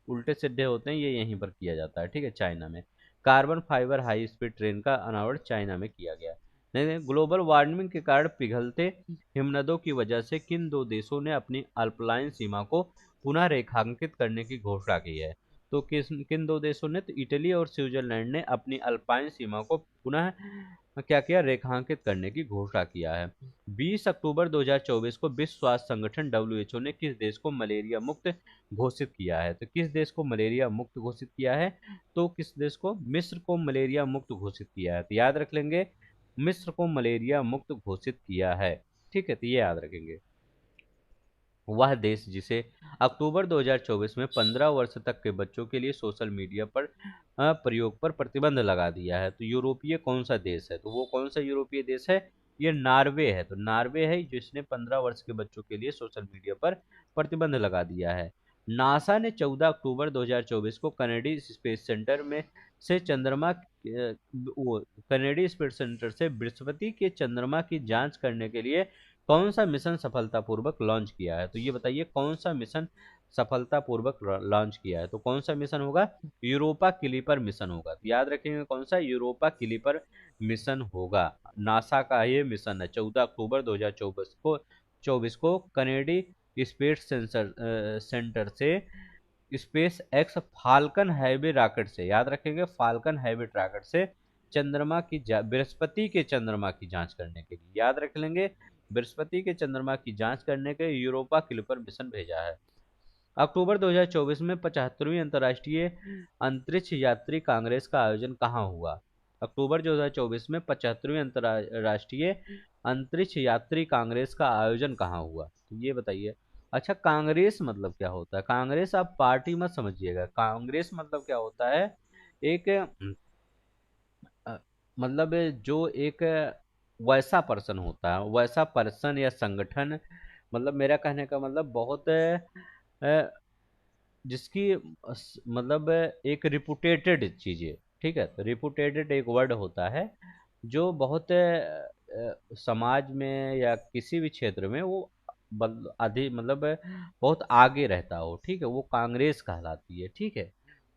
उल्टे सीधे होते हैं ये यहीं पर किया जाता है, ठीक है, चाइना में। Carbon fibre high speed train का अनावरण चाइना में किया गया। नहीं, ग्लोबल वार्मिंग के कारण पिघलते हिमनदों की वजह से किन दो देशों ने अपनी अल्पलाइन सीमा को पुनः रेखांकित करने की घोषणा की है? तो किन दो देशों ने? तो इटली और स्विट्जरलैंड ने अपनी अल्पाइन सीमा को पुनः क्या किया? रेखांकित करने की घोषणा किया है। 20 अक्टूबर 2024 को विश्व स्वास्थ्य संगठन डब्ल्यूएचओ ने किस देश को मलेरिया मुक्त घोषित किया है? तो किस देश को मलेरिया मुक्त घोषित किया है? तो किस देश को? मिस्र को मलेरिया मुक्त घोषित किया है। तो याद रख लेंगे, मिस्र को मलेरिया मुक्त घोषित किया है, ठीक है, तो ये याद रखेंगे। वह देश जिसे अक्टूबर 2024 में 15 वर्ष तक के बच्चों के लिए सोशल मीडिया पर प्रयोग पर प्रतिबंध लगा दिया है। तो यूरोपीय कौन सा देश है? तो वो कौन सा यूरोपीय देश है? ये नॉर्वे है। तो नॉर्वे है जिसने 15 वर्ष के बच्चों के लिए सोशल मीडिया पर प्रतिबंध लगा दिया है। नासा ने 14 अक्टूबर 2024 को कनेडी स्पेस सेंटर में से चंद्रमा वो कनेडी स्पेस सेंटर से बृहस्पति के चंद्रमा की जांच करने के लिए कौन सा मिशन सफलतापूर्वक लॉन्च किया है? तो ये बताइए कौन सा मिशन सफलतापूर्वक लॉन्च किया है? तो कौन सा मिशन होगा? यूरोपा क्लिपर मिशन होगा। तो याद रखेंगे कौन सा? यूरोपा क्लिपर मिशन होगा। नासा का ये मिशन है। 14 अक्टूबर 2024 को कनेडी स्पेस सेंटर से space x falcon heavy rocket से, याद रखेंगे, फाल्कन हैवी रॉकेट से बृहस्पति के चंद्रमा की जांच करने के लिए, याद रख लेंगे, बृहस्पति के चंद्रमा की जांच करने के यूरोपा क्लिपर मिशन भेजा है। अक्टूबर 2024 में 75वीं अंतर्राष्ट्रीय अंतरिक्ष यात्री कांग्रेस का आयोजन कहाँ हुआ? अक्टूबर 2024 में 75वीं अंतर्राष्ट्रीय अंतरिक्ष यात्री कांग्रेस का आयोजन कहाँ हुआ? तो ये बताइए। अच्छा, कांग्रेस मतलब क्या होता है? कांग्रेस आप पार्टी मत समझिएगा। कांग्रेस मतलब क्या होता है? एक अ, मतलब जो एक वैसा पर्सन होता है, वैसा पर्सन या संगठन, मतलब मेरा कहने का मतलब बहुत जिसकी मतलब एक रिपुटेटेड चीज़ें, ठीक है, तो रिपुटेटेड एक वर्ड होता है जो बहुत समाज में या किसी भी क्षेत्र में वो अधिक मतलब बहुत आगे रहता हो, ठीक है, वो कांग्रेस कहलाती है, ठीक है।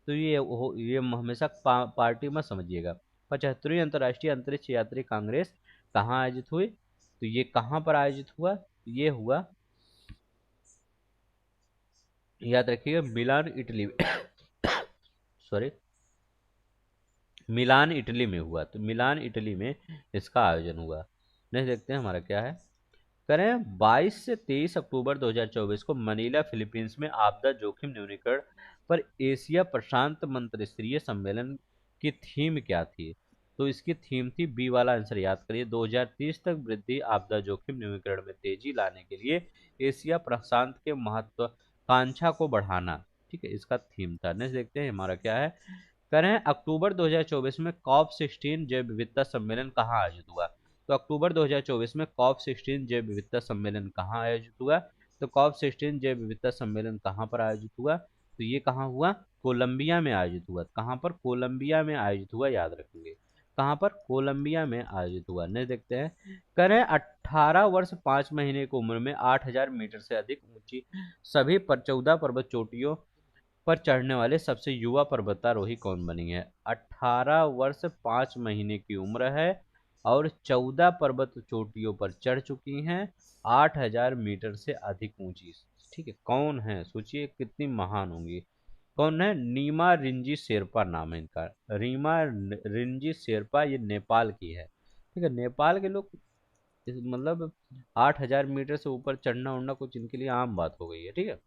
तो ये हमेशा पार्टी मत समझिएगा। 75वीं अंतर्राष्ट्रीय अंतरिक्ष यात्री कांग्रेस कहाँ आयोजित हुई? तो ये कहाँ पर आयोजित हुआ? ये हुआ, याद रखिएगा, मिलान इटली में सॉरी, मिलान इटली में हुआ। तो मिलान इटली में इसका आयोजन हुआ। नहीं, देखते हैं हमारा क्या है। करें 22 से 23 अक्टूबर 2024 को मनीला फिलीपींस में आपदा जोखिम न्यूनीकरण पर एशिया प्रशांत मंत्रिस्तरीय सम्मेलन की थीम क्या थी? तो इसकी थीम थी, बी वाला आंसर याद करिए, 2030 तक वृद्धि आपदा जोखिम न्यूनीकरण में तेजी लाने के लिए एशिया प्रशांत के महत्वाकांक्षा को बढ़ाना, ठीक है, इसका थीम था। नेक्स्ट देखते हैं हमारा क्या है। कह रहे हैं अक्टूबर 2024 में कॉप 16 जैव विविधता सम्मेलन कहाँ आयोजित हुआ? तो अक्टूबर 2024 में कॉप 16 जैव विविधता सम्मेलन कहाँ आयोजित हुआ? तो कॉप 16 जैव विविधता सम्मेलन कहाँ पर आयोजित हुआ? तो ये कहाँ हुआ? कोलंबिया में आयोजित हुआ। कहाँ पर? कोलंबिया में आयोजित हुआ, याद रखेंगे। कहाँ पर? कोलंबिया में आयोजित हुआ। नहीं, देखते हैं। कह रहे हैं 18 वर्ष 5 महीने की उम्र में 8000 मीटर से अधिक ऊंची सभी पर 14 पर्वत चोटियों पर चढ़ने वाले सबसे युवा पर्वतारोही कौन बनी है? 18 वर्ष 5 महीने की उम्र है और 14 पर्वत चोटियों पर चढ़ चुकी हैं, 8000 मीटर से अधिक ऊंची, ठीक है, कौन है? सोचिए कितनी महान होंगी। कौन है? नीमा रिंजी शेरपा नाम है इनका। रीमा रिंजी शेरपा, ये नेपाल की है, ठीक है। नेपाल के लोग मतलब 8000 मीटर से ऊपर चढ़ना उड़ना कुछ इनके लिए आम बात हो गई है, ठीक है,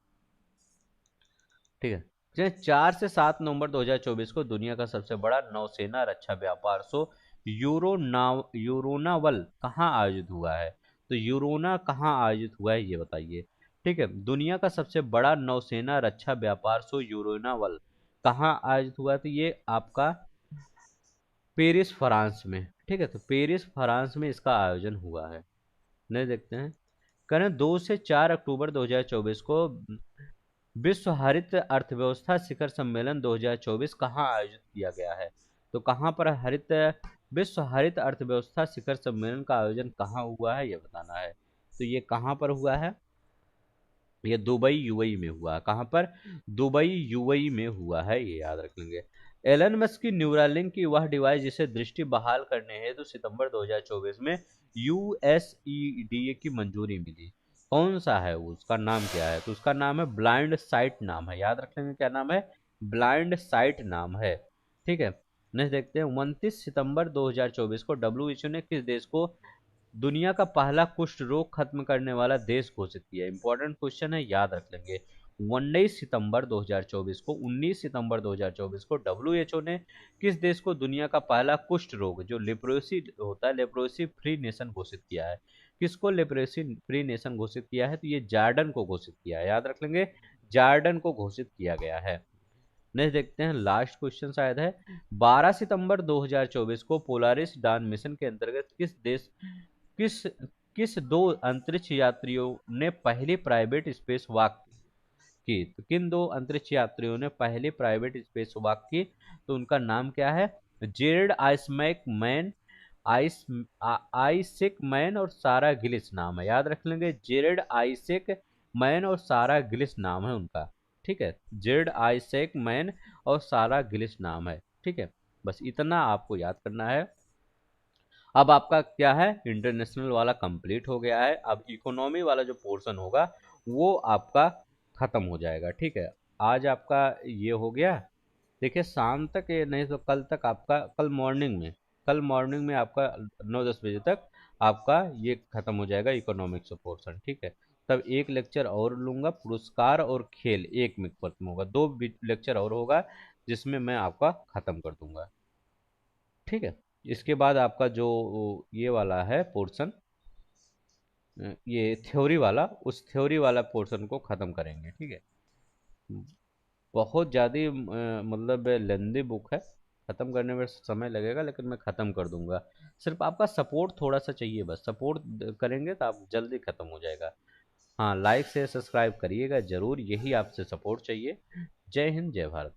ठीक है। चलिए, 4 से 7 नवंबर 2024 को दुनिया का सबसे बड़ा नौसेना रक्षा व्यापार शो यूरोनावल कहाँ आयोजित हुआ है? तो यूरोना कहाँ आयोजित हुआ है, ये बताइए। ठीक है, दुनिया का सबसे बड़ा नौसेना रक्षा व्यापार शो यूरोनावल कहाँ आयोजित हुआ? तो ये आपका पेरिस फ्रांस में, ठीक है, तो पेरिस फ्रांस में इसका आयोजन हुआ है। नहीं, देखते हैं। करें 2 से 4 अक्टूबर 2024 को विश्व हरित अर्थव्यवस्था शिखर सम्मेलन 2024 कहाँ आयोजित किया गया है? तो कहाँ पर विश्व हरित अर्थव्यवस्था शिखर सम्मेलन का आयोजन कहाँ हुआ है, ये बताना है। तो ये कहाँ पर हुआ है? ये दुबई यूएई में हुआ। कहाँ पर? दुबई यूएई में हुआ है, ये याद रख लेंगे। एलन मस्क की न्यूरालिंक की वह डिवाइस जिसे दृष्टि बहाल करने हेतु सितंबर 2024 में यूएसईडीए की मंजूरी मिली, कौन सा है वो? उसका नाम क्या है? तो उसका नाम है ब्लाइंड साइट नाम है, याद रख लेंगे क्या नाम है? ब्लाइंड साइट नाम है। ठीक है, नेक्स्ट देखते हैं। 29 सितंबर 2024 को डब्ल्यूएचओ ने किस देश को दुनिया का पहला कुष्ठ रोग खत्म करने वाला देश घोषित किया? इंपॉर्टेंट क्वेश्चन है, याद रख लेंगे। 19 सितंबर 2024 को डब्ल्यूएचओ ने किस देश को दुनिया का पहला कुष्ठ रोग जो लेप्रोसी होता है, लेप्रोसी फ्री नेशन घोषित किया है? किसको लेप्रोसी फ्री नेशन घोषित किया है? तो ये जॉर्डन को घोषित किया है, याद रख लेंगे। जॉर्डन को घोषित किया गया है। नेक्स्ट देखते हैं, लास्ट क्वेश्चन शायद है। 12 सितंबर 2024 को पोलारिस डान मिशन के अंतर्गत किस किस दो अंतरिक्ष यात्रियों ने पहली प्राइवेट स्पेस वॉक की? तो किन दो अंतरिक्ष यात्रियों ने पहली प्राइवेट स्पेस वॉक की? तो उनका नाम क्या है? Jared आइसमैक man, ice Isaac man और सारा गिलिस नाम है, याद रख लेंगे। जेरड आइसेक मैन और सारा गिलिस नाम है उनका। ठीक है, जेरड आइसेक मैन और सारा गिलिस नाम है। ठीक है, बस इतना आपको याद करना है। अब आपका क्या है, इंटरनेशनल वाला कंप्लीट हो गया है। अब इकोनॉमी वाला जो पोर्शन होगा वो आपका खत्म हो जाएगा। ठीक है, आज आपका ये हो गया। देखिए शाम तक, ये नहीं तो कल तक आपका, कल मॉर्निंग में आपका 9-10 बजे तक आपका ये खत्म हो जाएगा इकोनॉमिक्स पोर्शन। ठीक है, तब एक लेक्चर और लूंगा, पुरस्कार और खेल एक में खत्म होगा। 2 लेक्चर और होगा जिसमें मैं आपका खत्म कर दूंगा। ठीक है, इसके बाद आपका जो ये वाला है पोर्शन, ये थ्योरी वाला, उस थ्योरी वाला पोर्शन को ख़त्म करेंगे। ठीक है, बहुत ज़्यादा मतलब लेंदी बुक है, ख़त्म करने में समय लगेगा लेकिन मैं ख़त्म कर दूंगा। सिर्फ आपका सपोर्ट थोड़ा सा चाहिए, बस सपोर्ट करेंगे तो आप जल्दी ख़त्म हो जाएगा। हाँ, लाइक से सब्सक्राइब करिएगा ज़रूर, यही आपसे सपोर्ट चाहिए। जय हिंद, जय भारत।